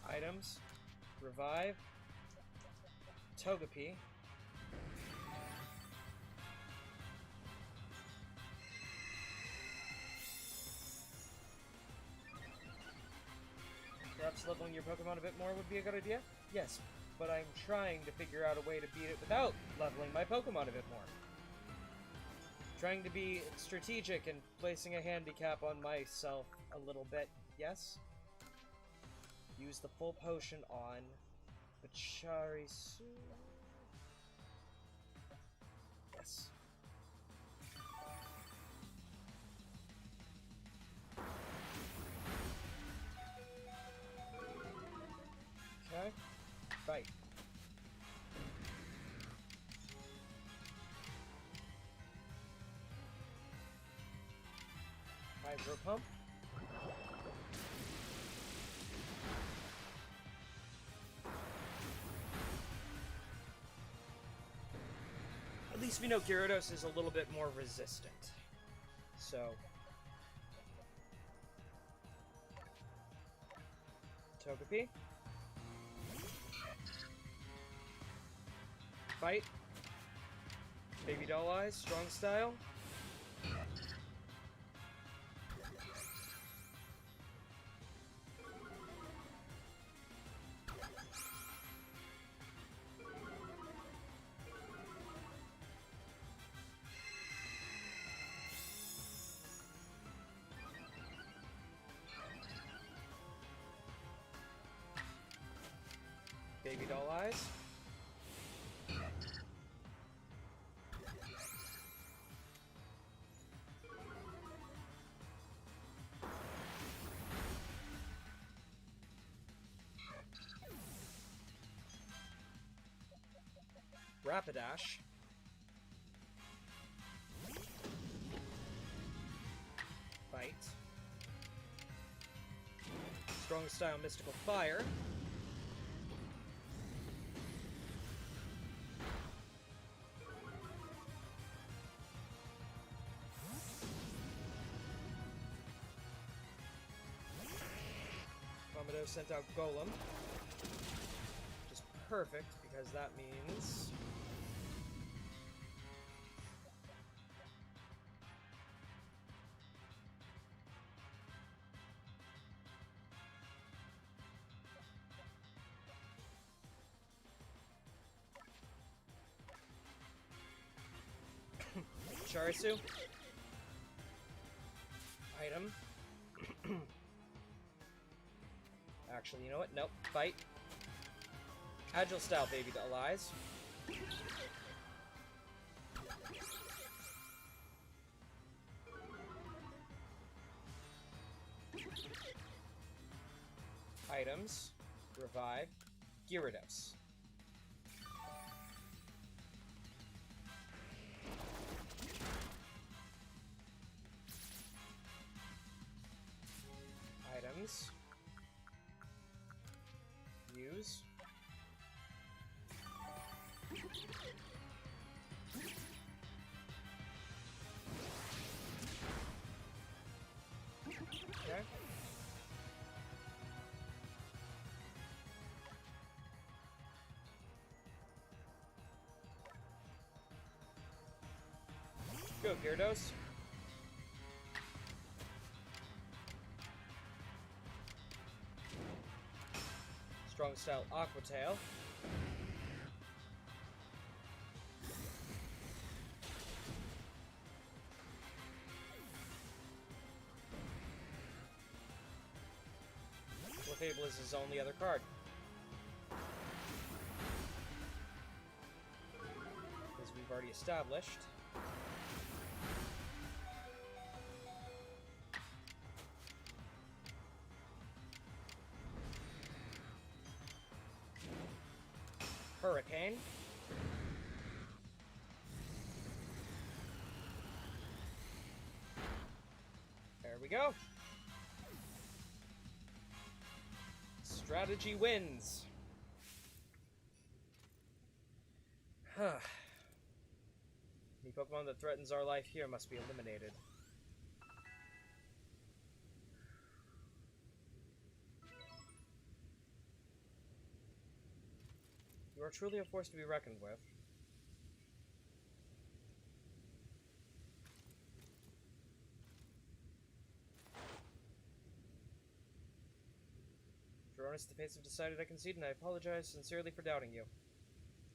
Items. Revive. Togepi. perhaps leveling your Pokemon a bit more would be a good idea? Yes, but I'm trying to figure out a way to beat it without leveling my Pokemon a bit more. Trying to be strategic and placing a handicap on myself a little bit, yes? Use the full potion on Pachirisu. Yes. Okay. Fight. Hydro Pump. At least we know Gyarados is a little bit more resistant. So... Togepi. Fight. Baby Doll Eyes, Strong Style. Baby Doll Eyes. Rapidash. Fight. Strong Style Mystical Fire. Commodore sent out Golem. Which is perfect, because that means... Charisu. Item. Actually, you know what? Nope. Fight. Agile Style Baby Doll Eyes. Items. Revive. Gyarados. Items. Use. Okay. Go, Gyarados. Strong Style Aqua Tail. Clefable is his only other card. As we've already established. Hurricane. There we go. Strategy wins. Huh. The Pokemon that threatens our life here must be eliminated. You are truly a force to be reckoned with. Jeronis, the fates have decided I concede, and I apologize sincerely for doubting you.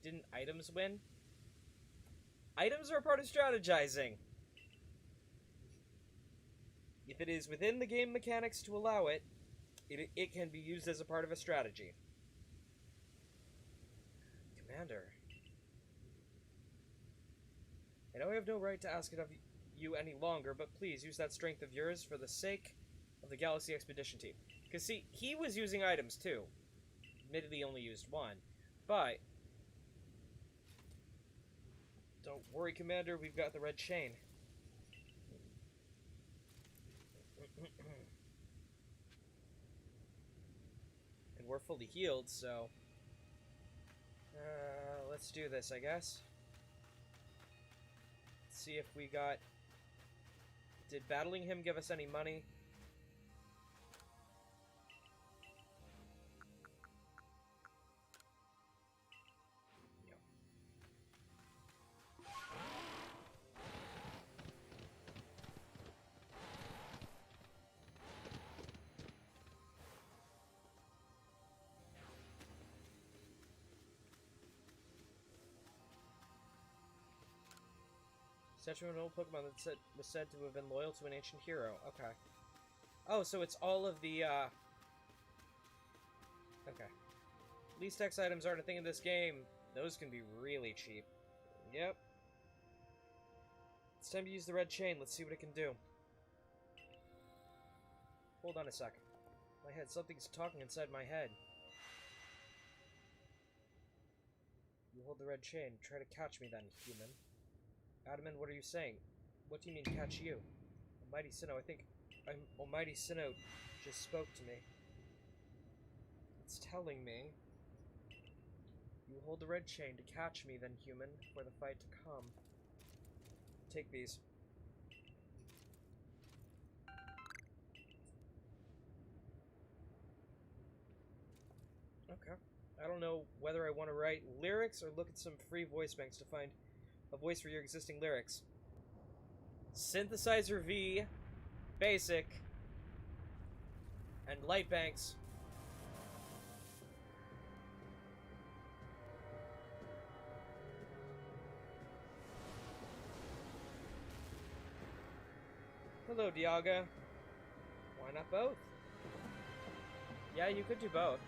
Didn't items win? Items are a part of strategizing! If it is within the game mechanics to allow it, it can be used as a part of a strategy. Commander. I know I have no right to ask it of you any longer, but please use that strength of yours for the sake of the Galaxy Expedition team. Because, see, he was using items, too. Admittedly, only used one. But don't worry, Commander, we've got the red chain. And we're fully healed, so let's do this, I guess. Let's see if we got... Did battling him give us any money? Statue of an old Pokemon that was said to have been loyal to an ancient hero. Okay. Oh, so it's all of the, Okay. Least X items aren't a thing in this game. Those can be really cheap. Yep. It's time to use the red chain. Let's see what it can do. Hold on a second. My head. Something's talking inside my head. You hold the red chain. Try to catch me then, human. Adamant, what are you saying? What do you mean, catch you? Almighty Sinnoh, I think... Almighty Sinnoh just spoke to me. It's telling me... You hold the red chain to catch me, then, human, for the fight to come. Take these. Okay. I don't know whether I want to write lyrics or look at some free voice banks to find a voice for your existing lyrics. Synthesizer V, Basic, and Light Banks. Hello, Dialga. Why not both? Yeah, you could do both.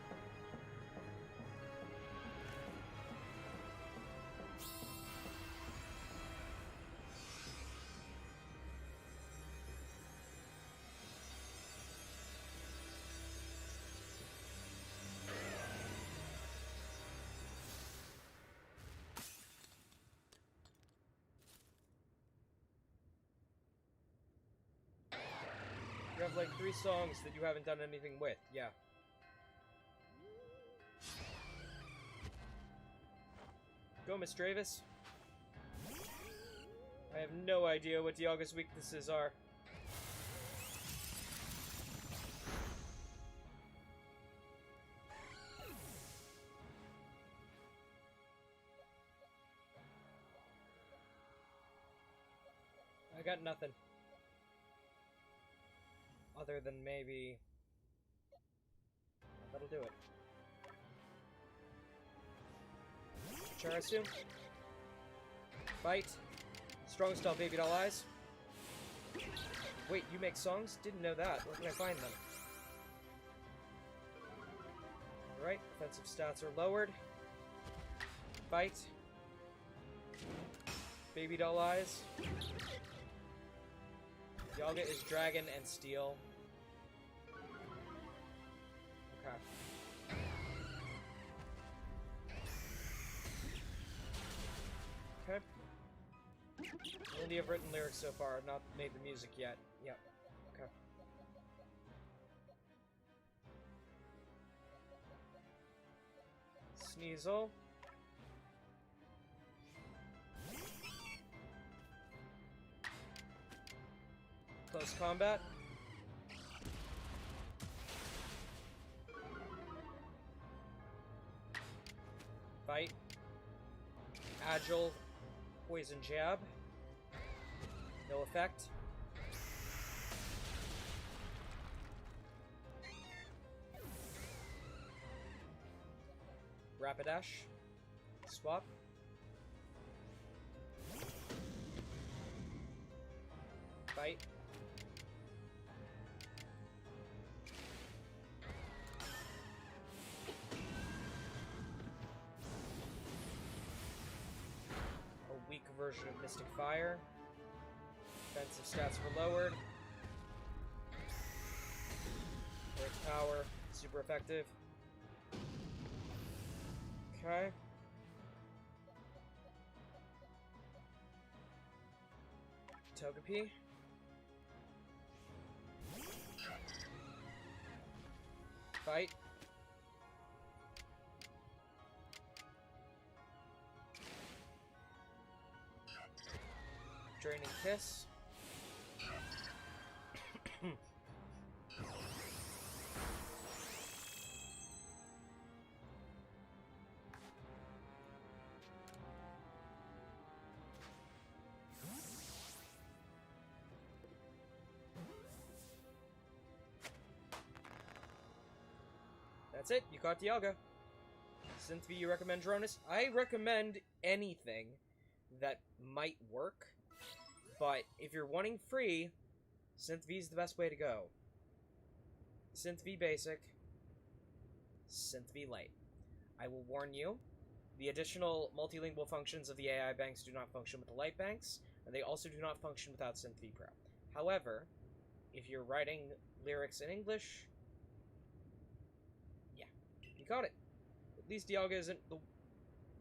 You have like 3 songs that you haven't done anything with, yeah. Go, Miss Dravis. I have no idea what Dialga's weaknesses are. I got nothing. Other than maybe... That'll do it. Charasu. Bite. Strong Style Baby Doll Eyes. Wait, you make songs? Didn't know that. Where can I find them? Alright, defensive stats are lowered. Bite. Baby Doll Eyes. Dialga is Dragon and Steel. Okay. Okay. Only have written lyrics so far, not made the music yet. Yep. Okay. Sneasel. Close combat. Fight. Agile. Poison jab. No effect. Rapidash. Swap. Fight. A weak version of Mystic Fire. Defensive stats were lowered. Earth Power, super effective. Okay. Togepi. Fight. Draining Kiss. That's it. You caught Dialga. Synth V, you recommend Jeronis? I recommend anything that might work, but if you're wanting free, Synth V is the best way to go. Synth V Basic, Synth V Lite. I will warn you, the additional multilingual functions of the AI banks do not function with the Lite banks, and they also do not function without Synth V Pro. However, if you're writing lyrics in English, yeah, you got it. At least Dialga isn't the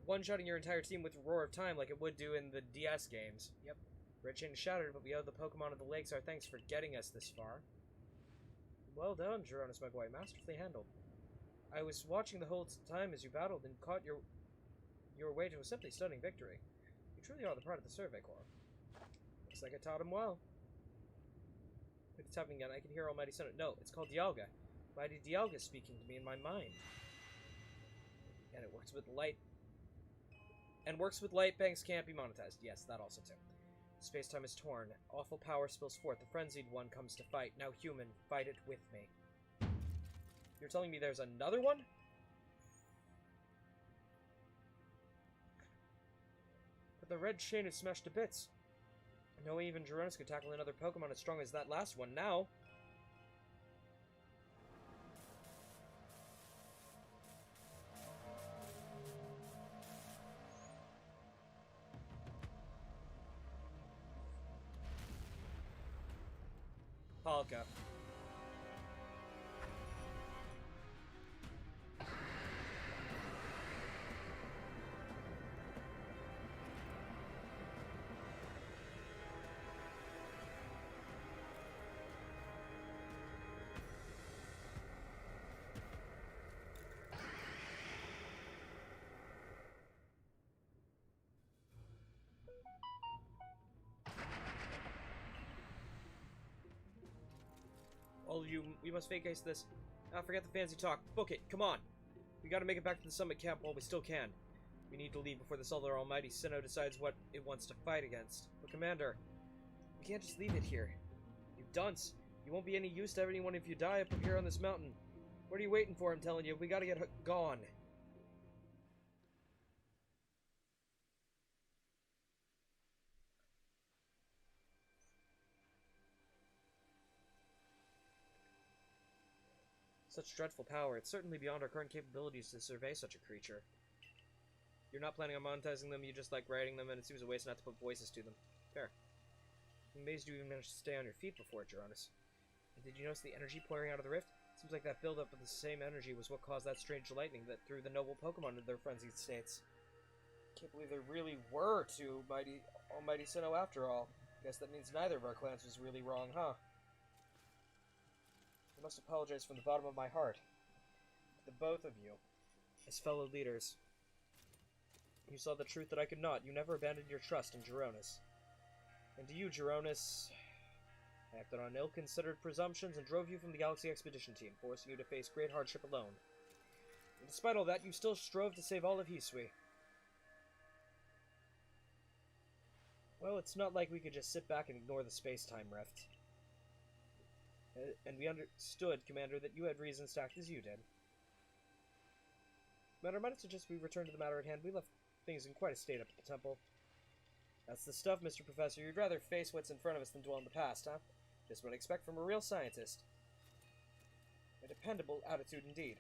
one-shotting your entire team with Roar of Time like it would do in the DS games. Yep. Red Chain is shattered, but we owe the Pokemon of the Lakes our thanks for getting us this far. Well done, Jeronis, my boy. Masterfully handled. I was watching the whole time as you battled and caught your way to a simply stunning victory. You truly are the part of the Survey Corps. Looks like I taught him well. If it's happening again, I can hear Almighty Sun. No, it's called Dialga. Mighty Dialga speaking to me in my mind. And it works with light. And works with light banks can't be monetized. Yes, that also too. Space-time is torn. Awful power spills forth. The frenzied one comes to fight. Now, human, fight it with me. You're telling me there's another one? But the red chain is smashed to bits. No way even Jeronis could tackle another Pokemon as strong as that last one now. Palka. All of you, we must fake ace this. Now forget the fancy talk. Book it, come on. We gotta make it back to the summit camp while we still can. We need to leave before this other almighty Sinnoh decides what it wants to fight against. But Commander, we can't just leave it here. You dunce. You won't be any use to anyone if you die up here on this mountain. What are you waiting for, I'm telling you? We gotta get gone. Such dreadful power. It's certainly beyond our current capabilities to survey such a creature. You're not planning on monetizing them, you just like writing them, and it seems a waste not to put voices to them. Fair. I'm amazed you even managed to stay on your feet before, Jeronis. And did you notice the energy pouring out of the rift? Seems like that buildup of the same energy was what caused that strange lightning that threw the noble Pokemon into their frenzied states. Can't believe there really were two almighty Sinnoh after all. Guess that means neither of our clans was really wrong, huh? I must apologize from the bottom of my heart to the both of you, as fellow leaders. You saw the truth that I could not. You never abandoned your trust in Jeronis. And to you, Jeronis, I acted on ill-considered presumptions and drove you from the Galaxy Expedition Team, forcing you to face great hardship alone. And despite all that, you still strove to save all of Hisui. Well, it's not like we could just sit back and ignore the space-time rift. And we understood, Commander, that you had reasons to act as you did. Matter, might I suggest we return to the matter at hand? We left things in quite a state up at the temple. That's the stuff, Mr. Professor. You'd rather face what's in front of us than dwell in the past, huh? Just what I expect from a real scientist. A dependable attitude indeed.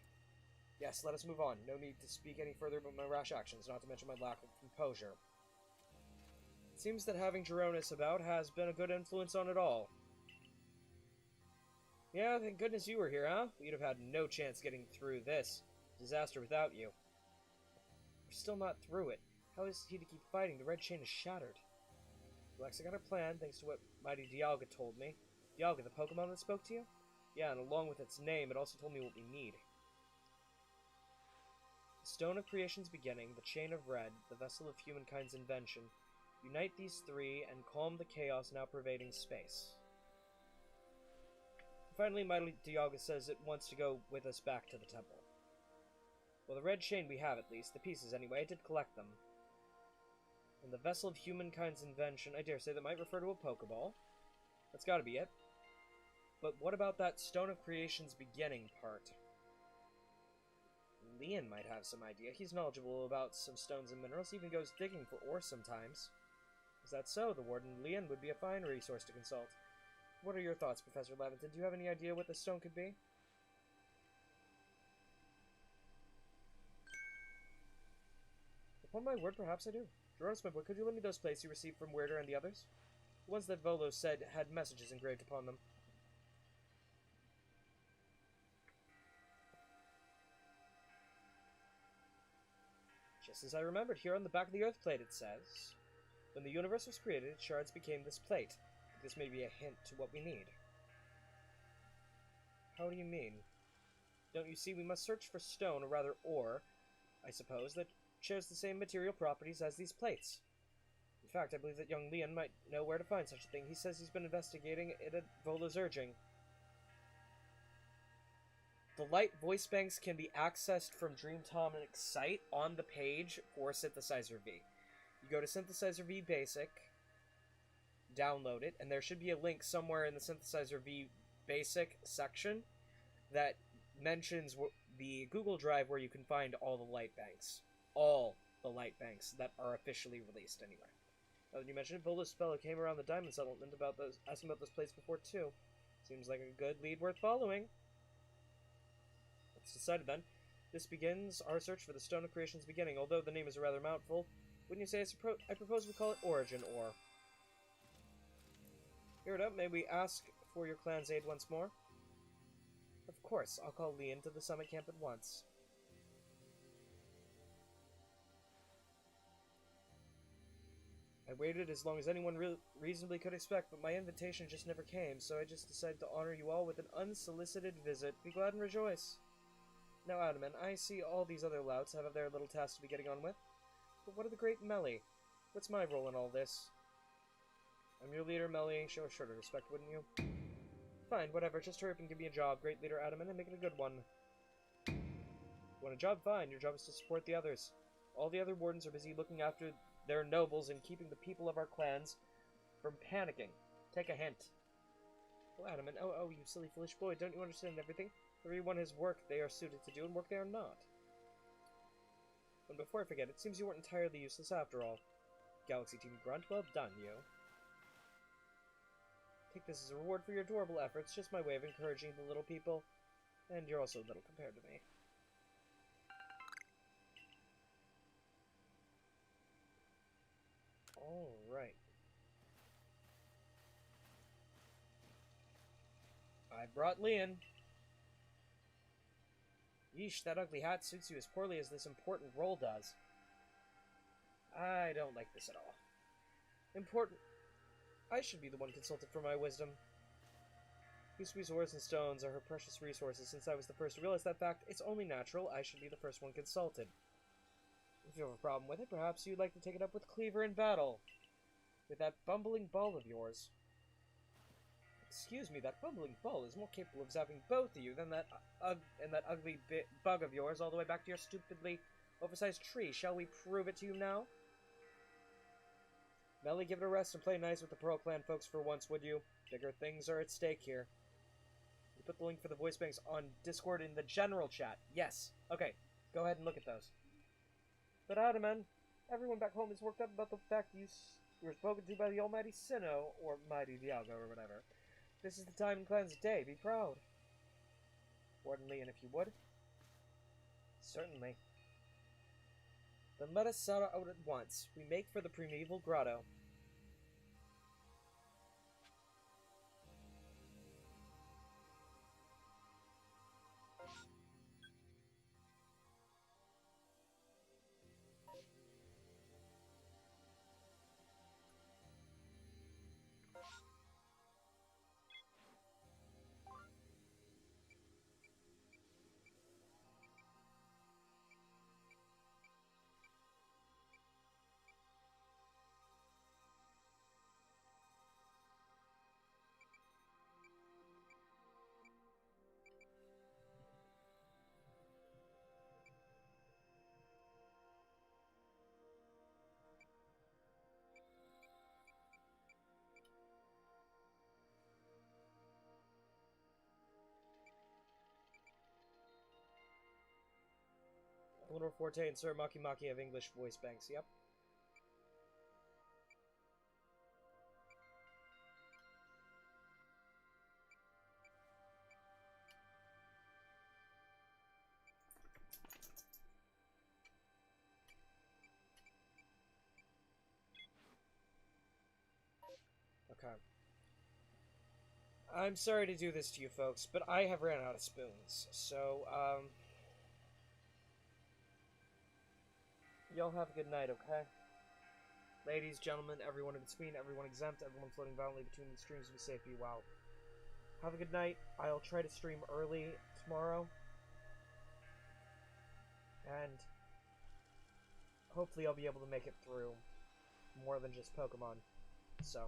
Yes, let us move on. No need to speak any further about my rash actions, not to mention my lack of composure. It seems that having Jeronis about has been a good influence on it all. Yeah, thank goodness you were here, huh? We'd have had no chance getting through this disaster without you. We're still not through it. How is he to keep fighting? The red chain is shattered. Relax, I got a plan, thanks to what mighty Dialga told me. Dialga, the Pokémon that spoke to you? Yeah, and along with its name, it also told me what we need. The Stone of Creation's beginning, the Chain of Red, the Vessel of Humankind's invention. Unite these three and calm the chaos now pervading space. Finally, mighty Dialga says it wants to go with us back to the temple. Well, the red chain we have, at least. The pieces, anyway. I did collect them. And the Vessel of Humankind's invention, I dare say that might refer to a Pokeball. That's gotta be it. But what about that Stone of Creation's beginning part? Leon might have some idea. He's knowledgeable about some stones and minerals. He even goes digging for ore sometimes. Is that so? The Warden Leon would be a fine resource to consult. What are your thoughts, Professor Levinton? Do you have any idea what the stone could be? Upon my word, perhaps I do. Jeronis, my boy, could you lend me those plates you received from Weirder and the others? The ones that Volo said had messages engraved upon them. Just as I remembered, here on the back of the Earth plate it says, when the universe was created, its shards became this plate. This may be a hint to what we need. How do you mean? Don't you see, we must search for stone, or rather ore, I suppose, that shares the same material properties as these plates. In fact, I believe that young Leon might know where to find such a thing. He says he's been investigating it at Volo's urging. The light voice banks can be accessed from Dreamtonic's site on the page for Synthesizer V. You go to Synthesizer V Basic, download it, and there should be a link somewhere in the Synthesizer V Basic section that mentions the Google Drive where you can find all the light banks. All the light banks that are officially released, anyway. Now that you mentioned it, Volo's fellow came around the Diamond Settlement asking about those plates before, too. Seems like a good lead worth following. It's decided, then. This begins our search for the Stone of Creation's beginning. Although the name is a rather mouthful, wouldn't you say I propose we call it Origin Ore? Hear it up, may we ask for your clan's aid once more? Of course, I'll call Leon to the summit camp at once. I waited as long as anyone reasonably could expect, but my invitation just never came, so I just decided to honor you all with an unsolicited visit. Be glad and rejoice. Now, Adaman, I see all these other louts have their little tasks to be getting on with. But what of the great Melly? What's my role in all this? I'm your leader, Melly. Show a shorter respect, wouldn't you? Fine, whatever. Just hurry up and give me a job, great leader Adaman, and make it a good one. You want a job? Fine. Your job is to support the others. All the other wardens are busy looking after their nobles and keeping the people of our clans from panicking. Take a hint. Oh, Adaman. Oh, you silly, foolish boy. Don't you understand everything? Everyone has work they are suited to do and work they are not. And before I forget, it seems you weren't entirely useless after all. Galaxy Team Grunt, well done, you. Take this as a reward for your adorable efforts, just my way of encouraging the little people. And you're also little compared to me. Alright. I brought Leon. Yeesh, that ugly hat suits you as poorly as this important role does. I don't like this at all. Important? I should be the one consulted for my wisdom. Yusui's ores and stones are her precious resources. Since I was the first to realize that fact, it's only natural I should be the first one consulted. If you have a problem with it, perhaps you'd like to take it up with Cleaver in battle. With that bumbling ball of yours. Excuse me, that bumbling ball is more capable of zapping both of you than that ugly bug of yours all the way back to your stupidly oversized tree. Shall we prove it to you now? Melly, give it a rest and play nice with the Pearl Clan folks for once, would you? Bigger things are at stake here. You put the link for the voice banks on Discord in the general chat. Yes. Okay. Go ahead and look at those. But Adaman, everyone back home is worked up about the fact you were spoken to by the almighty Sinnoh, or mighty Dialga, or whatever. This is the time and clan's day. Be proud. Accordingly, and if you would. Certainly. Then let us set out at once. We make for the primeval grotto. Eleanor Forte and Sir Maki Maki have English voice banks, yep. Okay. I'm sorry to do this to you folks, but I have ran out of spoons, so, y'all have a good night, okay? Ladies, gentlemen, everyone in between, everyone exempt, everyone floating violently between the streams, be safe, be well. Have a good night. I'll try to stream early tomorrow. And hopefully I'll be able to make it through more than just Pokemon. So,